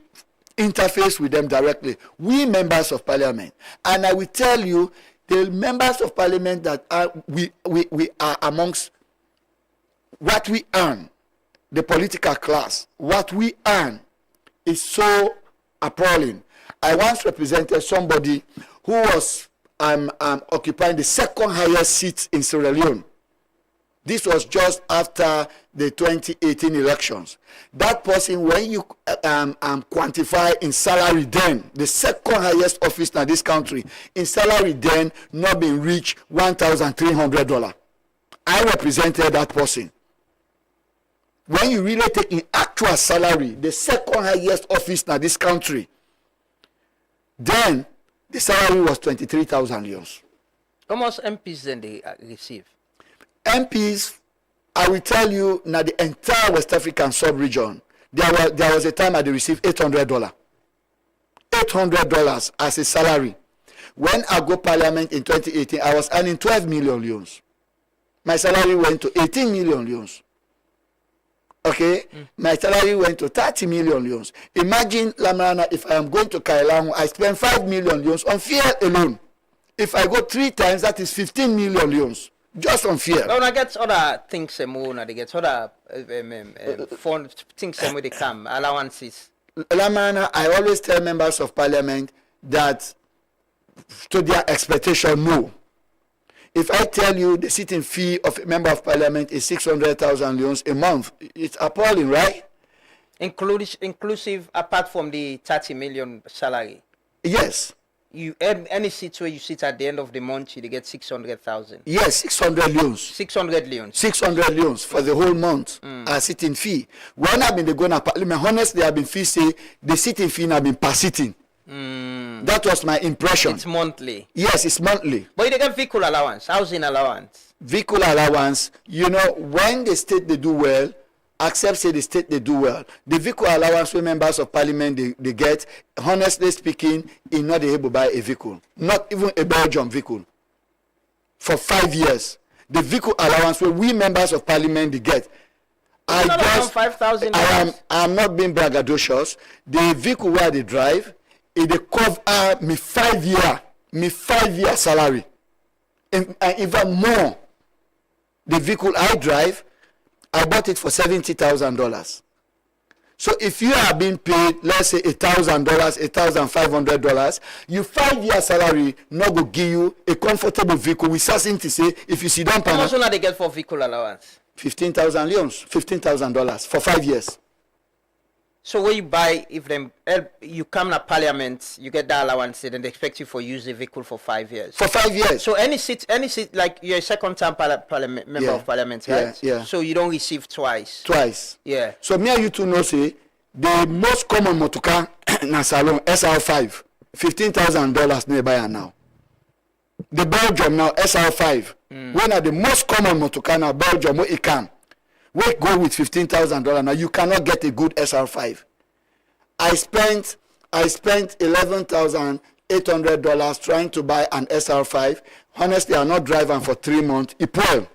interface with them directly, we members of parliament, and I will tell you the members of parliament that we are amongst what we earn, the political class, what we earn is so appalling. I once represented somebody who was occupying the second highest seat in Sierra Leone. This was just after the 2018 elections. That person, when you quantify in salary then, the second highest office in this country, in salary then, not being reached $1,300. I represented that person. When you really take in actual salary, the second highest office in this country, then the salary was 23,000 euros. How much MPs then they receive? MPs, I will tell you, now the entire West African sub-region, there was a time I received $800. $800 as a salary. When I go parliament in 2018, I was earning 12 million euros. My salary went to 18 million euros. Okay, my salary went to 30 million euros. Imagine, Lamrana, if I am going to Kailangu, I spend 5 million euros on fuel alone. If I go 3 times, that is 15 million euros just on fuel. Now, I get other things, they get other fund things when they come, allowances. Lamrana, I always tell members of parliament that to their expectation, no. If I tell you the sitting fee of a member of parliament is 600,000 euros a month, it's appalling, right? Inclusive apart from the 30 million salary? Yes. You any seat where you sit at the end of the month, you get 600,000? Yes, 600 leons. 600 leons. 600 leons for the whole month are sitting fee. When I've been going to parliament, honestly, I've been fee say the sitting fee have been per sitting. That was my impression. It's monthly. Yes, it's monthly. But you get vehicle allowance, housing allowance. Vehicle allowance, you know, when the state they do well, accept say the state they do well. The vehicle allowance when members of parliament they get, honestly speaking, is not able to buy a vehicle. Not even a Belgian vehicle. For 5 years. The vehicle allowance when we members of parliament they get. I guess 5,000. I am not being braggadocious. The vehicle where they drive, it they cover me 5 year salary, and even more. The vehicle I drive, I bought it for $70,000. So if you are being paid, let's say $1,000, $1,500, your 5 year salary not go give you a comfortable vehicle with certainty. Say if you sit down, how much do they get for vehicle allowance? 15,000 leons, $15,000 for 5 years. So when you buy, if them help, you come to parliament, you get that allowance, and they expect you for use the vehicle for 5 years. For 5 years. So any seat, like you're a second-time parliament member of parliament, right? Yeah. So you don't receive twice. Twice. Yeah. So me and you two know say the most common motoka na salon SR5, $15,000 nearby now. The Belgium now SR5. When are the most common motoka now Belgium where it can. We go with $15,000 now. You cannot get a good SR5. I spent $11,800 trying to buy an SR5. Honestly, I'm not driving for 3 months. It pulled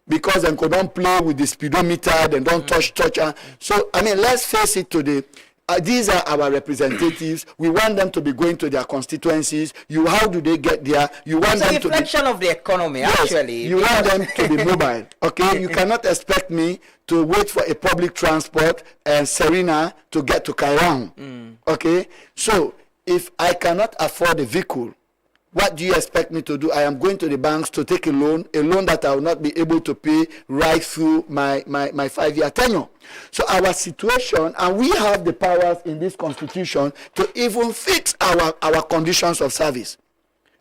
because they couldn't play with the speedometer. They don't touch. So I mean, let's face it today. These are our representatives. We want them to be going to their constituencies. How do they get there? You want them to be... It's a reflection of the economy, yes, actually. You want them to be mobile, okay? You cannot expect me to wait for a public transport and Serena to get to Kairang, okay? So, if I cannot afford a vehicle, what do you expect me to do? I am going to the banks to take a loan that I will not be able to pay right through my 5-year tenure. So our situation, and we have the powers in this constitution to even fix our conditions of service.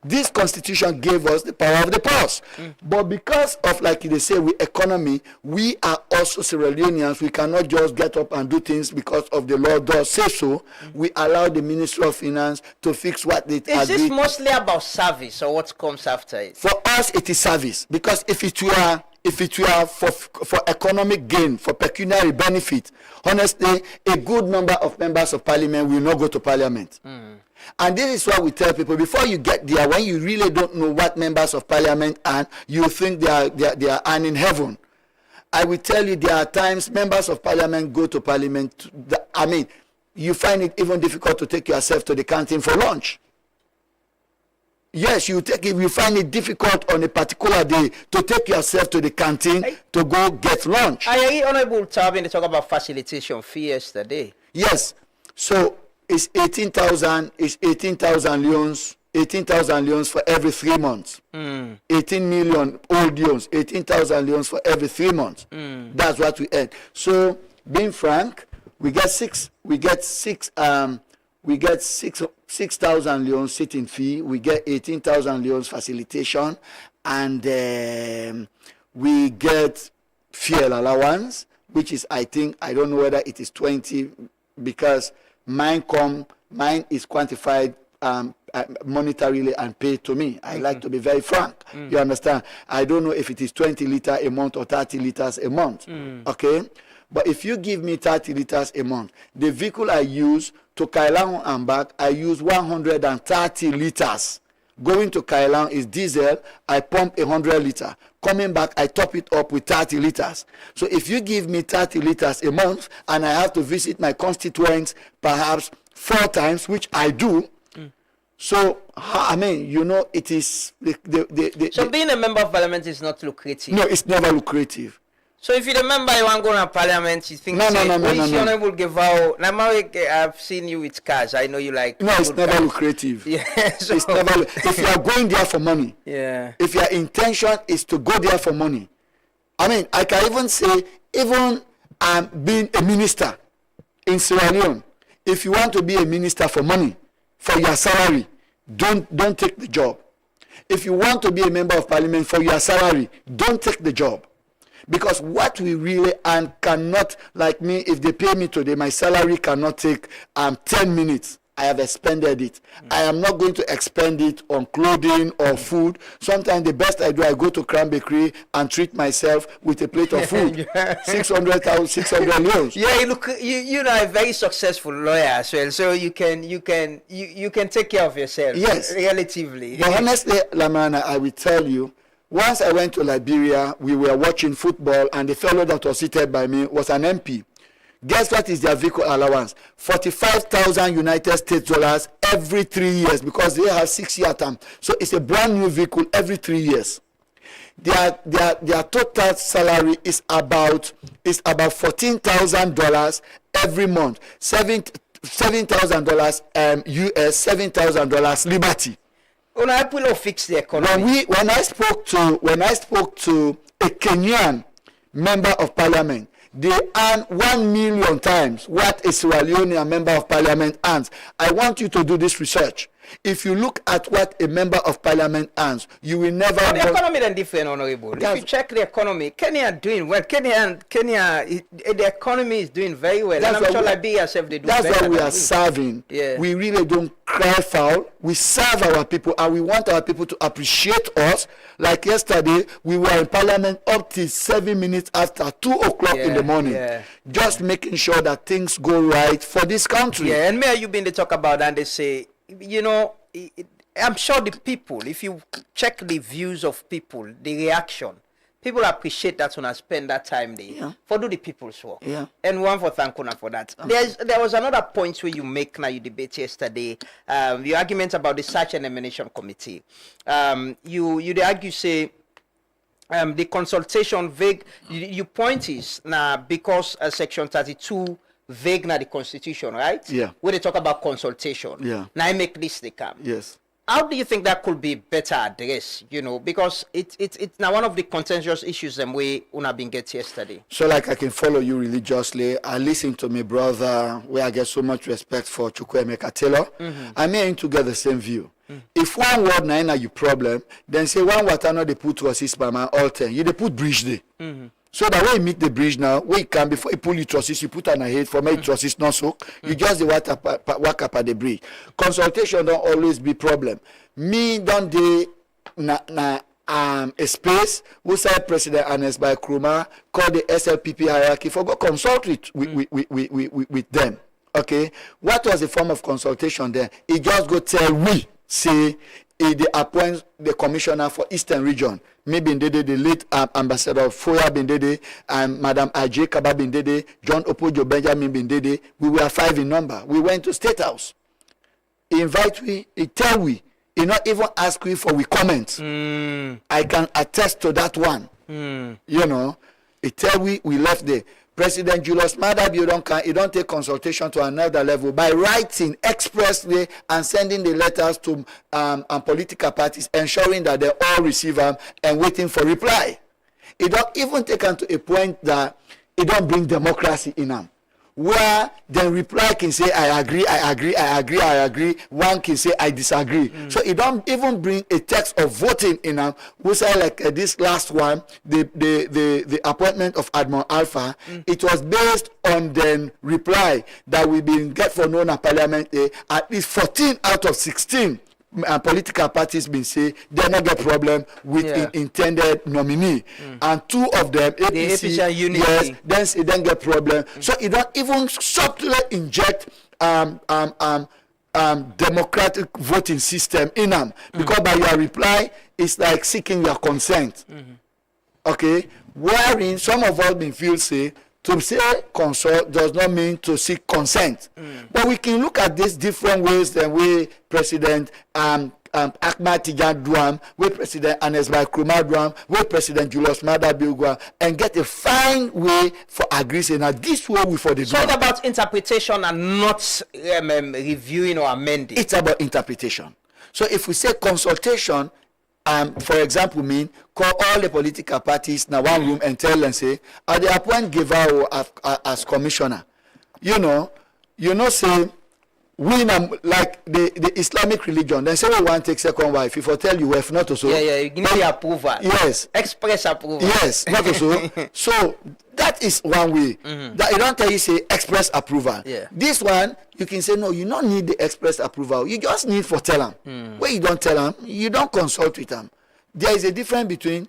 This constitution gave us the power of the purse. But because of, like they say, economy, we are also Sierra Leoneans. We cannot just get up and do things because of the law does say so. We allow the Ministry of Finance to fix what they agree. Is this mostly about service or what comes after it? For us, it is service. Because if it were for economic gain, for pecuniary benefit, honestly, a good number of members of parliament will not go to parliament. And this is why we tell people, before you get there, when you really don't know what members of parliament earn, you think they are earning heaven. I will tell you, there are times members of parliament go to parliament. You find it even difficult to take yourself to the canteen for lunch. Yes, you find it difficult on a particular day to take yourself to the canteen to go get lunch. I heard Honorable Tabin talk about facilitation fee yesterday. Yes. So it's 18,000 leons, 18,000 leons for every 3 months. 18 million old leons, 18,000 leons for every 3 months. That's what we earn. So being frank, we get 6,000 leons sitting fee. We get 18,000 leons facilitation, and we get fuel allowance, which is, I don't know whether it is 20, because mine is quantified monetarily and paid to me. I like to be very frank. You understand? I don't know if it is 20 liters a month or 30 liters a month. Okay? But if you give me 30 liters a month, the vehicle I use to Kailang and back, I use 130 liters. Going to Kailang is diesel, I pump 100 liters. Coming back, I top it up with 30 liters. So if you give me 30 liters a month and I have to visit my constituents perhaps 4 times, which I do, so, it is... So being a member of parliament is not lucrative? No, it's never lucrative. So if you're a member, you want to go to parliament, you think, no. Honorable give out. I've seen you with cars. I know you like. No, it's never lucrative. Yeah, so. It's never. If you are going there for money, if your intention is to go there for money, I can even say, even being a minister in Sierra Leone, if you want to be a minister for money, for your salary, don't take the job. If you want to be a member of parliament for your salary, don't take the job. Because what we really earn cannot, like me, if they pay me today, my salary cannot take 10 minutes. I have expended it. I am not going to expend it on clothing or food. Sometimes the best I do, I go to Crown Bakery and treat myself with a plate of food. 600 leons. Yeah, you're a very successful lawyer as well, so you can take care of yourself. Yes, relatively. But honestly, Lamana, I will tell you. Once I went to Liberia, we were watching football, and the fellow that was seated by me was an MP. Guess what is their vehicle allowance? 45,000 United States dollars every 3 years, because they have 6-year term. So it's a brand new vehicle every 3 years. Their total salary is about $14,000 every month. $7,000 US, $7,000 Liberty. Fix the economy. When I spoke to a Kenyan member of parliament, they earn 1 million times what a Sierra Leonean member of parliament earns. I want you to do this research. If you look at what a member of parliament earns, you will never. But the economy is different, Honorable. If you check the economy, Kenya doing well. Kenya, the economy is doing very well. That's and I'm sure Liberia self they do better. That's why we are we. serving. Yeah. We really don't cry foul. We serve our people, and we want our people to appreciate us. Like yesterday, we were in parliament up till 7 minutes after 2 o'clock in the morning, just making sure that things go right for this country. Yeah, and Mayor, you've been to talk about that, and they say, you know, I'm sure the people, if you check the views of people, the reaction, people appreciate that when I spend that time there for do the people's work. Yeah. And one for thank you for that. There was another point where you make now you debate yesterday, your argument about the search and nomination committee. You argue say the consultation vague. You point is now because section 32 vague na the constitution, right? Yeah. Where they talk about consultation. Yeah. Now I make this they come. Yes. How do you think that could be better addressed? You know, because it's now one of the contentious issues that we una been get yesterday. So like I can follow you religiously. I listen to my brother where I get so much respect for Chukwuemeka Taylor. I mean to get the same view. If one word na you problem, then say one water not they put to assist by my altar. You they put bridge there. So that when you meet the bridge now, when you can, before you pull your trusses, you put on a head for my trusses not so. You just the walk up at the bridge. Consultation don't always be problem. Me don't they a space who said President Anes by Krumah called the SLPP hierarchy for go consult with them. Okay, what was the form of consultation there? He just go tell we say they appoint the commissioner for Eastern Region. Me Bindede, the late ambassador Foya Bindede, and Madam Ajay Kaba Bindede, John Opojo Benjamin Bindede. We were 5 in number. We went to State House. He invite we, he tell we, he not even ask we for we comments. I can attest to that one. You know, he tell we left there. President Julius Maada Bio he don't take consultation to another level by writing expressly and sending the letters to political parties, ensuring that they all receive them and waiting for reply. He don't even take them to a point that he don't bring democracy in them. Where the reply can say I agree, I agree, I agree, I agree. One can say I disagree. So it don't even bring a text of voting in them. We say like this last one, the appointment of Admiral Alpha. It was based on the reply that we been get for known at Parliament. At least 14 out of 16 political parties been say they not get problem with intended nominee, and 2 of them APC and Unity. Yes, then it don't get problem. So it don't even subtly inject democratic voting system in them, because by your reply it's like seeking your consent. Okay, wherein some of us been feel say to say consult does not mean to seek consent. But we can look at this different ways than way President Ahmad Tijan Duam, where President Anes by Krumah Duam, where President Julius Maada Bio, and get a fine way for agreeing. Now this way we for the. So it's about interpretation and not reviewing or amending. It's about interpretation. So if we say consultation, for example, mean call all the political parties in one room and tell them say, I they appoint Givao as commissioner. You know, say we like the Islamic religion. Then say we want to take second wife. If I tell you if not to so. You give me approval. Yes. Express approval. Yes, not to so. So that is one way. That you don't tell you say express approval. Yeah. This one you can say no, you don't need the express approval. You just need for tell them. When you don't tell them, you don't consult with them. There is a difference between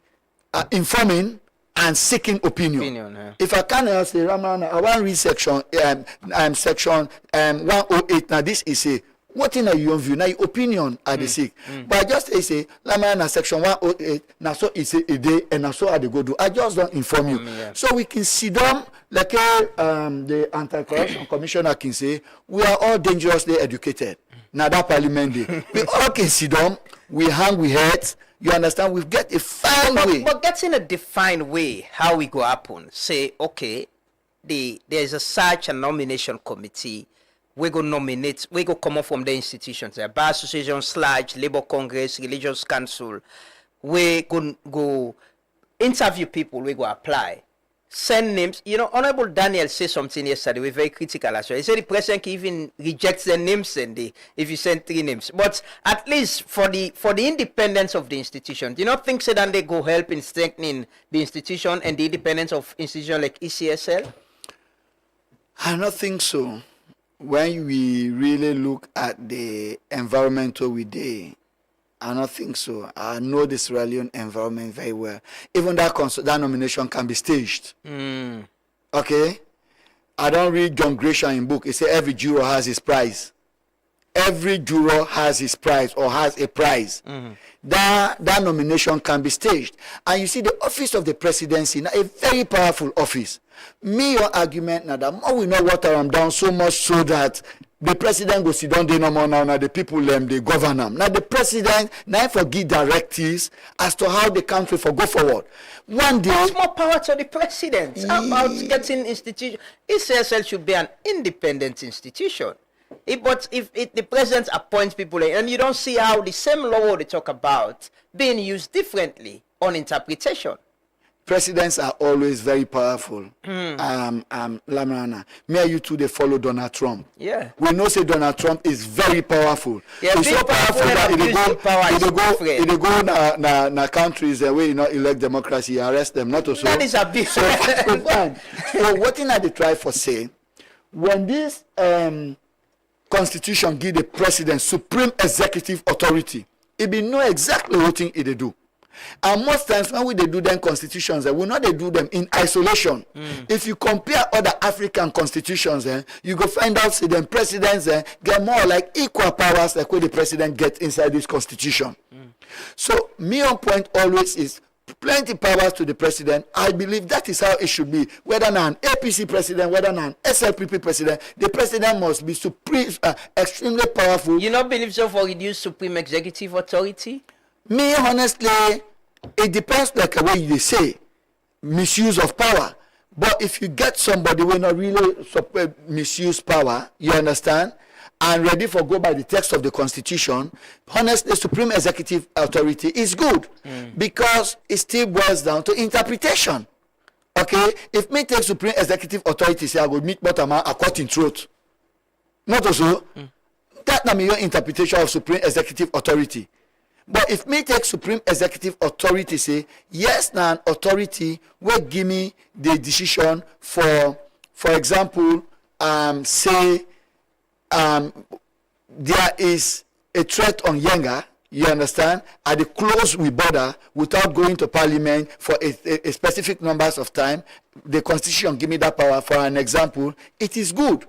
informing and seeking opinion. If I can say, Ramana, I want to read section 108. Now this is a what in your view? Now your opinion are the seek. But I just say, Ramana section 108. Now so it's a day and now so I go do. I just don't inform you. So we can sit down like the anti-corruption commissioner can say, we are all dangerously educated. Now that parliament day, we all can sit down. We hang with heads. You understand? We've got a fine way. But getting a defined way, how we go happen. Say, okay, there is a search and nomination committee. We go nominate, we go come up from the institutions. The Bar Association, Labour Congress, Religious Council. We go interview people, we go apply. send names. You know, Honorable Daniel said something yesterday. We're very critical as well. He said the president can even reject the names if you send 3 names. But at least for the independence of the institution, do you not think so that they go help in strengthening the institution and the independence of institution like ECSL? I don't think so. When we really look at the environment we did, I don't think so. I know the Sierra Leone environment very well. Even that nomination can be staged. Okay? I don't read John Gresham in book. He said every juror has his prize. Every juror has his prize or has a prize. That nomination can be staged. And you see, the office of the presidency, now a very powerful office. Me, your argument now that more we know what I'm down so much so that the president go sit down there no more now the people they govern them. Now the president now for give directives as to how the country for go forward. One day there's more power to the president. How about getting institution? ECSL should be an independent institution. But if the president appoints people and you don't see how the same law they talk about being used differently on interpretation. Presidents are always very powerful. Lamarana. Me and you two, they follow Donald Trump. Yeah. We know say Donald Trump is very powerful. Yeah, he's so powerful that they go na countries where you not elect democracy, arrest them, not also. That is a big so what thing I they try for say, when this constitution give the president supreme executive authority, it be know exactly what thing it they do. And most times when they do them constitutions, we know they do them in isolation. If you compare other African constitutions, you go find out say them presidents get more like equal powers like what the president get inside this constitution. So me on point always is plenty powers to the president. I believe that is how it should be. Whether an APC president, whether an SLPP president, the president must be supreme, extremely powerful. You not believe so for reduce supreme executive authority? Me, honestly, it depends like the way you say, misuse of power. But if you get somebody who not really misuse power, you understand, and ready for go by the text of the constitution, honestly, supreme executive authority is good because it still boils down to interpretation. Okay? If me take supreme executive authority, say I will meet bottom a cut in throat. Not also. That not your interpretation of supreme executive authority. But if me take supreme executive authority say, yes, now an authority will give me the decision for example, say there is a threat on Yenga, you understand, at the close we border without going to parliament for a specific numbers of time, the constitution give me that power. For an example, it is good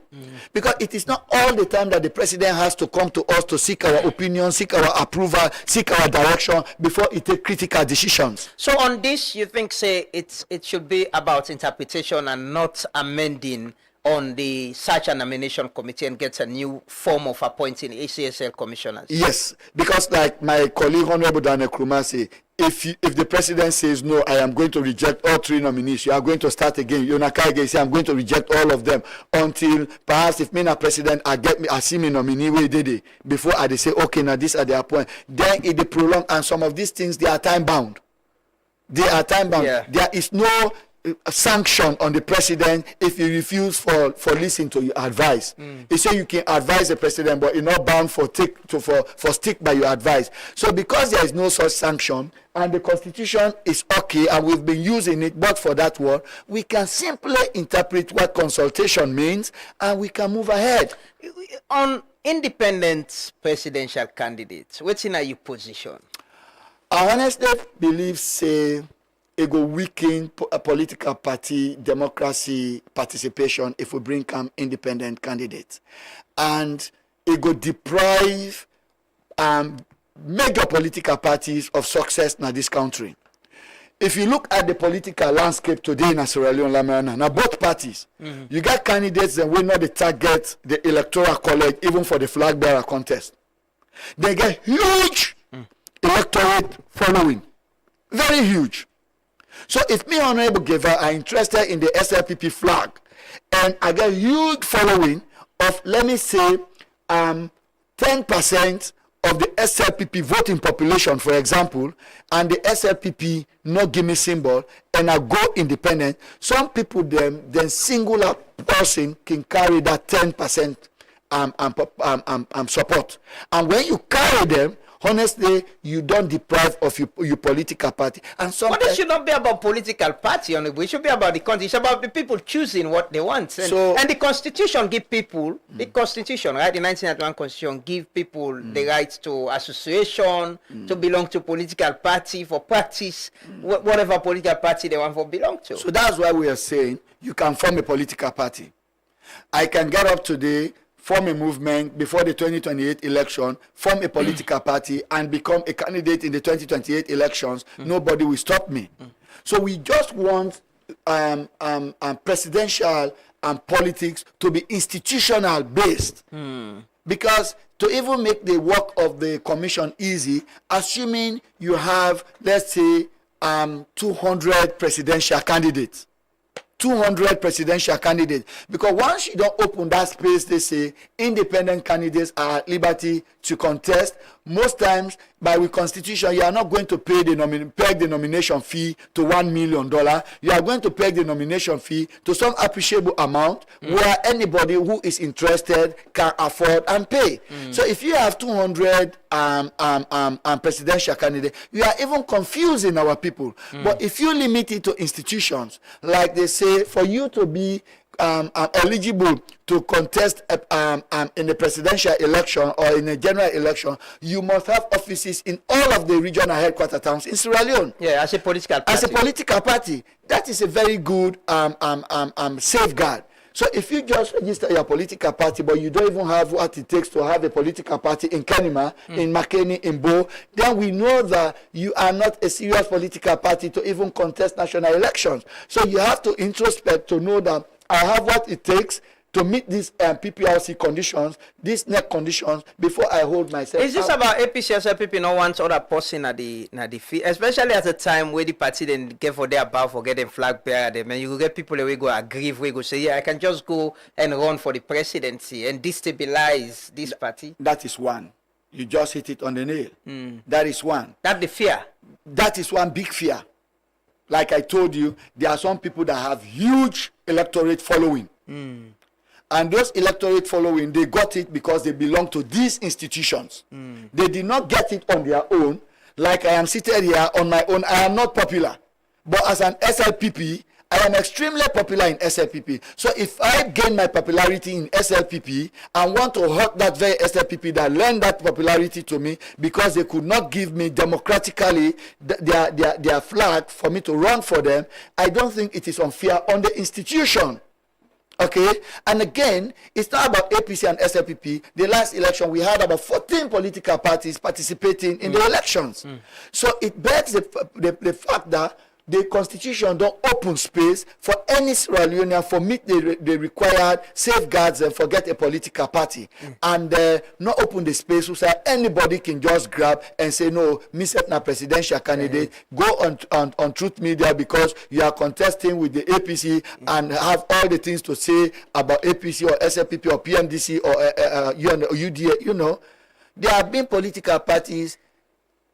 because it is not all the time that the president has to come to us to seek our opinion, seek our approval, seek our direction before he take critical decisions. So on this, you think say it should be about interpretation and not amending on the search and nomination committee and gets a new form of appointing ACSL commissioners? Yes, because like my colleague Honorable Daniel Krumah say, if the president says no, I am going to reject all 3 nominees, you are going to start again. Yonakaige say I'm going to reject all of them until perhaps if me na president I see me nominee where did it before I say okay now this are the appoint. Then it the prolong and some of these things they are time bound. They are time bound. Yeah. There is no sanction on the president if you refuse for listening to your advice. He say you can advise the president, but you're not bound for stick by your advice. So because there is no such sanction and the constitution is okay and we've been using it, but for that word, we can simply interpret what consultation means and we can move ahead. On independent presidential candidates, what's in your position? I honestly believe say it go weaken a political party democracy participation if we bring independent candidates, and it go deprive major political parties of success in this country. If you look at the political landscape today in Sierra Leone, Lamarana, now both parties, you got candidates that will not target the electoral college even for the flag bearer contest. They get huge electorate following, very huge. So if me, Honorable Giver, are interested in the SLPP flag, and I get huge following of, let me say, 10% of the SLPP voting population, for example, and the SLPP not give me symbol, and I go independent, some people then singular person can carry that 10% support. And when you carry them, honestly, you don't deprive of your political party. And But it should not be about political party, it should be about the country. It's about the people choosing what they want. And the Constitution give people, the Constitution, right? The 1991 Constitution give people the right to association, to belong to political party, for practice, whatever political party they want to belong to. So that's why we are saying you can form a political party. I can get up today, form a movement before the 2028 election, form a political party, and become a candidate in the 2028 elections. Nobody will stop me. So we just want presidential and politics to be institutional based. Because to even make the work of the commission easy, assuming you have, let's say, 200 presidential candidates. 200 presidential candidates, because once you don't open that space, they say independent candidates are at liberty to contest. Most times, by the constitution, you are not going to pay peg the nomination fee to $1 million. You are going to peg the nomination fee to some appreciable amount where anybody who is interested can afford and pay. So if you have 200 presidential candidates, you are even confusing our people. But if you limit it to institutions, like they say, for you to be eligible to contest in a presidential election or in a general election, you must have offices in all of the regional headquarter towns in Sierra Leone. Yeah, as a political party. As a political party. That is a very good safeguard. So if you just register your political party, but you don't even have what it takes to have a political party in Kenema, in Makeni, in Bo, then we know that you are not a serious political party to even contest national elections. So you have to introspect to know that I have what it takes to meet these PPRC conditions, these NEC conditions, before I hold myself. Is this about APC SLPP not want other person at the field, especially at a time where the party then get for their bow for getting flag bearer them, and you get people that will go aggrieve, we go say, yeah, I can just go and run for the presidency and destabilize this party? That is one. You just hit it on the nail. That is one. That's the fear. That is one big fear. Like I told you, there are some people that have huge electorate following. And those electorate following, they got it because they belong to these institutions. They did not get it on their own. Like I am seated here on my own, I am not popular. But as an SLPP, I am extremely popular in SLPP. So if I gain my popularity in SLPP and want to hurt that very SLPP that lend that popularity to me because they could not give me democratically their flag for me to run for them, I don't think it is unfair on the institution. Okay, and again, it's not about APC and SLPP. The last election, we had about 14 political parties participating in the elections. So it begs the fact that the constitution don't open space for any Sierra Leonean for meet the required safeguards and forget a political party, and not open the space so that anybody can just grab and say, no, me set na presidential candidate, go on Truth Media because you are contesting with the APC and have all the things to say about APC or SLPP or PMDC or UDA. You know, there have been political parties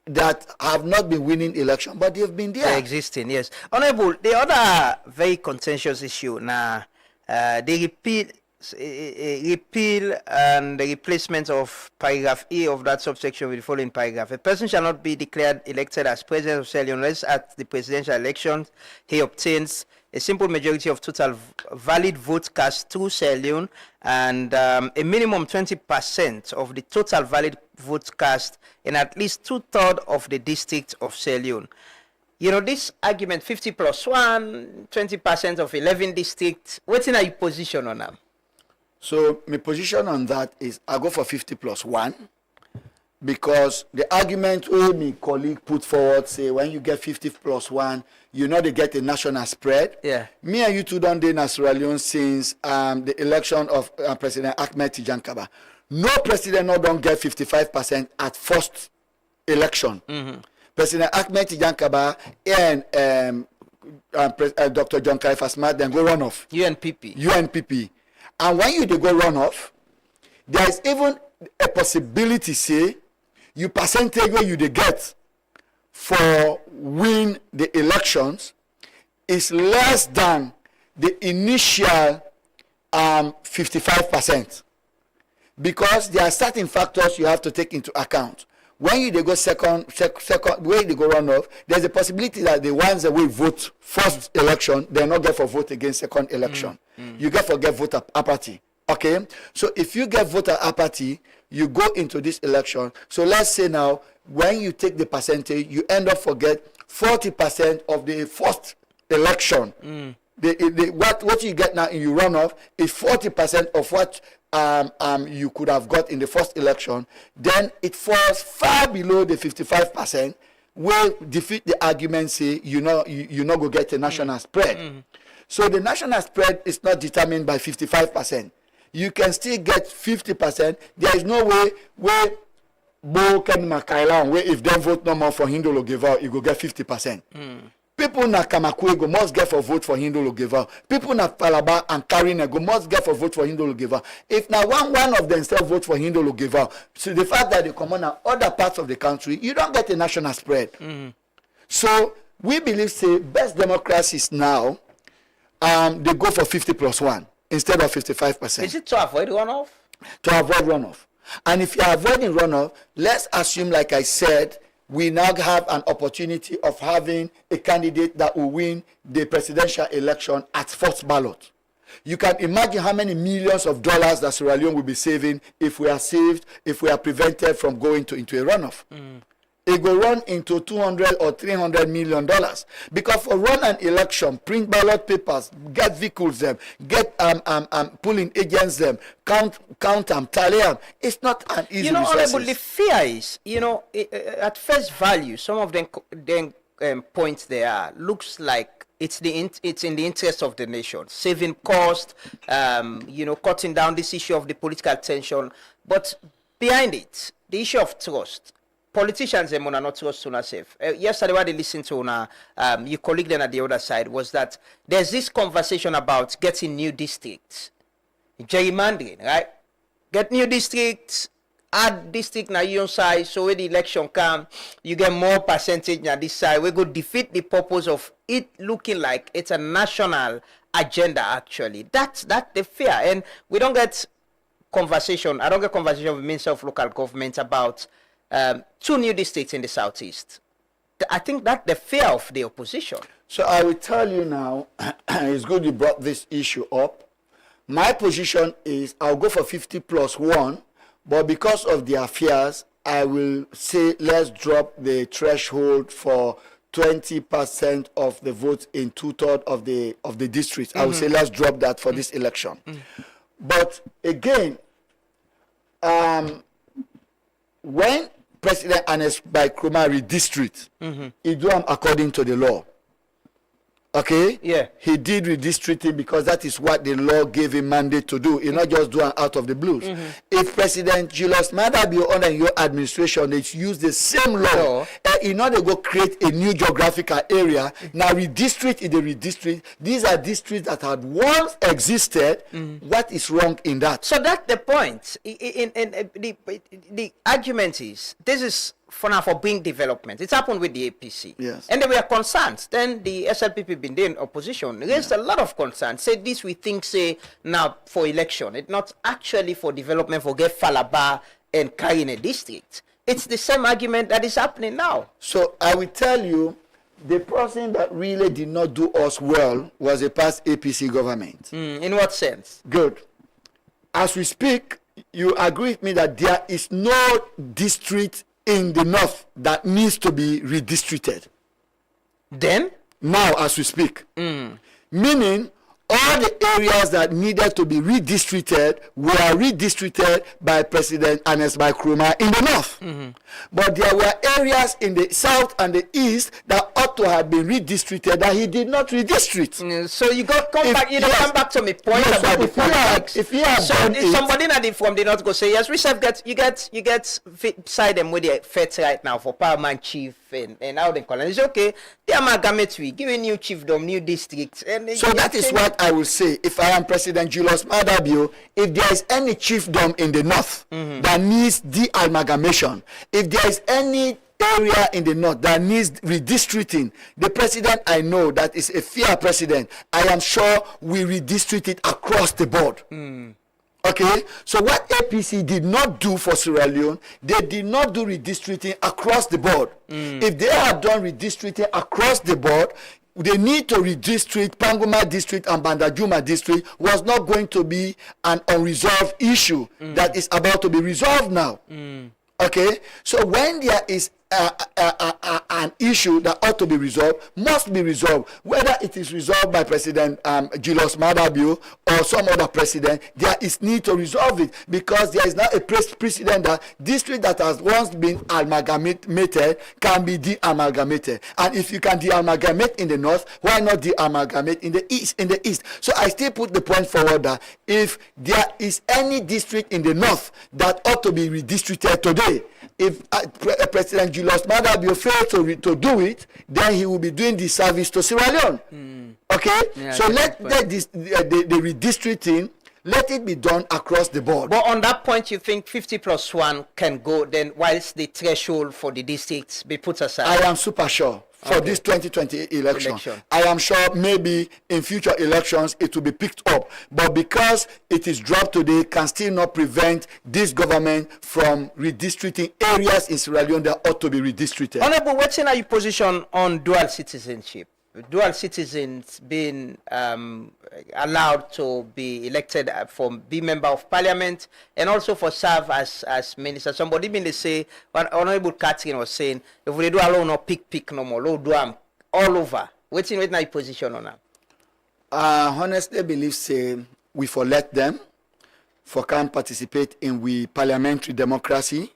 that have not been winning election, but they have been there. They're existing, yes. Honorable, the other very contentious issue now, the repeal and the replacement of paragraph E of that subsection with the following paragraph. A person shall not be declared elected as president of Sierra Leone unless at the presidential elections he obtains a simple majority of total valid votes cast through Sierra Leone and a minimum 20% of the total valid votes cast in at least 2/3 of the district of Sierra Leone. You know, this argument 50 plus 1, 20% of 11 districts, what's in your position on that? So my position on that is I go for 50 plus 1 because the argument my colleague put forward say when you get 50 plus 1, you know they get a national spread. Yeah. Me and you two don't do in Sierra Leone since the election of President Ahmed Tijankaba. No president don't get 55% at first election. President Ahmed Tijankaba and Dr. John Kaifasmat then go runoff. UNPP. And when you go runoff, there is even a possibility, say, you percentage where you dey get for win the elections is less than the initial 55%, because there are certain factors you have to take into account. When you dey go second, when you go runoff, there's a possibility that the ones that will vote first election, they not get for vote again second election. You get for get voter apathy. Okay, so if you get voter apathy, you go into this election. So let's say now, when you take the percentage, you end up forget 40% of the first election. What you get now in your runoff is 40% of what you could have got in the first election. Then it falls far below the 55%, will defeat the argument say you not go get a national spread. So the national spread is not determined by 55%. You can still get 50%. There is no way where Bo Ken Makailan, where if they vote no more for Hindolo Geva, you go get 50%. People na Kamakwego must get for vote for Hindolo Geva. People na Falaba and Karina go must get for vote for Hindolo Geva. If now one of them still vote for Hindolo Geva, so the fact that they come on other parts of the country, you don't get a national spread. So we believe say best democracies now, they go for 50+1 instead of 55%. Is it to avoid runoff? To avoid runoff. And if you're avoiding runoff, let's assume, like I said, we now have an opportunity of having a candidate that will win the presidential election at first ballot. You can imagine how many millions of dollars that Sierra Leone will be saving if we are prevented from going into a runoff. It will run into $200 or $300 million, because for run an election, print ballot papers, get vehicles them, get polling agents them, count them, tally them. It's not an easy resources. Honorable, the fear is, at first value, some of them points there looks like it's in the interest of the nation, saving cost, cutting down this issue of the political tension, but behind it, the issue of trust. Politicians are not trust to safe. Yesterday, what they listened to your colleague then at the other side was that there's this conversation about getting new districts, gerrymandering, right? Get new districts, add district na your side, so when the election come, you get more percentage na this side. We go defeat the purpose of it looking like it's a national agenda. Actually, that's the fear, and we don't get conversation. I don't get conversation with Minister of Local Government about 2 new districts in the southeast. I think that's the fear of the opposition. So I will tell you now, it's good you brought this issue up. My position is I'll go for 50+1, but because of the affairs, I will say let's drop the threshold for 20% of the votes in 2/3 of the districts. I will say let's drop that for this election. But again, when President Anes by Krumah redistrict, he do them according to the law. Okay? Yeah. He did redistricting because that is what the law gave him mandate to do. He not just do it out of the blues. If President Julius Maada be under your administration, they use the same law in order to go create a new geographical area. Now redistrict is the redistrict. These are districts that had once existed. What is wrong in that? So that's the point. The argument is this is for being development. It's happened with the APC. Yes. And they were concerned. Then the SLPP been there in opposition. Raised a lot of concerns. Said this we think say now for election. It's not actually for development for get Falaba and Karine district. It's the same argument that is happening now. So I will tell you, the person that really did not do us well was a past APC government. In what sense? Good. As we speak, you agree with me that there is no district in the north that needs to be redistricted. Then? Now, as we speak. Meaning, all the areas that needed to be redistricted were redistricted by President Anes by Krumah in the north. But there were areas in the south and the east that ought to have been redistricted that he did not redistrict. So you got come back. You don't come back to me point about the politics. If he had so done if somebody from the north go say yes, we have you get side them with the feds right now for paramount chief and how they call it. It's okay. They amalgamate we, give a new chiefdom, new districts. And so that is what I will say. If I am President Julius Madabio, if there is any chiefdom in the north that needs de-amalgamation, if there is any area in the north that needs redistricting, the president I know that is a fair president, I am sure we redistrict it across the board. Okay, so what APC did not do for Sierra Leone, they did not do redistricting across the board. If they had done redistricting across the board, they need to redistrict Panguma district and Bandajuma district was not going to be an unresolved issue that is about to be resolved now. Okay, so when there is an issue that ought to be resolved, must be resolved, whether it is resolved by President Julius Madabio or some other president, there is need to resolve it, because there is now a precedent that district that has once been amalgamated can be de-amalgamated, and if you can de-amalgamate in the north, why not de-amalgamate in the east? So I still put the point forward that if there is any district in the north that ought to be redistricted today, if President Julius Madabio fails to do it, then he will be doing disservice to Sierra Leone. Okay? Yeah, so let the redistricting, let it be done across the board. But on that point, you think 50+1 can go then, whilst the threshold for the districts be put aside? I am super sure. For this 2020 election. I am sure maybe in future elections it will be picked up. But because it is dropped today, can still not prevent this from redistricting areas in Sierra Leone that ought to be redistricted. Honorable, what's in your position on dual citizenship? Dual citizens being allowed to be elected be member of parliament and also for serve as minister. Somebody been they say, Honorable Catherine was saying, if we do alone no pick no more, do them all over. What's in your position on that? Honestly, believe say we for let them for can participate in we parliamentary democracy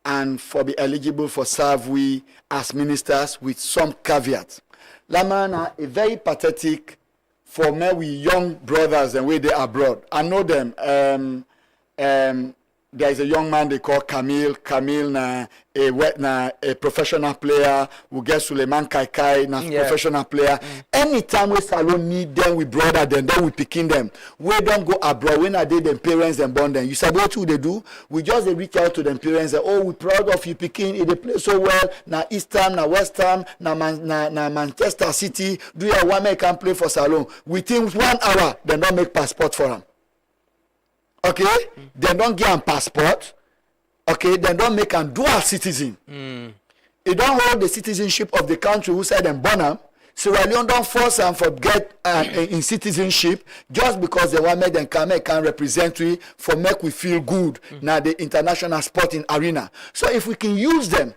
and for be eligible for serve we as ministers with some caveats. Lamana is very pathetic for me we young brothers and where they abroad. I know them. There is a young man they call Camille. Camille na a professional player. We get Suleiman Kaikai na professional player. Anytime we salon need them, we brother them, then we picking them. We don't go abroad. When I did them parents and born them. You said what they do? We just reach out to them parents and oh, we proud of you picking. They play so well. Na East Ham, na West Ham, na Manchester City. Do you one man can play for salon? Within 1 hour, they don't make passport for them. Okay, they don't give them passport. Okay, they don't make them dual citizen. They don't hold the citizenship of the country who said them born them. Sierra Leone don't force them for get in citizenship just because they want make them can represent we for make we feel good now the international sporting arena. So if we can use them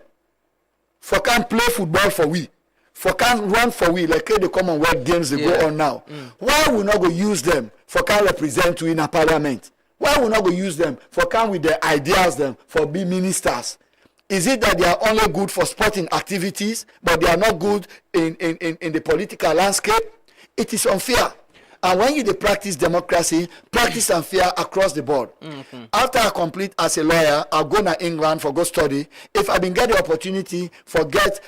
for can play football for we, for can run for we like the Commonwealth Games they go on now, why we not go use them for can represent we in a parliament? Why we not go use them for come with their ideas them for be ministers? Is it that they are only good for sporting activities, but they are not good in the political landscape? It is unfair. And when you practice democracy, practice unfair across the board. After I complete as a lawyer, I'll go to England for go study. If I been get the opportunity for get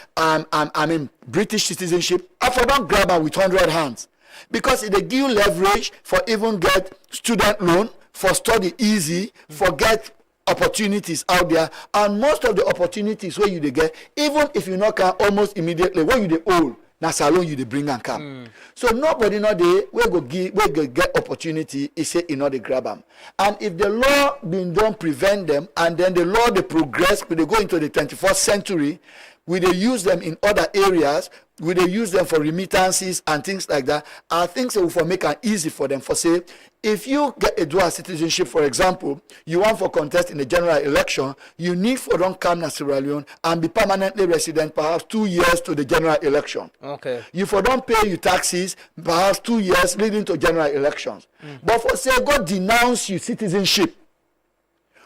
British citizenship, I for don't grab her with 100 hands. Because it they give you leverage for even get student loan, for study easy, for get opportunities out there, and most of the opportunities where you they get, even if you not can almost immediately, where you they old, na salon you they bring and come. So nobody not they we go get opportunity, is say in order grab them. And if the law been done prevent them, and then the law they progress, when they go into the 21st century, we they use them in other areas, we they use them for remittances and things like that, are things that will make it easy for them. For say, if you get a dual citizenship, for example, you want for contest in the general election, you need for don't come to Sierra Leone and be permanently resident perhaps 2 years to the general election. Okay. You for don't pay your taxes perhaps 2 years leading to general elections. But for say God denounce your citizenship,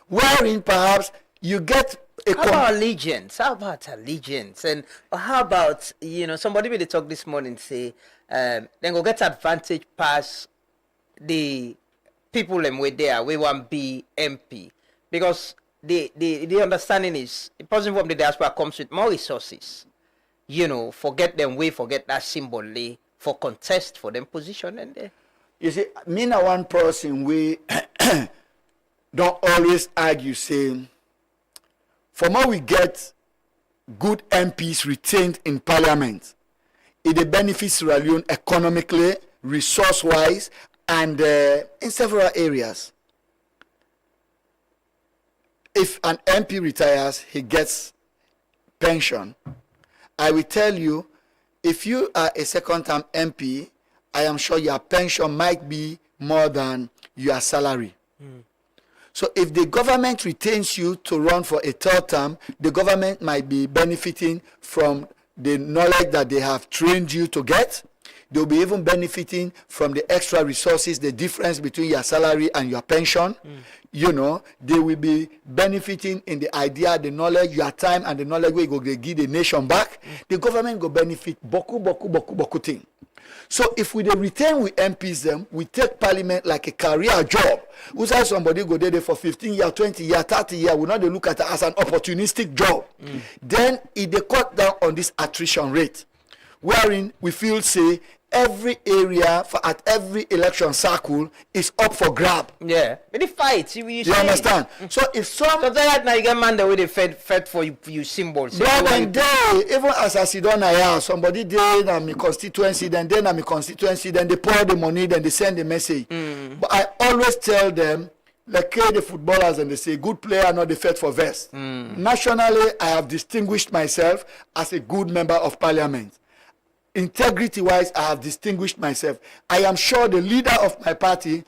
wherein perhaps you get how about allegiance? And how about, somebody will talk this morning say, then go get advantage past the people them way there, we want be MP. Because the understanding is, the person from the diaspora comes with more resources. forget them way, forget that symbol, for contest for them position and there. You see, me na one person we don't always argue saying, for more we get good MPs retained in parliament, it benefits Sierra Leone economically, resource-wise, and in several areas. If an MP retires, he gets pension. I will tell you, if you are a second-term MP, I am sure your pension might be more than your salary. So if the government retains you to run for a third term, the government might be benefiting from the knowledge that they have trained you to get. They'll be even benefiting from the extra resources, the difference between your salary and your pension. They will be benefiting in the idea, the knowledge, your time, and the knowledge where you go give the nation back. The government go benefit boku thing. So if we retain with MPs them, we take parliament like a career job. We say somebody go there for 15 years, 20 years, 30 years, we not they look at it as an opportunistic job. Then if they cut down on this attrition rate, wherein we feel say every area at every election cycle is up for grab. Yeah, but the fight, you understand? So if some that now you get man the way they fed for you symbols. But and day, even as I sit down here, somebody did na my constituency, then na my constituency, then they pour the money, then they send the message. But I always tell them, like the footballers, and they say, good player, not the fed for vest. Nationally, I have distinguished myself as a good member of parliament. Integrity-wise, I have distinguished myself. I am sure the leader of my party,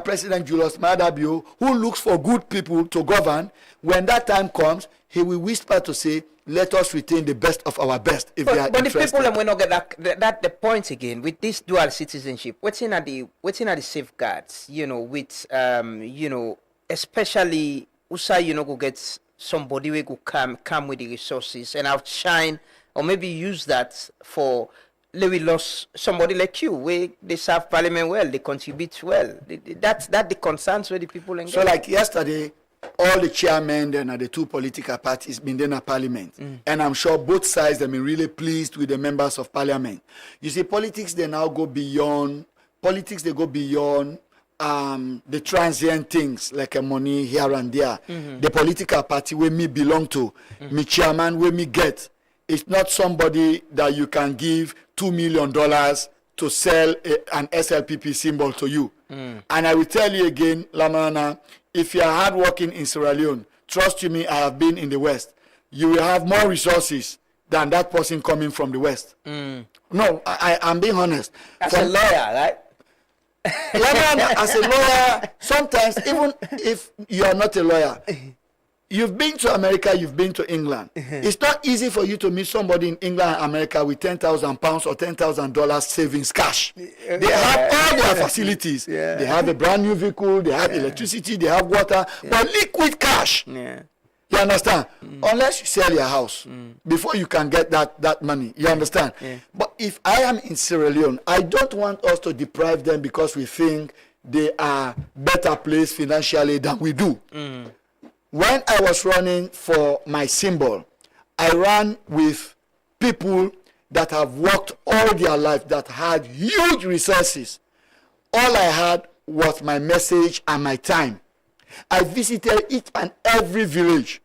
President Julius Madabio, who looks for good people to govern, when that time comes, he will whisper to say, let us retain the best of our best if they are but interested. the people will not get that the point again with this dual citizenship. What's in the safeguards? With especially USA, go get somebody who could come with the resources and outshine, or maybe use that for we lost somebody like you, where they serve parliament well, they contribute well. That's the concerns where the people engage. So like yesterday, all the chairmen and the two political parties been in parliament. And I'm sure both sides have been really pleased with the members of parliament. You see, politics, they now go beyond, they go beyond the transient things like money here and there. The political party where me belong to, me chairman where me get, it's not somebody that you can give $2 million to sell an SLPP symbol to you. And I will tell you again, Lamana, if you are hardworking in Sierra Leone, trust you me, I have been in the West, you will have more resources than that person coming from the West. No, I'm being honest. As a lawyer, right? Lamana, as a lawyer, sometimes even if you are not a lawyer, you've been to America, you've been to England. It's not easy for you to meet somebody in England and America with £10,000 or $10,000 savings cash. They have all their facilities. They have a brand new vehicle, they have electricity, they have water, but liquid cash. You understand? Unless you sell your house before you can get that money. You understand? But if I am in Sierra Leone, I don't want us to deprive them because we think they are better placed financially than we do. When I was running for my symbol, I ran with people that have worked all their life, that had huge resources. All I had was my message and my time. I visited each and every village.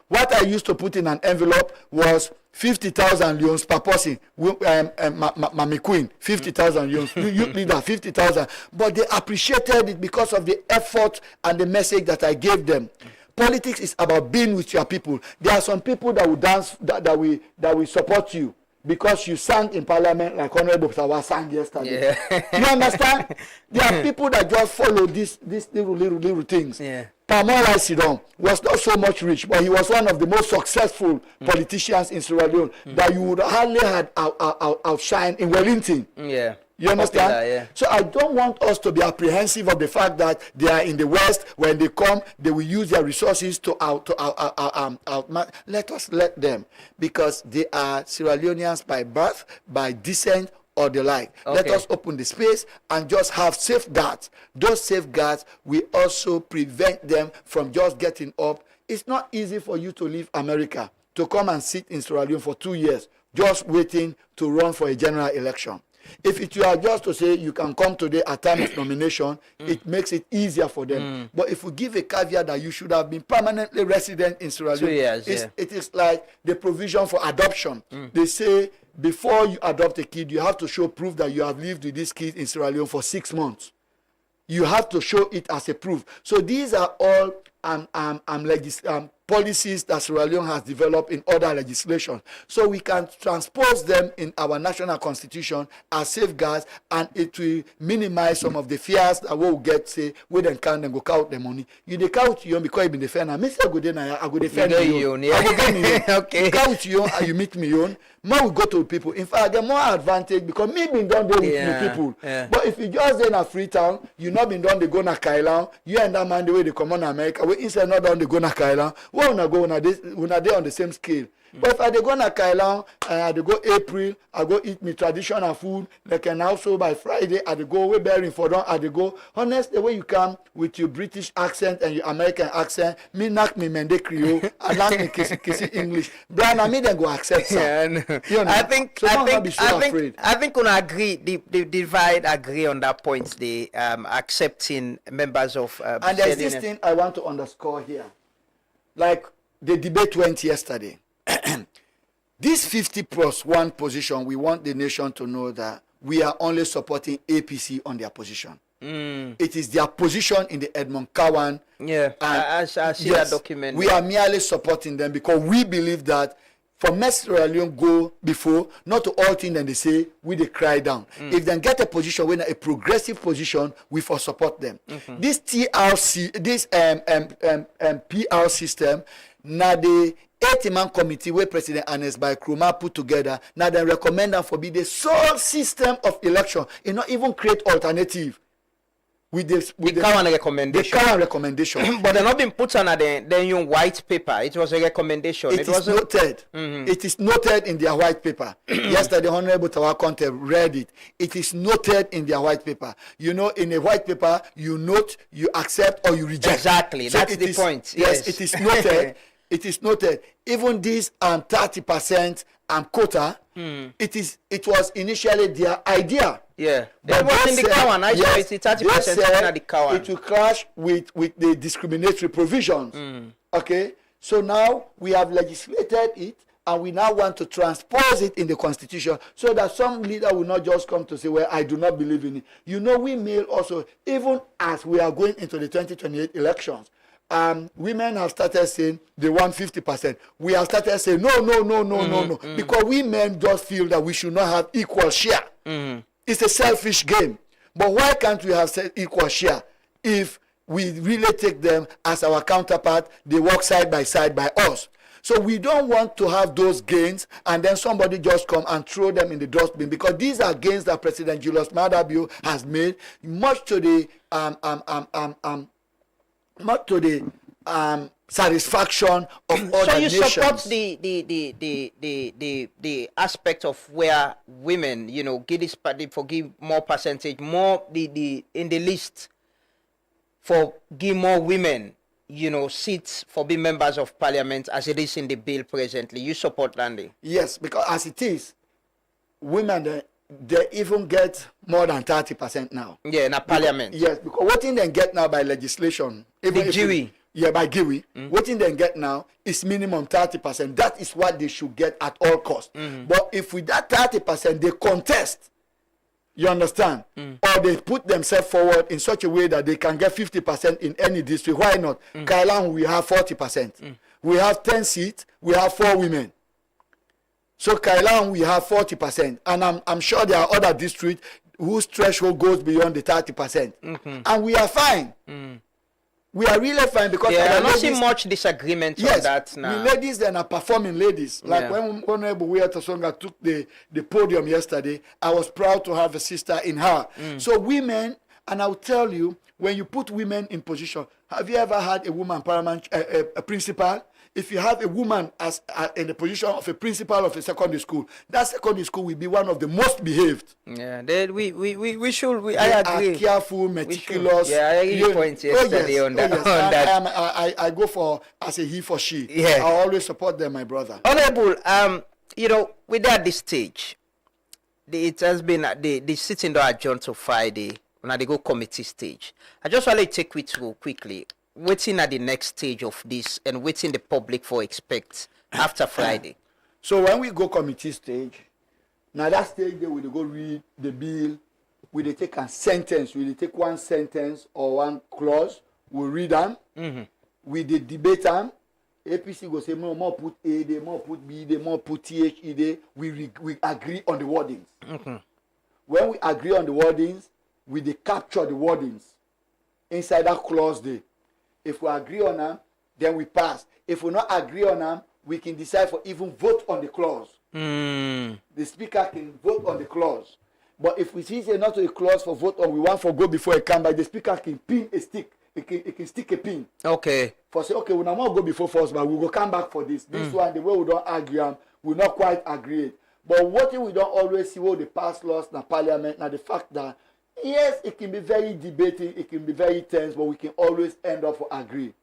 What I used to put in an envelope was 50,000 leones per person. Mami Queen, 50,000 leones. You leader, 50,000. But they appreciated it because of the effort and the message that I gave them. Politics is about being with your people. There are some people that will dance, that will support you because you sang in parliament like Honorable Sawa sang yesterday. You understand? There are people that just follow these little things. Pamola Sidon was not so much rich, but he was one of the most successful politicians in Sierra Leone that you would hardly have outshine in Wellington. You understand? Popular, So I don't want us to be apprehensive of the fact that they are in the West. When they come, they will use their resources to let us let them, because they are Sierra Leoneans by birth, by descent, or the like. Let us open the space and just have safeguards. Those safeguards will also prevent them from just getting up. It's not easy for you to leave America to come and sit in Sierra Leone for 2 years, just waiting to run for a general election. If you are just to say you can come today at time of nomination, it makes it easier for them. But if we give a caveat that you should have been permanently resident in Sierra Leone, 2 years, it is like the provision for adoption. They say before you adopt a kid, you have to show proof that you have lived with this kid in Sierra Leone for 6 months. You have to show it as a proof. So these are all policies that Sierra Leone has developed in other legislation. So we can transpose them in our national constitution as safeguards, and it will minimize some of the fears that we will get, say, we then can then go count the money. You dey count you because you been defend. I go there now, I go defend you. I go get me. Okay. You count you and you meet me on. More we go to people. In fact, I get more advantage because me been done there with the people. But if you just in a free town, you not been done they go na Kailan, you and that man the way they come on America, we instead not done they go na Kailan. Well, una go una they on the same scale. But if I dey go na Kailan, I dey go April, I go eat me traditional food. Like and also by Friday, I dey go way bearing for them. I dey go. Honest, the way you come with your British accent and your American accent, me knock me mende Creole, and knock me kissy English. Brian, I me then go accept that. You know? I think we agree. The divide agree on that point. The accepting members of. And there's this thing I want to underscore here, like the debate went yesterday. This 50+1 position, we want the nation to know that we are only supporting APC on their position. It is their position in the Edmund Cowan. Yeah, I see that document. We are merely supporting them because we believe that for Sierra Leone go before, not to all things then they say, we they cry down. If they get a position, when a progressive position, we for support them. This TRC, this PR system, now the 80-man committee where President Anes by Krumah put together, now they recommend them for be the sole system of election. It not even create alternative. With the current recommendation. The current recommendation. But they're not been put on the new white paper. It was a recommendation. It is noted. It is noted in their white paper. Yesterday, Honorable Tawakonte read it. It is noted in their white paper. You know, in a white paper, you note, you accept, or you reject. Exactly. So that's the point. Yes, it is noted. It is noted. Even this 30% quota, it was initially their idea. Yeah. But was in the Cowan. I saw it 30% in the Cowan. It will clash with the discriminatory provisions. Okay? So now we have legislated it, and we now want to transpose it in the constitution so that some leader will not just come to say, well, I do not believe in it. You know, we may also, even as we are going into the 2028 elections, women have started saying they want 50%. We have started saying no. Because we men just feel that we should not have equal share. It's a selfish game. But why can't we have equal share if we really take them as our counterpart, they work side by side by us? So we don't want to have those gains and then somebody just come and throw them in the dustbin, because these are gains that President Julius Maada Bio has made, much to the satisfaction of other nations. So you support the aspect of where women, you know, give this party for give more percentage, more the in the list for give more women, you know, seats for being members of parliament as it is in the bill presently. You support Landy? Yes, because as it is, women they even get more than 30% now. Yeah, in a parliament. Yes, because what they get now by legislation, even the GIWI. Yeah, by GIWI, what they get now is minimum 30%. That is what they should get at all costs. But if with that 30% they contest, you understand, or they put themselves forward in such a way that they can get 50% in any district, why not? Kailan, we have 40%. We have 10 seats, we have 4 women. So Kailan, we have 40%, and I'm sure there are other districts whose threshold goes beyond the 30%, and we are fine. We are really fine because I'm not seeing much disagreement on that now. The ladies then are performing ladies. Like when Honorable Weah Tasonga took the podium yesterday, I was proud to have a sister in her. So women, and I'll tell you, when you put women in position, have you ever had a woman paramount, a principal? If you have a woman as in the position of a principal of a secondary school, that secondary school will be one of the most behaved. Yeah, we should. I agree. Are careful, meticulous. Yeah, I agree. Your point yesterday on that. I go for as a he for she. Yeah. I always support them, my brother. Honorable, we're at this stage. It has been the sitting down adjourned to Friday. Now they go committee stage. I just want to take you through quickly. Waiting at the next stage of this and waiting the public for expect after Friday. So when we go committee stage, now that stage they will go read the bill. We they take a sentence. We they take one sentence or one clause. We read them. We they debate them. APC go say more put A, they more put B, they more put THE. We agree on the wordings. When we agree on the wordings, we they capture the wordings inside that clause there. If we agree on them, then we pass. If we not agree on them, we can decide for even vote on the clause. The speaker can vote on the clause. But if we see say not a clause for vote on, we want for go before it come by, the speaker can pin a stick. It can stick a pin. Okay. For say, okay, we not go before first, but we will come back for this. This one, the way we don't argue, we not quite agree. But what if we don't always see what the past laws in parliament, now the fact that yes, it can be very debating, it can be very tense, but we can always end up for agree.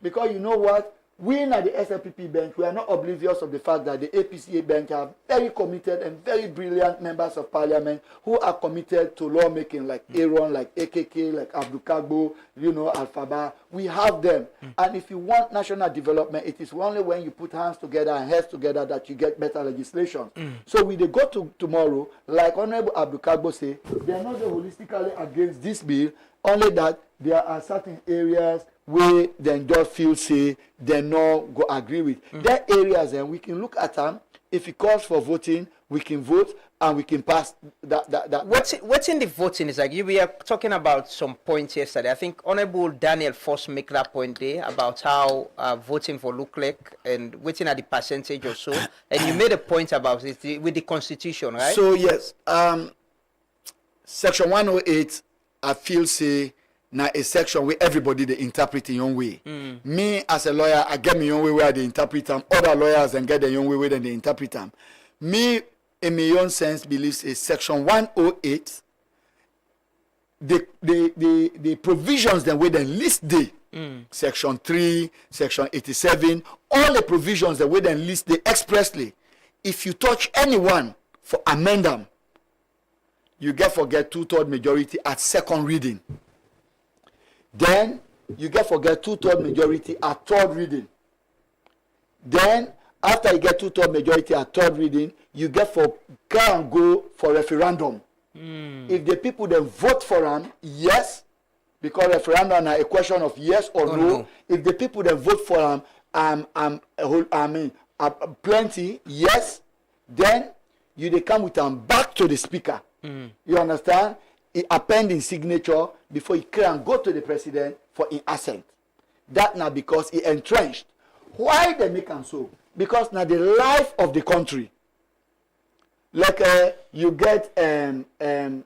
Because you know what? We at the SLPP bench, we are not oblivious of the fact that the APCA bench are very committed and very brilliant members of parliament who are committed to lawmaking, like Aaron, like AKK, like Abdul Kagbo, Alphaba. We have them. And if you want national development, it is only when you put hands together and heads together that you get better legislation. So we they go to tomorrow, like Honorable Abdul Kagbo say, they are not holistically against this bill, only that there are certain areas where they just feel say they not go agree with. There are areas and we can look at them. If it calls for voting, we can vote and we can pass that. What's in the voting is like you were talking about some points yesterday. I think Honorable Daniel first make that point there about how voting for look like and waiting at the percentage or so. And you made a point about it with the Constitution, right? So yes, Section 108, I feel say now a section where everybody they interpret in your own way. Me as a lawyer, I get my own way where they interpret them. Other lawyers and get their own way where they interpret them. Me, in my own sense, believes a section 108. The provisions that way they list the section 3, section 87, all the provisions that way they list the expressly. If you touch anyone for amend them, you get 2/3 majority at second reading. Then you get 2/3 majority at third reading. Then after you get 2/3 majority at third reading, you get go for referendum. If the people then vote for them, yes, because referendum are a question of yes or no. If the people then vote for them, plenty, yes, then you they come with them back to the speaker. You understand? He append in signature before he can go to the president for in assent. That now because he entrenched. Why they make him so? Because now the life of the country. Like you get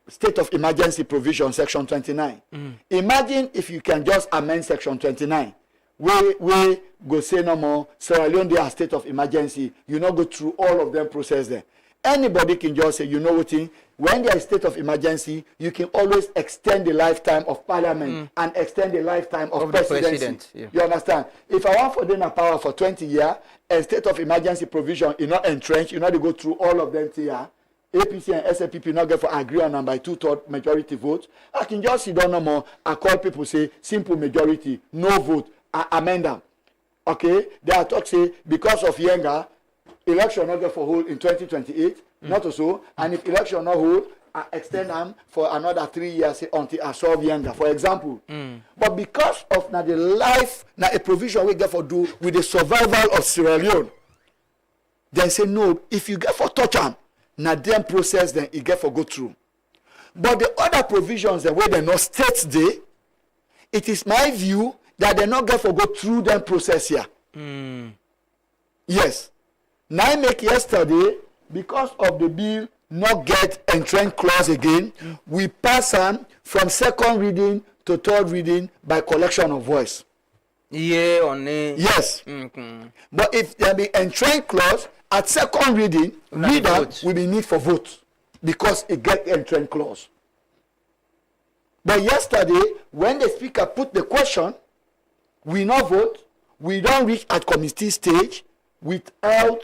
state of emergency provision, section 29. Imagine if you can just amend section 29. We go say no more, Sierra Leone they are state of emergency. You not go through all of them process there. Anybody can just say, you know what, when there is state of emergency, you can always extend the lifetime of parliament and extend the lifetime of presidency. Yeah. You understand? If I want for them a power for 20 years, and state of emergency provision is not entrenched, you know to go through all of them here. APC and SLPP not get for agree on them by 2/3 majority vote. I can just sit down no more. I call people say simple majority, no vote, amend them. Okay? They are talk say because of Yenga, election not get for hold in 2028, not so. And if election not hold, I extend them for another 3 years until I solve younger, for example. But because of now the life, now a provision we get for do with the survival of Sierra Leone, then say no, if you get for touch them, now then process then you get for go through. But the other provisions the way they not states there, it is my view that they not get for go through them process here. Yes. Now I make yesterday, because of the bill not get entrenched clause again, we pass them from second reading to third reading by collection of voice. Yeah, on it. Yes. But if there be entrenched clause at second reading, reader will be need for vote because it get entrenched clause. But yesterday, when the speaker put the question, we not vote, we don't reach at committee stage without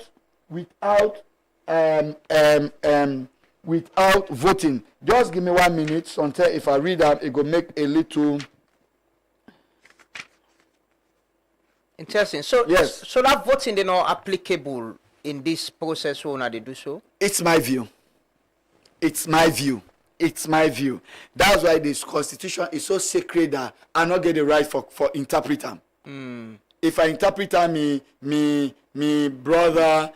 without voting. Just give me 1 minute. Sometimes if I read that, it will make a little. Interesting. So yes. So that voting is not applicable in this process when they do so? It's my view. It's my view. It's my view. That's why this constitution is so sacred that I not get the right for interpreter. If I interpreter me brother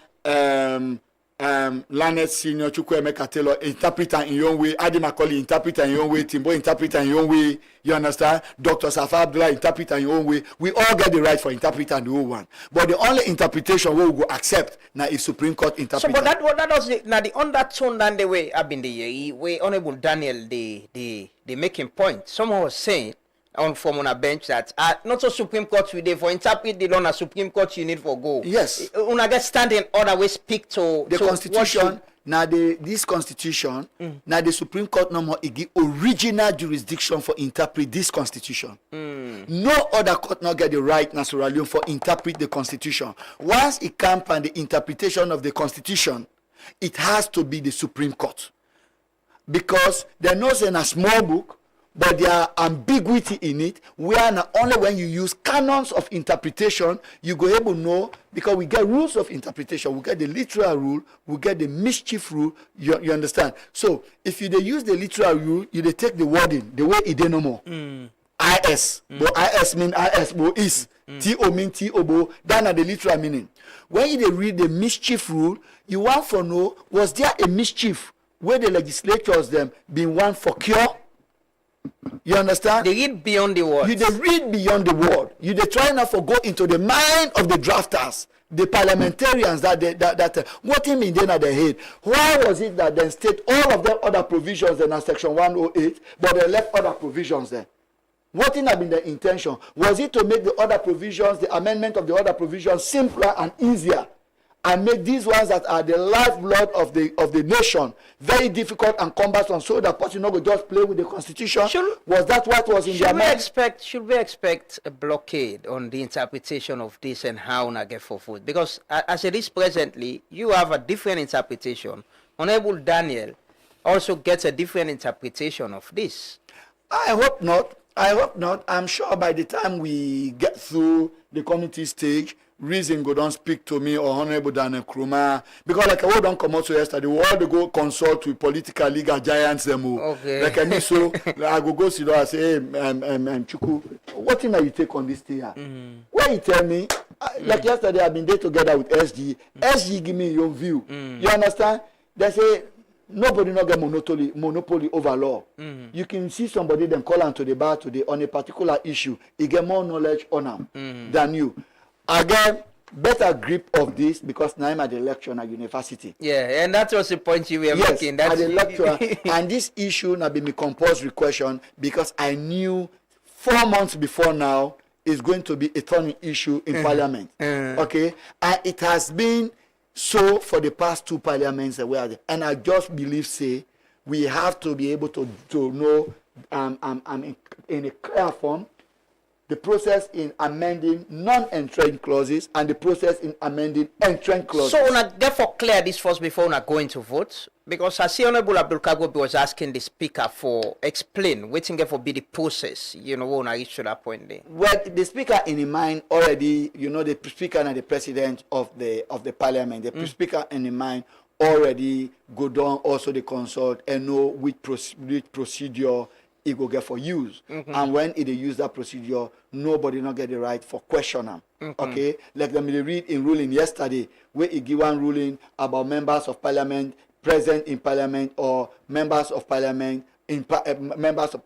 Lanet Senior Chukwuemeka Taylor interpreter in your own way, Adi Macaulay interpreter in your own way, Timbo interpreter in your own way, you understand? Dr. Safa Abdullah interpreter in your own way. We all get the right for interpreter and the whole one. But the only interpretation we will accept now is Supreme Court interpreter. So but that was now the undertone than the way I've been the way Honorable Daniel they making point. Someone was saying on a bench that not so Supreme Court we for interpret the law na Supreme Court you need for go. Yes. Una get standing order we speak to the constitution. Now this constitution, now the Supreme Court no more give original jurisdiction for interpret this constitution. No other court not get the right naturally for interpret the constitution. Once it comes on the interpretation of the constitution, it has to be the Supreme Court. Because they're not in a small book, but there are ambiguity in it, where not only when you use canons of interpretation, you go able to know, because we get rules of interpretation, we get the literal rule, we get the mischief rule, you understand? So, if you use the literal rule, you take the wording, the way it no more. IS, but IS mean IS, but is. TO mean TO, but that are the literal meaning. When you read the mischief rule, you want to know, was there a mischief where the legislatures them been one for cure? You understand? They read beyond the word. They read beyond the word. They try not to go into the mind of the drafters, the parliamentarians that what do you mean then at their head? Why was it that they state all of them other provisions in section 108, but they left other provisions there? What thing have been the intention? Was it to make the other provisions, the amendment of the other provisions simpler and easier, and make these ones that are the lifeblood of the nation very difficult and cumbersome, so that person not go just play with the constitution? Was that what was in their mind? Should we expect a blockade on the interpretation of this and how na get for food? Because as it is presently, you have a different interpretation. Honorable Daniel also gets a different interpretation of this. I hope not. I'm sure by the time we get through the committee stage, reason go don't speak to me or Honorable Daniel Krumah, because like I don't come out so yesterday, we all go consult with political legal giants them. Okay. Like I mean, so I go sit down and say, hey, Chuku, what thing are you take on this thing here? Why you tell me? Like yesterday, I've been there together with SG. SG give me your view. You understand? They say nobody not get monopoly over law. You can see somebody then call onto the bar today on a particular issue. He get more knowledge on them than you. Again, better grip of this, because now I'm at the lecture at university. Yeah, and that was the point you were making. That's at the lecture. And this issue now be my compulsory question, because I knew 4 months before now is going to be a turning issue in Parliament. Okay? And it has been so for the past 2 parliaments that we are there. And I just believe, we have to be able to know in a clear form the process in amending non-entrenched clauses and the process in amending entrenched clauses. So, therefore, clear this first before we going to vote, because I see Honorable Abdul Kagobi was asking the speaker for explain waiting for be the process. When I reach to that point there. Well, the speaker in the mind already, the speaker and the president of the parliament, the speaker in the mind already go down also the consult and know which procedure it will get for use. And when it use that procedure, nobody not get the right for question them. Okay? Like them they read in ruling yesterday, where it give one ruling about members of parliament present in parliament, or members of parliament members of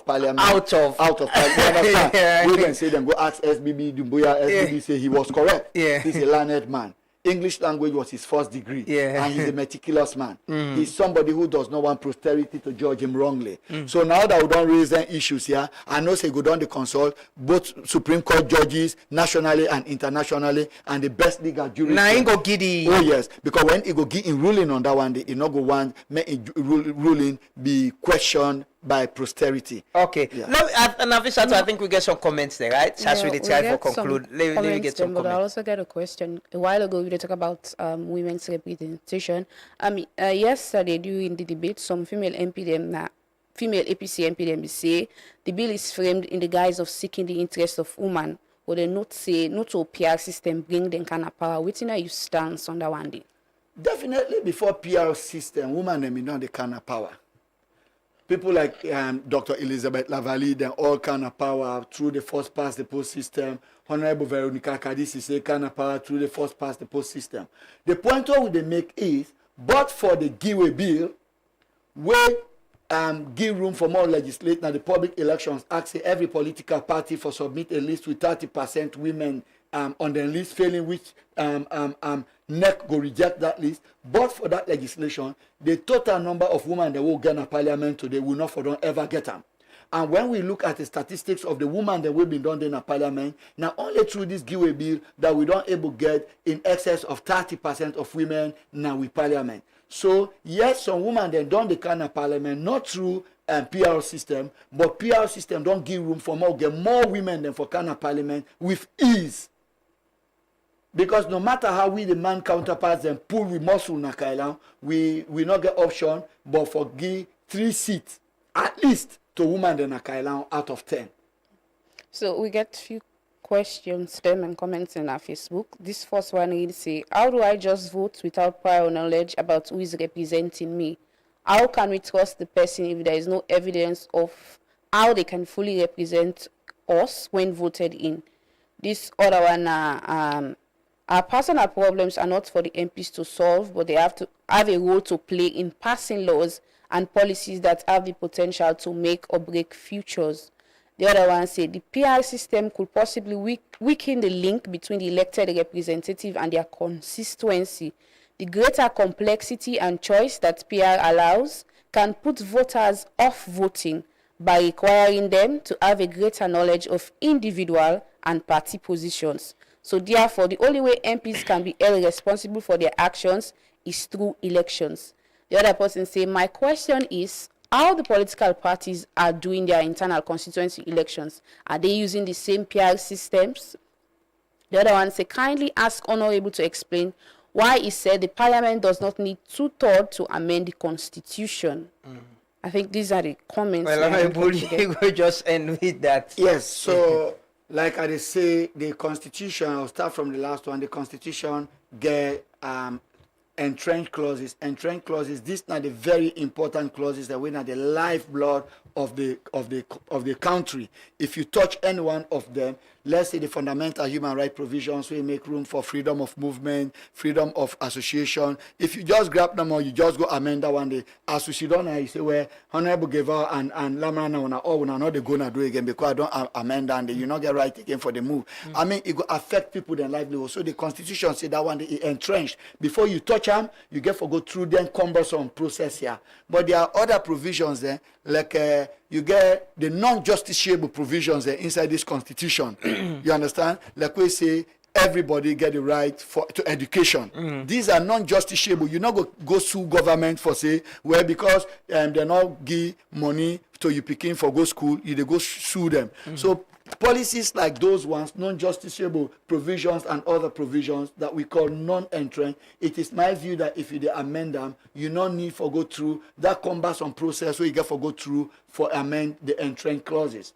parliament out of parliament. We can say them go ask SBB Dumbuya. SBB say he was correct. He's a learned man. English language was his first degree, and he's a meticulous man. He's somebody who does not want posterity to judge him wrongly. So now that we don't raise any issues here, I know say go down the consult both Supreme Court judges nationally and internationally, and the best legal jurists. Now he go giddy. Oh yes, because when he go give in ruling on that one, he not go want make ruling be questioned by posterity. Okay. Yeah. Nafisa, I think we get some comments there, right? So as we try for conclude, let me get some But I comments. also got a question. A while ago, we did talk about women's representation. Yesterday during the debate, some female APC MP them say the bill is framed in the guise of seeking the interest of women, but they not say not to PR system bring them kind of power. Which you stance on that one day? Definitely before PR system, women them know the kind of power. People like Dr. Elizabeth Lavalley, they all kind of power through the first past the post system. Honorable Veronica Kadisi say kind of power through the first past the post system. The point what they make is, but for the giveaway bill, where give room for more legislate now the public elections, asking every political party for submit a list with 30% women on the list, failing which NEC go reject that list. But for that legislation, the total number of women that will get in parliament today will not for don't ever get them. And when we look at the statistics of the women that will be done in a parliament, now only through this giveaway bill that we don't able get in excess of 30% of women now with parliament. So yes, some women then done the kind of parliament not through PR system, but PR system don't give room for more get more women than for kind of parliament with ease. Because no matter how we the man counterparts then pull with muscle na Kailan, we not get option, but for give 3 seats at least to women than a Kailan out of 10. So we get few questions, them and comments in our Facebook. This first one reads say, how do I just vote without prior knowledge about who is representing me? How can we trust the person if there is no evidence of how they can fully represent us when voted in? This other one, our personal problems are not for the MPs to solve, but they have to have a role to play in passing laws and policies that have the potential to make or break futures. The other one said the PR system could possibly weaken the link between the elected representative and their constituency. The greater complexity and choice that PR allows can put voters off voting by requiring them to have a greater knowledge of individual and party positions. So therefore, the only way MPs can be held responsible for their actions is through elections. The other person say, my question is, how the political parties are doing their internal constituency elections. Are they using the same PR systems? The other one say, kindly ask Honorable to explain why he said the parliament does not need 2/3 to amend the constitution. I think these are the comments. Well, Honorable, you will just end with that. Yes, so like I say, the constitution, I'll start from the last one, the constitution get entrenched clauses. Entrenched clauses, these are the very important clauses that we are the lifeblood of the country. If you touch any one of them, let's say the fundamental human right provisions, we make room for freedom of movement, freedom of association. If you just grab them or you just go amend that one day, as we don't you say, well, Honorable Geva and Lamana or not they gonna do again because I don't amend and you not get right again for the move. I mean, it will affect people their livelihood. So the constitution say that one day it entrenched. Before you touch them, you get to go through the cumbersome process here. But there are other provisions there, like you get the non-justiciable provisions there inside this constitution. You understand? Like we say, everybody get the right to education. These are non-justiciable. You not go sue government for say, well, because they not give money to you picking for go school, you they go sue them. So policies like those ones, non-justiciable provisions and other provisions that we call non-entrant, it is my view that if you amend them, you don't need to go through that cumbersome process where you get to go through for amend the entrant clauses.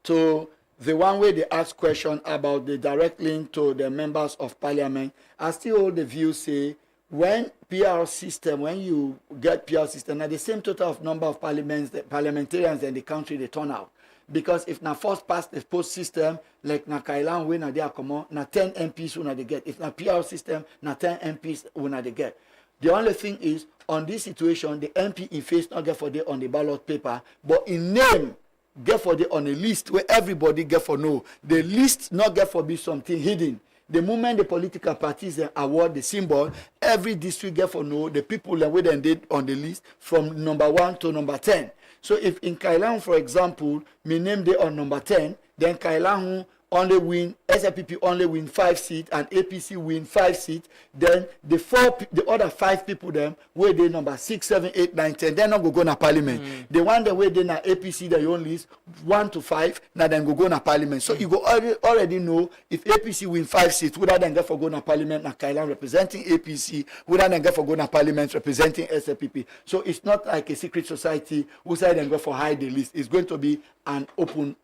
To the one way they ask question about the direct link to the members of parliament, I still hold the view say when PR system, when you get PR system, at the same total of number of parliamentarians in the country they turn out. Because if na first past the post system, like na Kailan we na there come on, na 10 MPs we na they get. If na PR system, na 10 MPs we na they get. The only thing is on this situation, the MP in face not get for the on the ballot paper, but in name get for the on a list where everybody get for know. The list not get for be something hidden. The moment the political parties award the symbol, every district get for know the people that we then did on the list from number 1 to number 10. So if in Kailan, for example, my name they on number 10, then Kailan only win SLPP only win 5 seats and APC win 5 seats, then the other 5 people them where they number 6, 7, 8, 9, 10, they're not go na parliament. The one that where they na APC that you only list 1 to 5, now then go na parliament. So you go already know if APC win 5 seats, would I then get for go na parliament na Kailan representing APC, would I then get for go na parliament representing SLPP. So it's not like a secret society who say then go for hide the list. It's going to be an open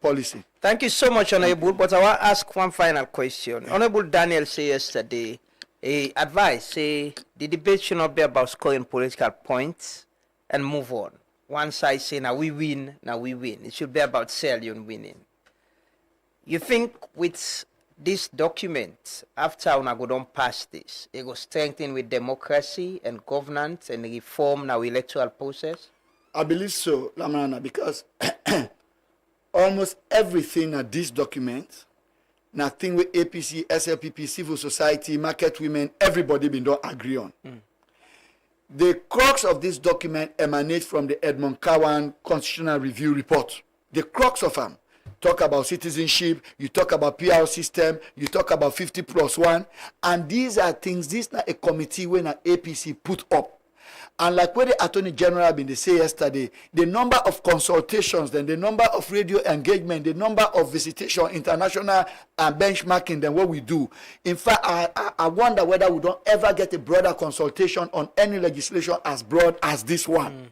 policy. Thank you so much, Honorable. But I want to ask one final question. Honorable Daniel said yesterday, say the debate should not be about scoring political points and move on. One side say now we win. It should be about Sierra winning. You think with this document, after we go down past this, it will strengthen with democracy and governance and reform our electoral process? I believe so, Lamarana, because almost everything at this document, nothing with APC, SLPP, civil society, market women, everybody don't agree on. The crux of this document emanates from the Edmund Cowan Constitutional Review Report. The crux of them talk about citizenship, you talk about PR system, you talk about 50+1, and these are things, this is not a committee when an APC put up. And like what the Attorney General been say yesterday, the number of consultations, then the number of radio engagement, the number of visitation, international benchmarking than what we do. In fact, I wonder whether we don't ever get a broader consultation on any legislation as broad as this one.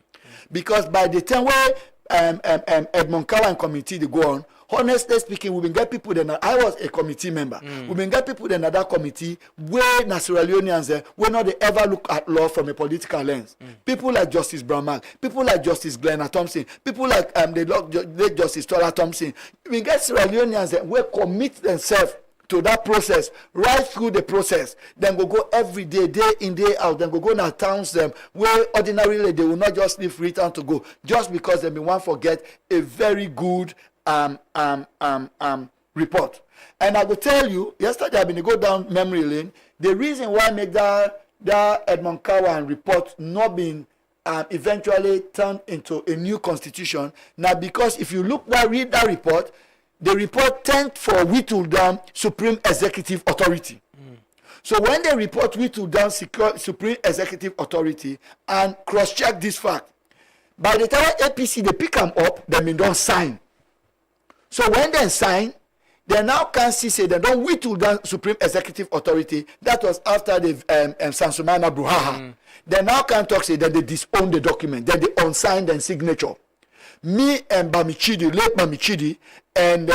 Because by the time where Edmund Cowan committee they go on, honestly speaking, we been get people then. I was a committee member. We been get people then that committee where Sierra Leoneans we not they ever look at law from a political lens. People like Justice Brown, people like Justice Glenna Thompson, people like the Justice Tola Thompson. We get Sierra Leoneans we commit themselves to that process, right through the process. Then go every day, day in, day out. Then go na towns them where ordinarily they will not just leave Freetown to go, just because they want to forget a very good report. And I will tell you, yesterday I've been to go down memory lane. The reason why I make that Edmund Cowan report not been eventually turned into a new constitution now, because if you read that report, the report tends for whittle down Supreme Executive Authority. So when the report whittle down Supreme Executive Authority and cross-check this fact, by the time APC they pick them up, they don't sign. So when they sign, they now can see say they don't whittle down Supreme Executive Authority. That was after the Sansumana Bruhaha. They now can talk say that they disown the document, that they unsigned and signature. Me and Bamichidi, late Bamichidi, and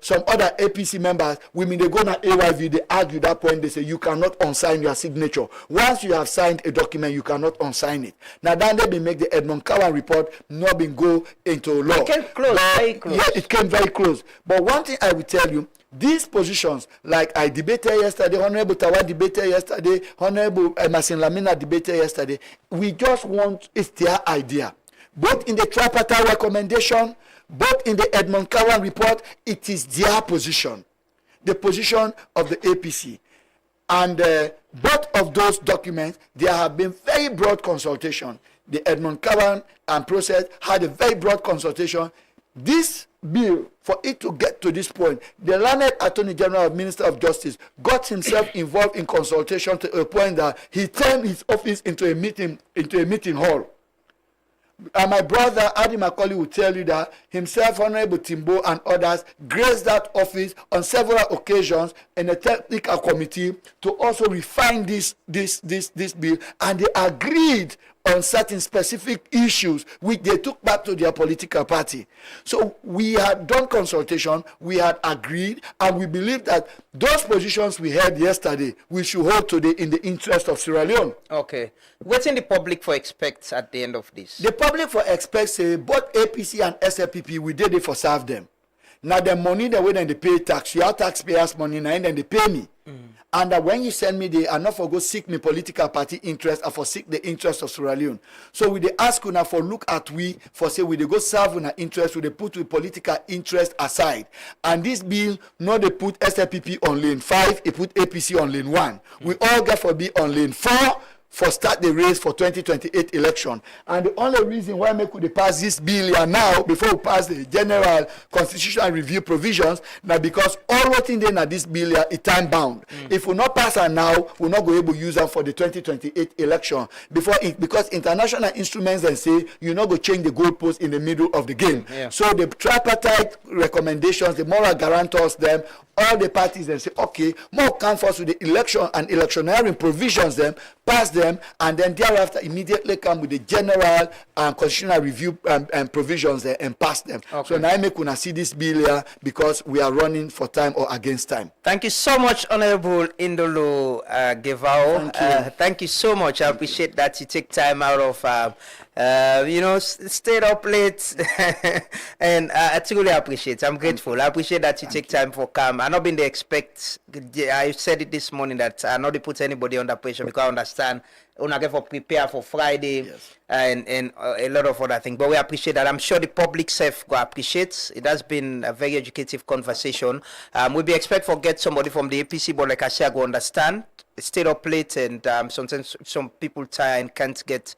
some other APC members, women they go na AYV, they argue that point. They say you cannot unsign your signature. Once you have signed a document, you cannot unsign it. Now then they been make the Edmund Cowan report not been go into law. It came close, very close. Yeah, it came very close. But one thing I will tell you, these positions, like I debated yesterday, Honorable Tawa debated yesterday, Honorable Masin Lamina debated yesterday, we just want, it's their idea. Both in the tripartite recommendation, both in the Edmund Cowan report, it is their position, the position of the APC. And both of those documents, there have been very broad consultation. The Edmund Cowan process had a very broad consultation. This bill, for it to get to this point, the learned Attorney General, Minister of Justice, got himself involved in consultation to a point that he turned his office into a meeting hall. And my brother Adi Macaulay will tell you that himself, Honorable Timbo, and others graced that office on several occasions in a technical committee to also refine this bill, and they agreed on certain specific issues which they took back to their political party. So we had done consultation, we had agreed, and we believe that those positions we had yesterday, we should hold today in the interest of Sierra Leone. Okay. What's in the public for expects at the end of this? The public for expects say both APC and SLPP, we did it for serve them. Now the money the way they pay tax, your taxpayers' money, now then they pay me. And when you send me, they are not for go seek me political party interest, or for seek the interest of Sierra Leone. So we they ask una for look at we for say we they go serve una interest, we they put we political interest aside. And this bill, no they put SLPP on lane 5, they put APC on lane 1. We all get for be on lane 4. for start the race for 2028 election. And the only reason why make we pass this bill here now, before we pass the general constitutional review provisions, now because all what in there na this bill here is time bound. If we not pass it now, we're not going to use them for the 2028 election. Because international instruments then say you're not going to change the goalpost in the middle of the game. So the tripartite recommendations, the moral guarantors, them, all the parties then say, okay, more come first with the election and electioneering provisions, them, pass them, and then thereafter immediately come with the general constitutional review and provisions there and pass them. Okay. So now I make una see this bill here because we are running for time or against time. Thank you so much, Honorable Indolo Gevao. Thank you so much. I appreciate that you take time out of stayed up late and I truly appreciate it. I'm grateful. I appreciate that you take time for calm. I'm not been the expect. I said it this morning that I not put anybody under pressure because I understand una get for prepare for Friday and a lot of other things. But we appreciate that. I'm sure the public self will appreciate. It has been a very educative conversation. We be expect for get somebody from the APC, but like I said, I go understand. Stayed up late and sometimes some people tired and can't get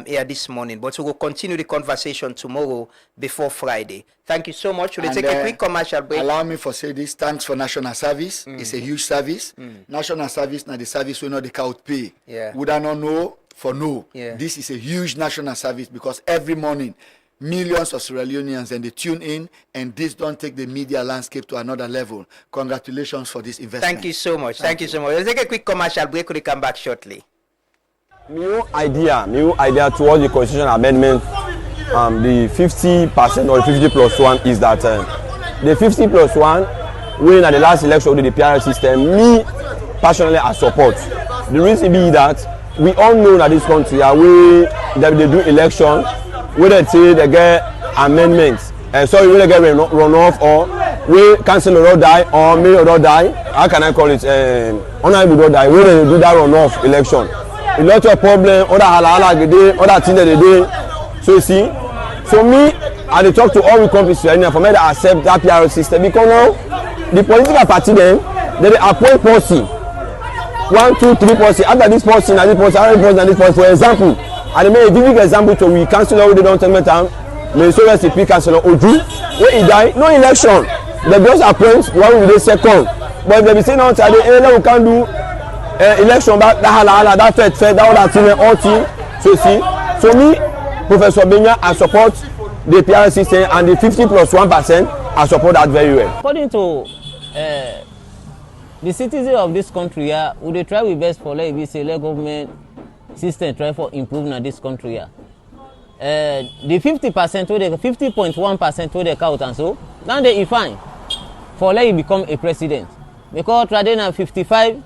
here this morning. But we will continue the conversation tomorrow before Friday. Thank you so much. We'll take a quick commercial break. Allow me for say this. Thanks for national service. It's a huge service. National service, now the service we know the count pay. Would I not know? For no. This is a huge national service because every morning millions of Sierra Leoneans and they tune in, and this don't take the media landscape to another level. Congratulations for this investment. Thank you so much. Thank you so much. We'll take a quick commercial break. We'll come back shortly. New idea towards the constitution amendment, the 50% or 50 plus 1 is that the 50 plus 1, when at the last election with the PR system, me personally I support. The reason be that we all know that this country, that they do election, where they say they get amendments, sorry, where they get runoff, or we cancel or die, or may or die. How can I call it? Honorable or die. Where they do that runoff election. A lot of problem, other halala they do, other things that they do. So you see, so me, I talk to all the companies for me to accept that PR system because now the political party then they appoint policy. 1, 2, 3 policy. After this policy, and this policy, and this policy, and this policy. For example. And I made a vivid example to we councillor who don't tell me time. May so let's speak councillor Odu. When he died, no election. They just appoint one with the second. But if they be saying on Saturday, we can't do election back that fair, that other thing, all thing. So you see, so me, Professor Benya, I support the PR system and the 50 plus 1%. I support that very well. According to the citizens of this country, we try our best for like we say, government system try for improving in this country. The 50% where they 50.1% where they count and so now they fine for let you become a president because traditional 55%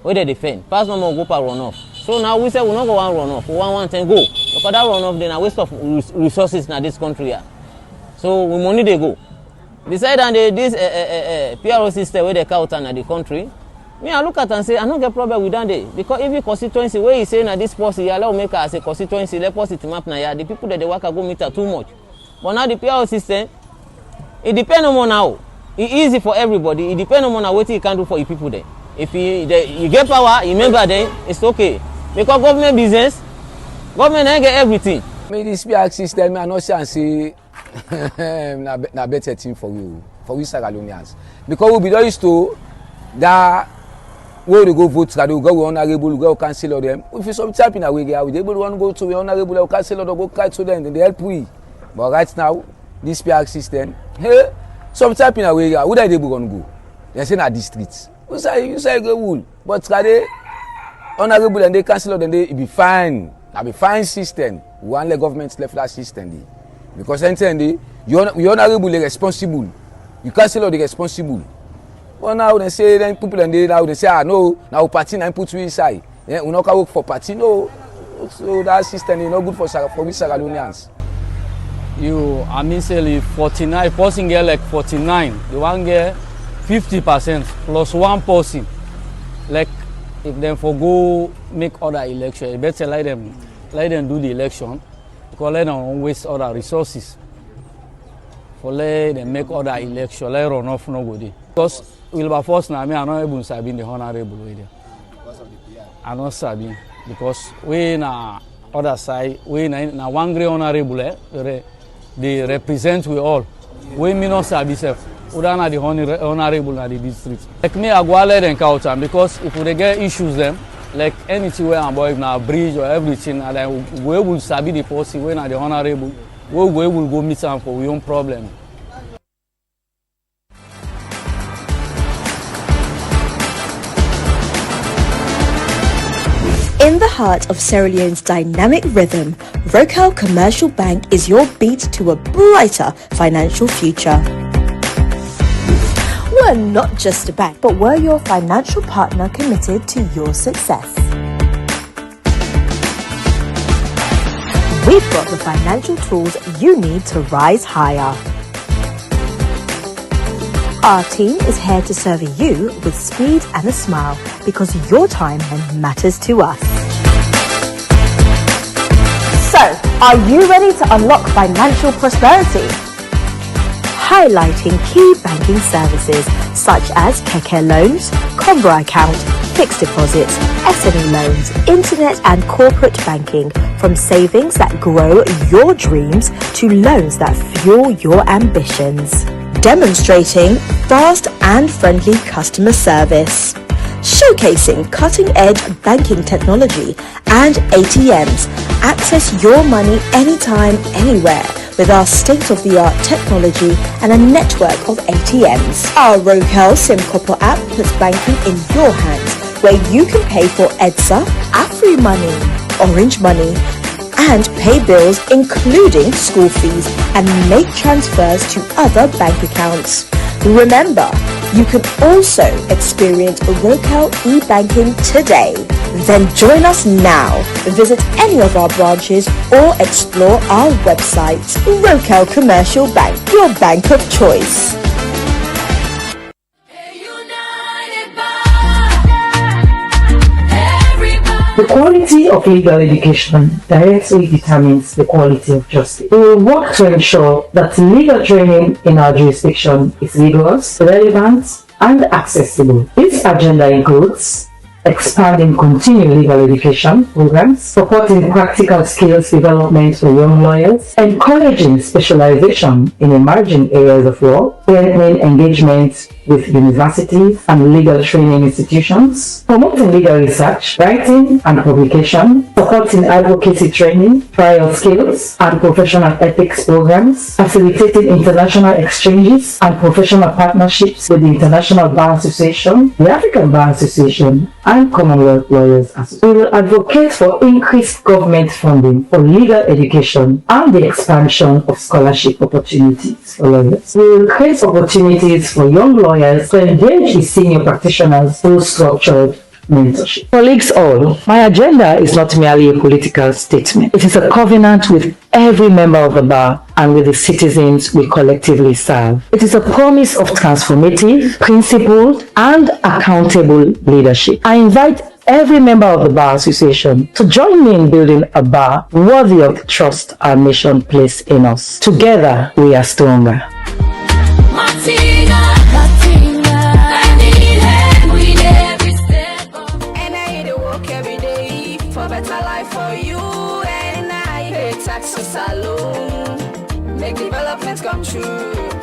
where they defend pass no more go per runoff. So now we say we not go one runoff, we want 110 go because that runoff then a waste of resources in this country. So we money they go. Besides that, this PRO system where they count in the country. Me, I look at and say, I don't get problem with that day. Because every constituency, where you say that this policy, you allow make as a constituency, let policy map now, the people that they work go meet too much. But now the PR system, it depends on now. It's easy for everybody. It depends on what you can do for the people there. If you get power, you remember then, it's okay. Because government business, government ain't get everything. Me, this PR system, I know say, na better thing for you, for we Sierra Leoneans. Because we be used to that. Where they go vote, that they go honorable, we go cancel them. If you some type in a way, we able to go to honorable, or cancel or go kite to them, then they help we. But right now, this PR system, hey, some type in a way, who they able to go? They say na districts. You say go wool, but they honorable and they cancel them, they be fine. That be fine system. We want the government left that system, because anything you honorable, they responsible. You cancel the responsible. Well, now they say, then people and they say, no, now party and put you inside. Yeah, we not work for party, no. So that system is not good for we Sierra Leoneans. I mean, say 49 person get like 49. The one get 50% plus one person. Like if them for go make other election, you better let them do the election because let them waste other resources. For let them make other election, let run off no go there. Because we'll be forced now, I'm not able to be the honorable with them. I no sabi because we na other side we na one great honorable they represent we all. We me no sabi sef. Uda na the honorable na the district. Like me, I go let them count am because if we get issues them, like anything where I'm boy na bridge or everything, and then we will sabi the person when na the honorable, we will go meet am for we own problem. In the heart of Sierra Leone's dynamic rhythm, Rocal Commercial Bank is your beat to a brighter financial future. We're not just a bank, but we're your financial partner committed to your success. We've got the financial tools you need to rise higher. Our team is here to serve you with speed and a smile because your time matters to us. So, are you ready to unlock financial prosperity? Highlighting key banking services such as Keke loans, Combra account, fixed deposits, SME loans, internet and corporate banking, from savings that grow your dreams to loans that fuel your ambitions. Demonstrating fast and friendly customer service. Showcasing cutting-edge banking technology and ATMs. Access your money anytime, anywhere with our state-of-the-art technology and a network of ATMs. Our Rocal SimCopper app puts banking in your hands, where you can pay for EDSA, AfriMoney, Orange Money, and pay bills including school fees and make transfers to other bank accounts. Remember, you can also experience Rocal e-banking today. Then join us now. Visit any of our branches or explore our website. Rocal Commercial Bank, your bank of choice. The quality of legal education directly determines the quality of justice. We will work to ensure that legal training in our jurisdiction is rigorous, relevant, and accessible. This agenda includes expanding continuing legal education programs, supporting practical skills development for young lawyers, encouraging specialization in emerging areas of law, strengthening engagement with universities and legal training institutions, promoting legal research, writing and publication, supporting advocacy training, trial skills and professional ethics programs, facilitating international exchanges and professional partnerships with the International Bar Association, the African Bar Association, and Commonwealth Lawyers Association. We will advocate for increased government funding for legal education and the expansion of scholarship opportunities for lawyers. We will create opportunities for young lawyers to engage with senior practitioners through structured mentorship. Colleagues all, my agenda is not merely a political statement. It is a covenant with every member of the bar and with the citizens we collectively serve. It is a promise of transformative, principled, and accountable leadership. I invite every member of the Bar Association to join me in building a bar worthy of the trust our nation places in us. Together, we are stronger. Make developments come true.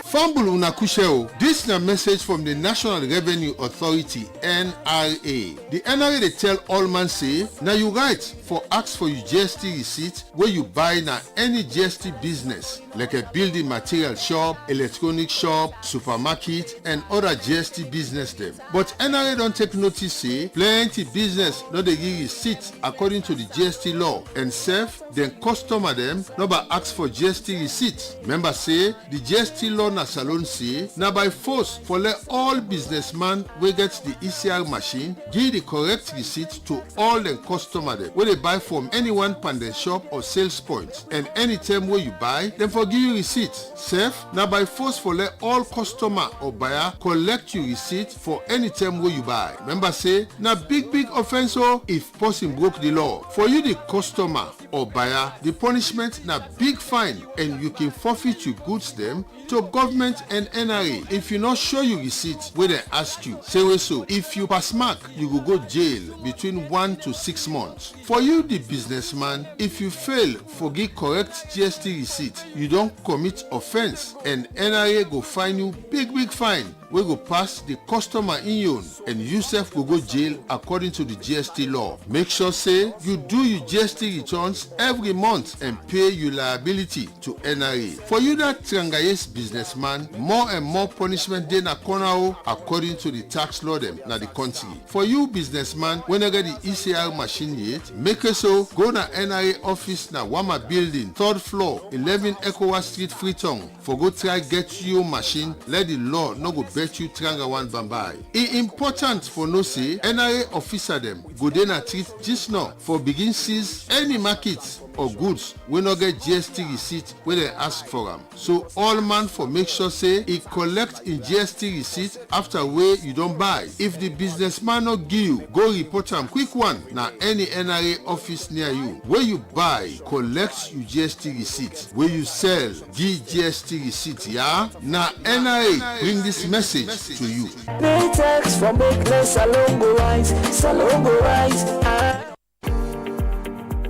Fambulu Nakusheo, this is a message from the National Revenue Authority, NRA. The NRA they tell all man say, now you right for ask for your GST receipt where you buy now any GST business, like a building material shop, electronic shop, supermarket, and other GST business them. But NRA don't take notice say, plenty business not they give receipt according to the GST law, and self, then customer them, not by ask for GST receipt. Remember say, the GST law na salon say, now by force for let all businessmen we get the ECR machine, give the correct receipt to all the customer them, where they buy from anyone pandem shop or sales point, and anytime where you buy, them for give you receipt. Sef, now by force for let all customer or buyer collect your receipt for any time where you buy. Remember say, now big offense if person broke the law. For you the customer or buyer, the punishment na big fine and you can forfeit your goods them to government and NRA if you not show your receipt where they ask you. Say so, if you pass mark, you will go jail between 1 to 6 months. For you the businessman, if you fail forget correct GST receipt, you don't commit offense and NRA go fine you big fine. We go pass the customer in and you self will go jail according to the GST law. Make sure say you do your GST returns every month and pay your liability to NRA. For you that Triangayes businessman, more and more punishment dey na corner according to the tax law them na the country. For you businessman, when you get the ECR machine yet, make it so go na NRA office na Wama building, 3rd floor, 11 Ecowa Street, Freetown. For go try get your machine, let the law no go bet you Trianga one bambai. It important for no say NRA officer them go dey na treat just now for begin seize any market or goods we no get GST receipt where they ask for them. So all man for make sure say he collect in GST receipt after way you don't buy. If the businessman no give you, go report am quick one na any NRA office near you. Where you buy, collect your GST receipt. Where you sell, give GST receipt. Yeah, na NRA bring this message to you. Pay tax for make less salon go rise,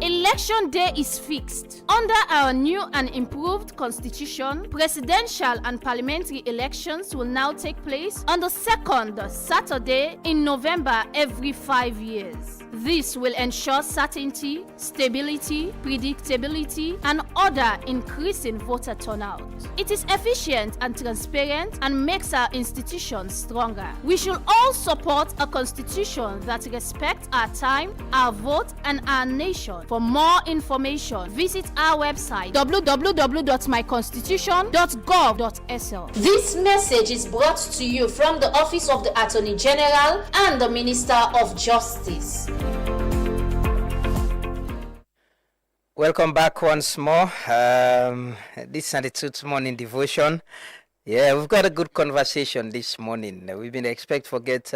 Election day is fixed. Under our new and improved constitution, presidential and parliamentary elections will now take place on the 2nd Saturday in November every 5 years. This will ensure certainty, stability, predictability, and order, increasing voter turnout. It is efficient and transparent and makes our institutions stronger. We should all support a constitution that respects our time, our vote, and our nation. For more information, visit our website www.myconstitution.gov.sl. This message is brought to you from the Office of the Attorney General and the Minister of Justice. Welcome back once more. This is the Truth Morning Devotion. Yeah, we've got a good conversation this morning. We've been expect to get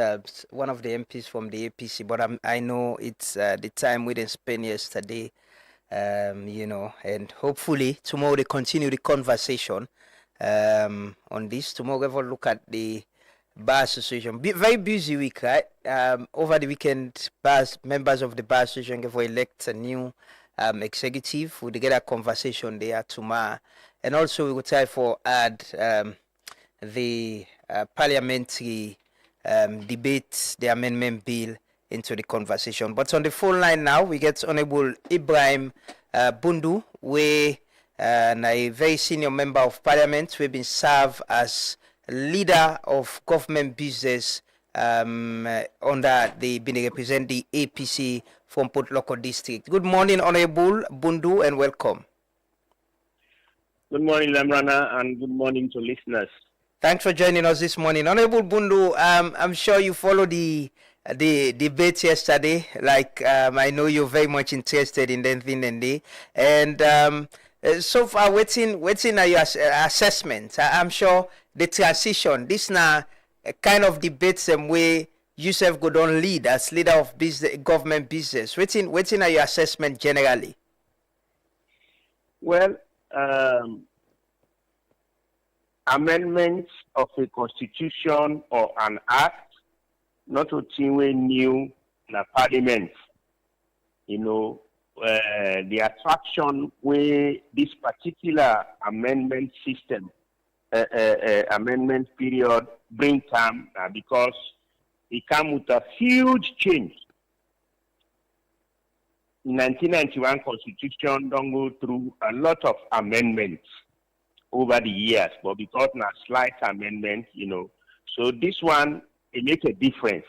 one of the MPs from the APC, but I know it's the time we didn't spend yesterday, and hopefully tomorrow they continue the conversation on this. Tomorrow we will look at the Bar Association. Very busy week, right? Over the weekend, members of the Bar Association will elect a new executive. We'll get a conversation there tomorrow. And also we will try for add the parliamentary debate, the amendment bill into the conversation. But on the phone line now, we get Honorable Ibrahim Bundu, a very senior member of parliament. We've been served as leader of government business under being represent the APC from Port Local District. Good morning, Honorable Bundu, and welcome. Good morning, Lamrana, and good morning to listeners. Thanks for joining us this morning. Honorable Bundu, I'm sure you followed the debate yesterday. I know you're very much interested in that thing and day. And so far, waiting are your assessment. I'm sure the transition, this now kind of debate same way yourself go on lead as leader of business, government business. Waiting are your assessment generally? Well, amendments of a constitution or an act, not a thing we new in a parliament. The attraction where this particular amendment system, amendment period bring time because it come with a huge change. In 1991 constitution don't go through a lot of amendments over the years, but because now slight amendment, so this one it make a difference.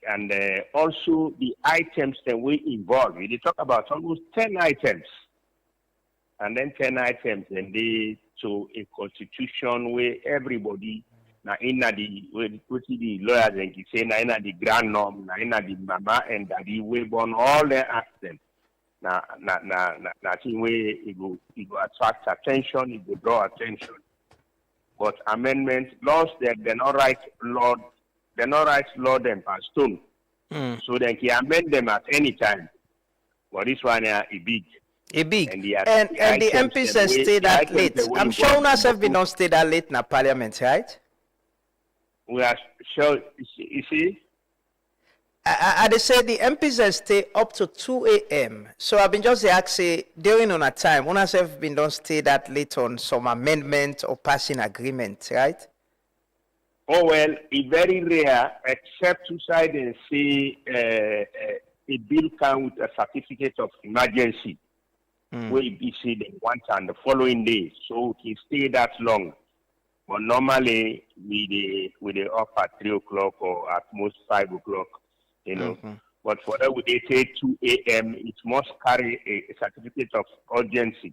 And also the items that we involve, they talk about almost 10 items, and then 10 items, and they to a constitution where everybody na inna the lawyers and say na inna the grand norm, na inna the mama and daddy we born all they ask them. Na thing way it go attract attention, it will draw attention. But amendments, laws they're not right law, they're not right law them per stone. So they can amend them at any time. But this one is big. And the MPs have stayed that late. I'm sure us have been not stayed that late in the parliament, right? We are sure, you see? They say the MPs have stayed up to 2 a.m. So I've been just asking, during on a time, us have been don't stay that late on some amendment or passing agreement, right? Oh, well, it's very rare, except to side and say a bill come with a certificate of emergency. Where you see the one and the following day, so it stay that long. But normally we up at 3 o'clock or at most 5 o'clock, you know. But for that, they say 2 a.m. it must carry a certificate of urgency.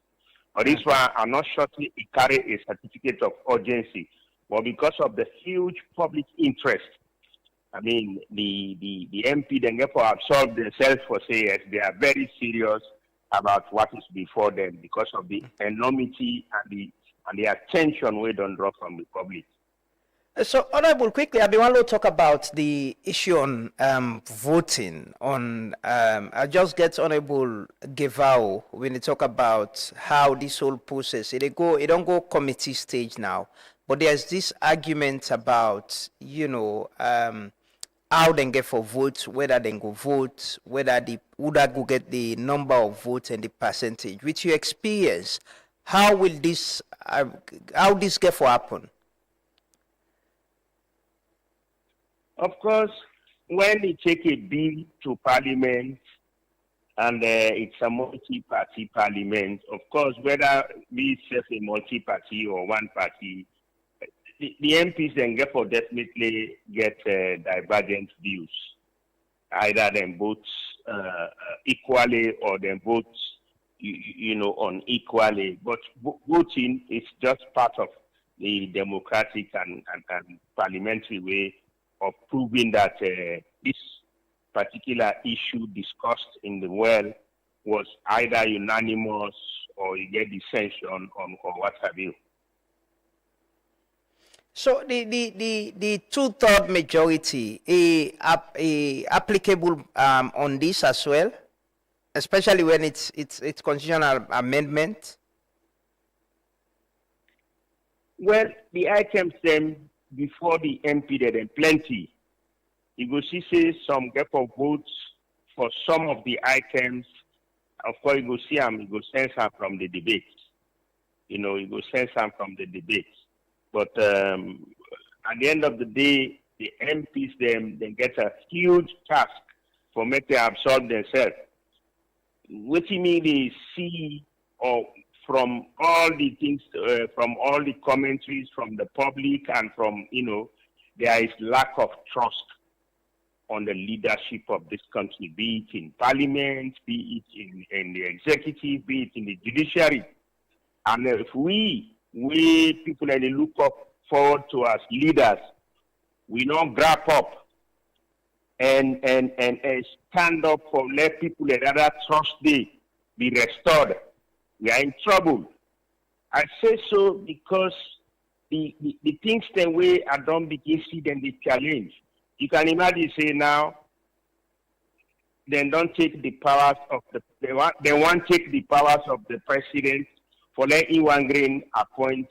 But this one, I'm not sure it carry a certificate of urgency. But because of the huge public interest, I mean, the MP then get to absorb themselves for say yes, they are very serious about what is before them because of the enormity and the attention we don't draw from the public. So, Honorable, quickly, I want to talk about the issue on voting. I just get Honorable Gevao when they talk about how this whole process, it don't go committee stage now, but there's this argument about, how they get for votes, whether they go vote, whether the would go get the number of votes and the percentage. With your experience, how this get for happen? Of course, when you take a bill to Parliament and it's a multi-party Parliament, of course, whether we say a multi-party or one party, the MPs then definitely get divergent views. Either them vote equally or them vote, unequally. But voting is just part of the democratic and parliamentary way of proving that this particular issue discussed in the world was either unanimous or you get dissension or what have you. So the 2/3 majority applicable on this as well, especially when it's constitutional amendment. Well, the items then before the MP there are plenty. You go see say some get for votes for some of the items. Of course, you go see them. You go sense them from the debates. You go sense them from the debates. But at the end of the day, the MPs they get a huge task for make they absorb themselves. What you mean is see or from all the things, from all the commentaries from the public and from there is lack of trust on the leadership of this country, be it in Parliament, be it in the executive, be it in the judiciary. And if we people that they look up forward to as leaders, we don't grab up and stand up for let people that other trust they be restored. We are in trouble. I say so because the things the way I don't begin see them the challenge. You can imagine say now they don't take the powers of they want take the powers of the president for letting Iwan Green appoint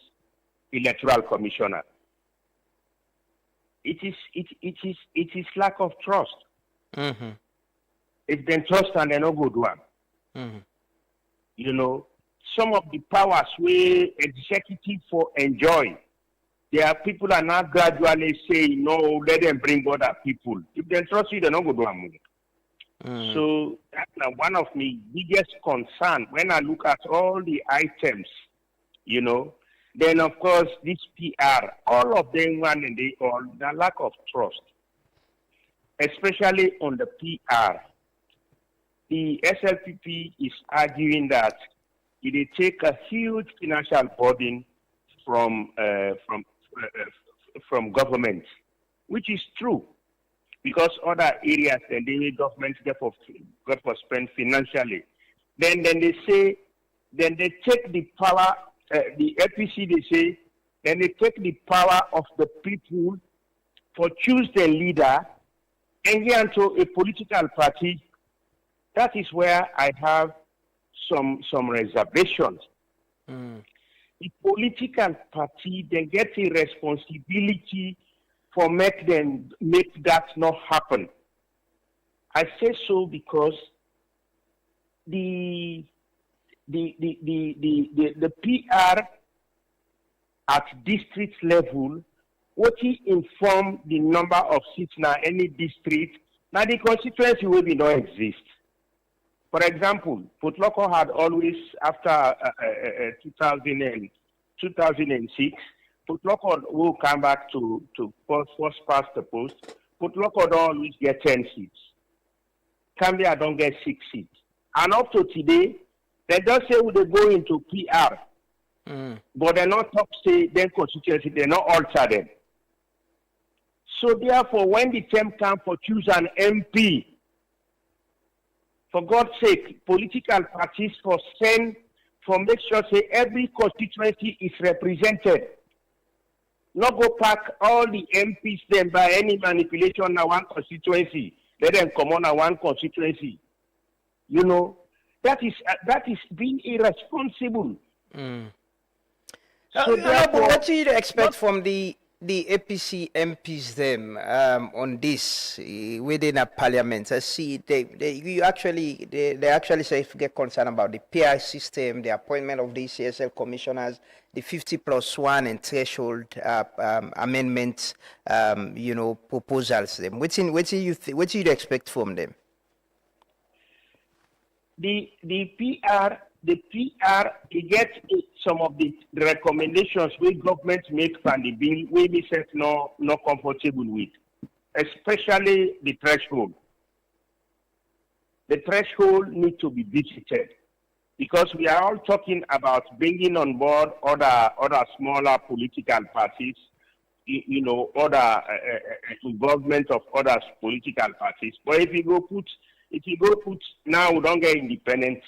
electoral commissioner. It is lack of trust. Mm-hmm. If they trust and they no good one. Mm-hmm. Some of the powers where executive for enjoy, there are people are now gradually saying, no, let them bring other people. If they trust you, they don't go do one. So that's one of my biggest concern when I look at all the items, then of course this PR, all of them one and they all the lack of trust, especially on the PR. The SLPP is arguing that it take a huge financial burden from from government, which is true, because other areas then the government get for spend financially. Then they say, then they take the power, the APC they say, then they take the power of the people for choose the leader and get into a political party. That is where I have some reservations. The political party then get a responsibility for make that not happen. I say so because the PR at district level, what he inform the number of seats now any district, now the constituency will be not exist. For example, Port Loko had always, after 2006, Port Loko will come back to first past the post. Port Loko don't always get 10 seats. Cambia don't get 6 seats. And up to today, they just say they go into PR. But they're not top say then constituency, they're not alter them. So therefore, when the time comes for choose an MP, for God's sake, political parties for make sure say every constituency is represented. Not go pack all the MPs then by any manipulation in one constituency. Let them come on one constituency. You know, that is being irresponsible. So what do you expect from the APC MPs them on this within a parliament? I see they actually say if you get concerned about the PI system, the appointment of the CSL commissioners, the 50+1 and threshold amendments, proposals them. What do you expect from them? The PR, it gets some of the recommendations we government make from the bill we be set not comfortable with, especially the threshold. The threshold needs to be visited because we are all talking about bringing on board other smaller political parties, other involvement of other political parties. But if you go put now we don't get independent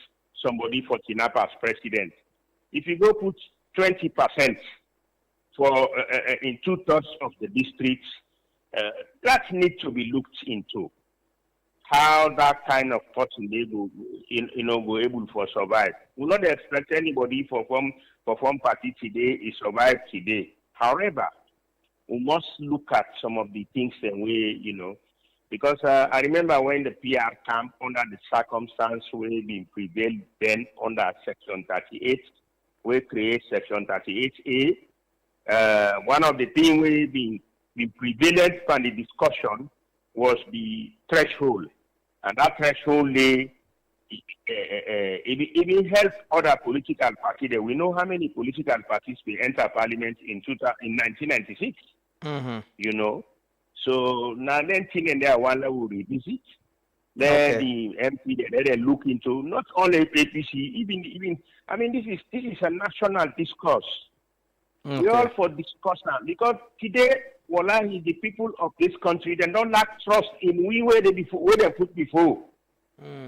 somebody for Tinapa as president. If you go put 20% for in 2/3 of the districts, that needs to be looked into. How that kind of person they go, go able to survive. We not expect anybody for form party today is survive today. However, we must look at some of the things that we, because I remember when the PR came under the circumstance we been prevailed then under Section 38, we create Section 38A. One of the things we been prevalent from the discussion was the threshold, and that threshold it help other political parties. We know how many political parties will enter parliament in 1996. So now then thing and there one will revisit. Then the MP they look into not only APC, even I mean this is a national discourse. We all for discussion because today wallahi the people of this country they don't lack trust in where they put before.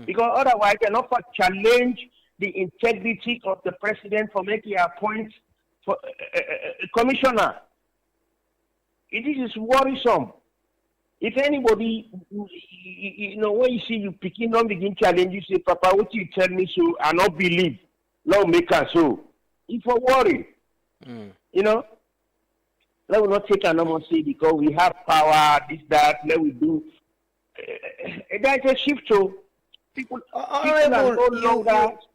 Because otherwise they not challenge the integrity of the president for making a point for a commissioner. It is worrisome. If anybody, when you see you picking don't begin challenge, you say, Papa, what you tell me so, I not believe. No make us so. If a worry, let we not take another say because we have power, this, that, let we do. There's a shift to people.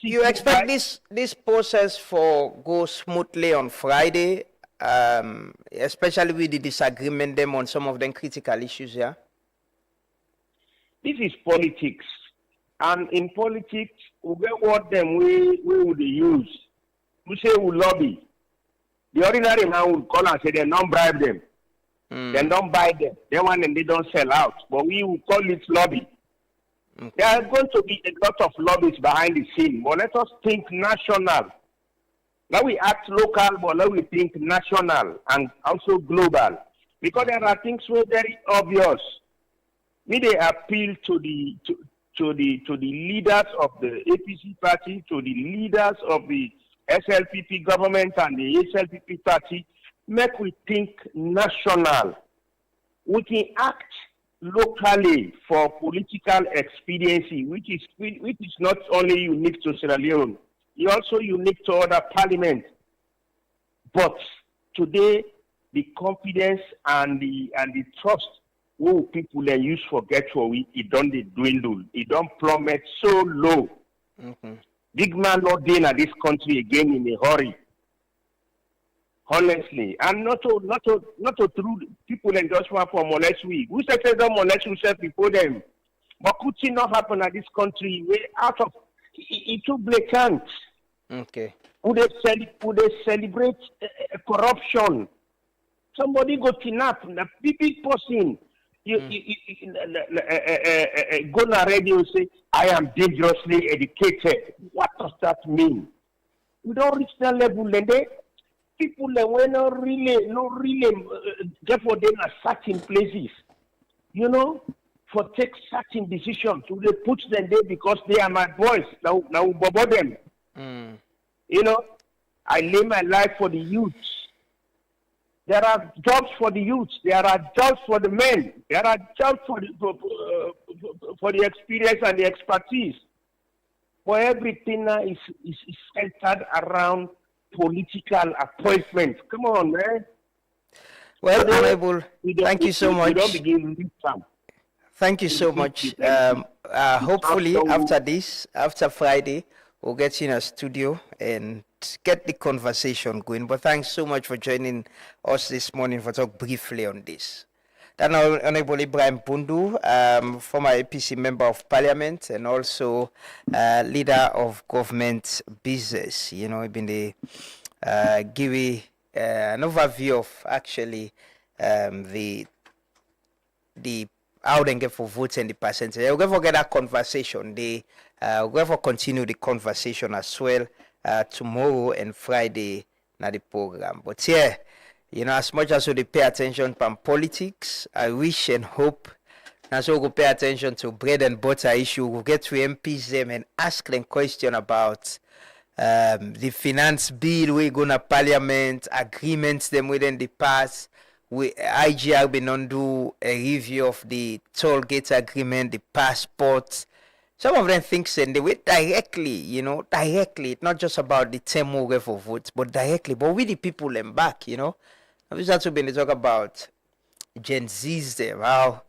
You expect this process for go smoothly on Friday? Especially with the disagreement them on some of them critical issues, yeah? This is politics. And in politics, we get what them we would use. We say we lobby. The ordinary man would call and say they don't bribe them. They don't buy them. They want and they don't sell out. But we will call it lobby. There are going to be a lot of lobbies behind the scene. But let us think national. Now we act local, but now we think national and also global. Because there are things so very obvious. Me they appeal to the leaders of the APC party, to the leaders of the SLPP government and the SLPP party. Make we think national. We can act locally for political expediency, which is not only unique to Sierra Leone, it's also unique to other parliaments. But today, the confidence and the trust who people they use for get for we, it don't dwindle, it don't plummet so low. Big man not in this country again in a hurry. Honestly, and not to through people and just want for molest we. We say don't molest yourself before them. But could it not happen at this country? We out of it too blatant. Okay. Would they celebrate corruption? Somebody go kidnap a big person. You go on radio and say, I am dangerously educated. What does that mean? We don't reach that level, and they people that were not really therefore they are certain places, you know, for take certain decisions. So they put them there because they are my boys. Now bobo them. You know, I lay my life for the youth. There are jobs for the youth. There are jobs for the men. There are jobs for the experience and the expertise. For everything now is centered around political appointments. Come on, man. Well, Honorable, thank you so much. We don't begin this time. Thank you so much. Hopefully, after Friday, we'll get in a studio and get the conversation going. But thanks so much for joining us this morning for talk briefly on this. Then Honorable Ibrahim Pundu, former APC member of parliament and also leader of government business. You know, been the give an overview of actually the how they get for votes and the percentage. We're going to get that conversation. We're going to continue the conversation as well tomorrow and Friday na the program. But yeah, you know, as much as we pay attention to politics, I wish and hope that's why we pay attention to bread and butter issue. We'll get to MPs them and ask them question about the finance bill, we're going to parliament, agreements them within the past. IGR been on do a review of the toll gate agreement, the passports. Some of them think and they wait directly, you know, directly. It's not just about the term for votes, but directly. But with the people them back, you know. I've also been to talk about Gen Z's them, how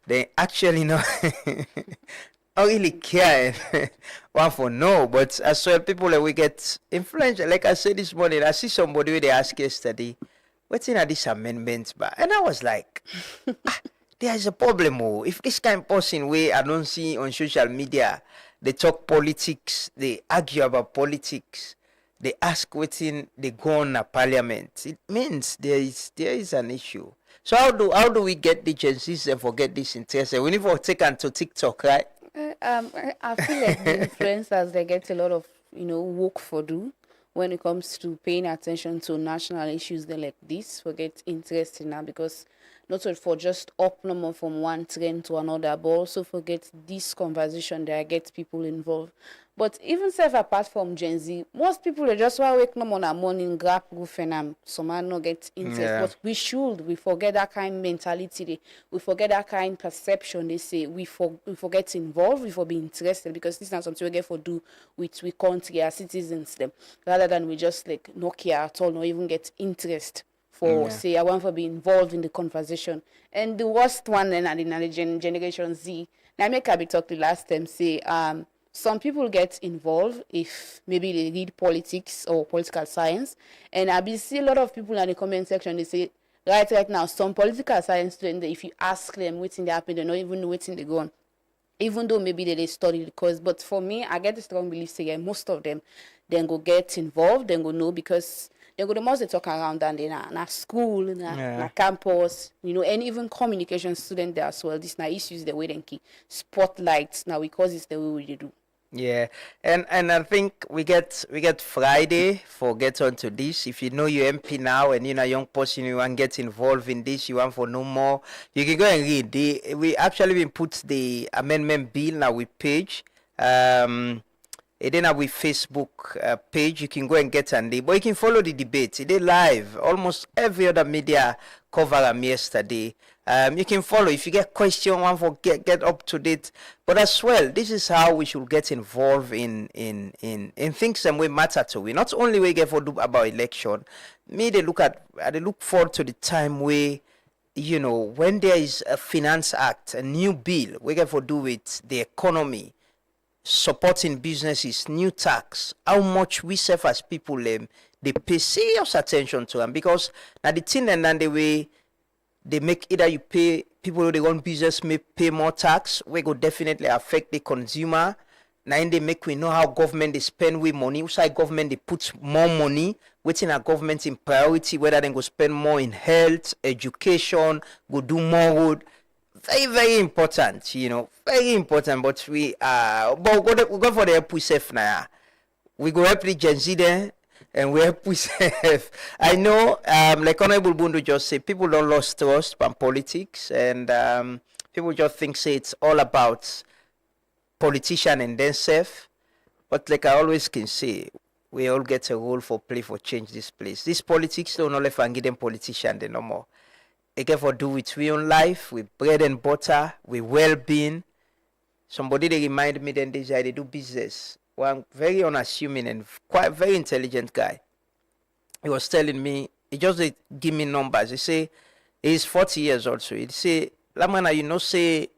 they actually not don't really care one for no, but as well people that we get influential. Like I said this morning, I see somebody where they asked yesterday, what's in this amendment? And I was like, there is a problem. Oh. If this kind of person way I don't see on social media, they talk politics, they argue about politics, they ask what's in they go on a parliament. It means there is an issue. So how do we get the Gen Zs and forget this interest? We need to take on to TikTok, right? I feel like the influencers they get a lot of work for do. When it comes to paying attention to national issues like this, forget interesting now because not only for just up number from one trend to another, but also forget this conversation that gets people involved. But even self apart from Gen Z, most people they just want to wake up on a morning, grab roof and some man not get interest. Yeah. But we forget that kind of mentality. We forget that kind of perception. They say we forget involved, we forget be interested because this is not something we get for do with we country, our citizens them, rather than we just like not care at all, not even get interest. For say I want to be involved in the conversation. And the worst one then at the generation Z. Now I make a bit talk the last time say some people get involved if maybe they read politics or political science. And I see a lot of people in the comment section they say right now some political science students if you ask them what's in the happen, they don't even know what's in the go on. Even though maybe they study the course. But for me, I get a strong belief say most of them then go get involved, then go know because they go the most they talk around and in a school, in a campus, and even communication student there as well. These now issues the way they keep spotlights now because it's the way we do. Yeah, and I think we get Friday for get onto this. If you know your MP now and you're a young person, you want to get involved in this, you want for no more, you can go and read. We actually been put the amendment bill now with page. And then with Facebook page, you can go and get on the, but you can follow the debate. It is live. Almost every other media cover them yesterday. You can follow. If you get question, one for get up to date. But as well, this is how we should get involved in things that we matter to we. Not only we get for do about election. Me, they look forward to the time where, you know, when there is a finance act, a new bill, we get for do with the economy, supporting businesses, new tax, how much we serve as people, they pay serious attention to them, because now the thing and then the way they make either you pay people who they run business may pay more tax, we go definitely affect the consumer. Now they make we know how government they spend with money, which side government they put more money, within a government in priority, whether they go spend more in health, education, go do more good. Very, very important, you know, very important. But we go for the help we save now. We go help the Gen Z there, and we help we save. I know, like Honorable Bundu just said, people don't lost trust from politics, and people just think say it's all about politician and then save. But like I always can say, we all get a role for play for change this place. This politics don't only for give them politician they no more. Again, for do with we own life, with bread and butter, with well-being. Somebody they remind me then they do business. One very unassuming and quite very intelligent guy. He was telling me, he just give me numbers. He say he's 40 years old. So he say, Lamana, you know, say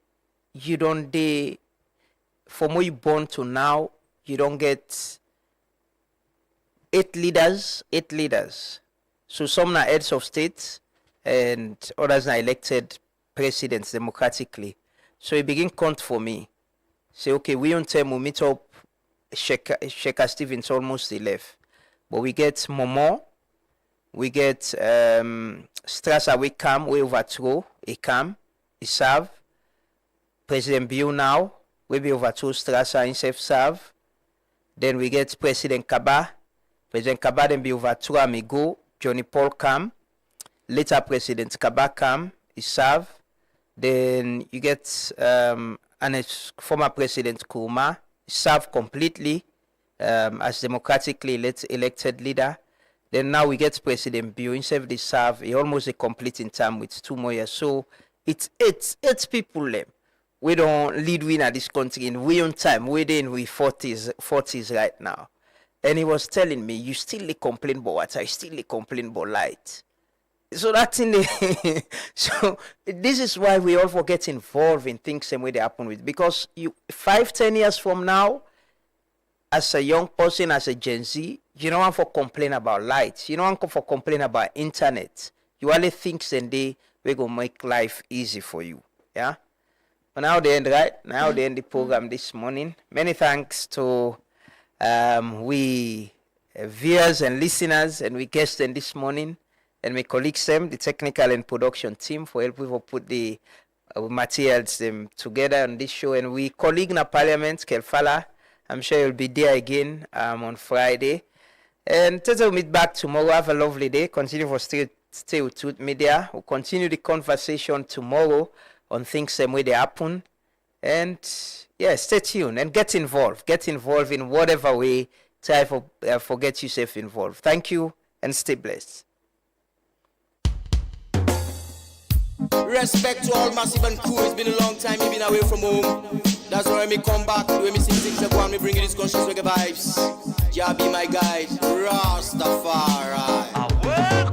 you don't from where you born to now, you don't get 8 leaders. So some are heads of states, and others are elected presidents democratically. So he begin count for me. Say, okay, we on time we meet up. Sheikha Stevens almost he left, but we get Momo, we get Strasser we come, we overthrow, he come, he serve. President Bill now, we be overthrow Strasser himself serve. Then we get President Kaba. President Kaba then be overthrow amigo, Johnny Paul come. Later President Kaba come, he serve. Then you get former President Kurma, serve completely as democratically elected leader. Then now we get President Bio. Instead of they serve, he almost a complete in term with 2 more years. So it's eight people them. We don't lead winner this country in we on time. We're in we 40s right now. And he was telling me, you still complain about water, you still complain about light. So that's in the so this is why we all get involved in things and way they happen with, because you 5-10 years from now, as a young person, as a Gen Z, you don't want to complain about lights, you don't want to complain about internet. You only think and we're gonna make life easy for you. Yeah. But now they end right. Now they end the program this morning. Many thanks to we viewers and listeners and we guests them this morning. And my colleagues, the technical and production team, for helping to put the materials together on this show. And we colleague in the parliament, Kelfala, I'm sure you'll be there again on Friday. And we'll meet back tomorrow. Have a lovely day. Continue for stay with Truth Media. We'll continue the conversation tomorrow on things and way they happen. And yeah, stay tuned and get involved. Get involved in whatever way. Try for get yourself involved. Thank you and stay blessed. Respect to all massive and crew. It's been a long time you've been away from home. That's why me come back, the way me sing things like one, me bring you these conscious reggae vibes. Jah be my guide, Rastafari.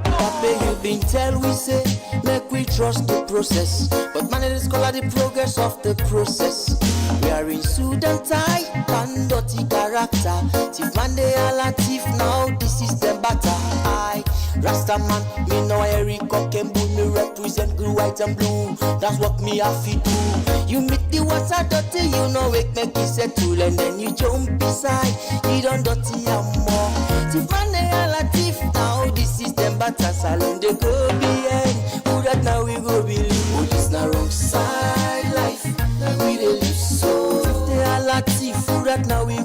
Papa, you been tell we say, make we trust the process. But man, it is called the progress of the process. We are in suit and tie, and dirty character. Thief man, they all a thief now, this is them batter. I, Rasta man, me know Eric Cock and Bull, me represent blue, white and blue. That's what me have to do. You meet the water dirty, you know it make you settle. And then you jump inside, you don't dirty and more. Thief man, they all a thief now, this is them batter. Salon they go behind, who that now we go believe. Oh, this na wrong side life, now we dey live so. If they all a thief, who that now we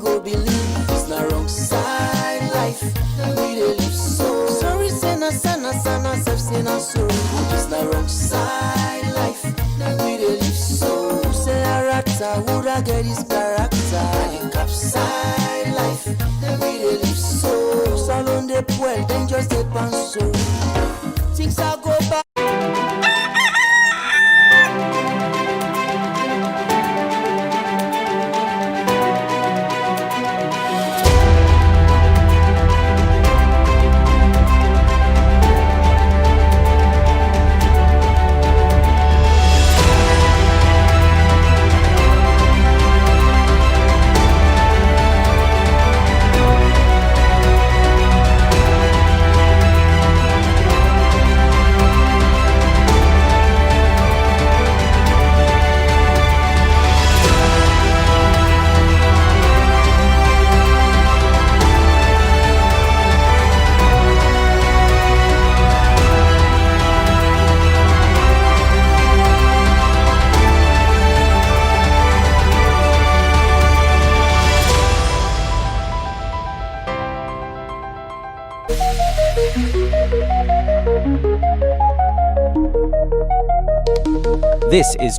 so. This na wrong side life. We dey live so. Say a rata woulda get his character. The capside life. We dey live so. Salon dey well, then just dey bounce so. Things are go back. This is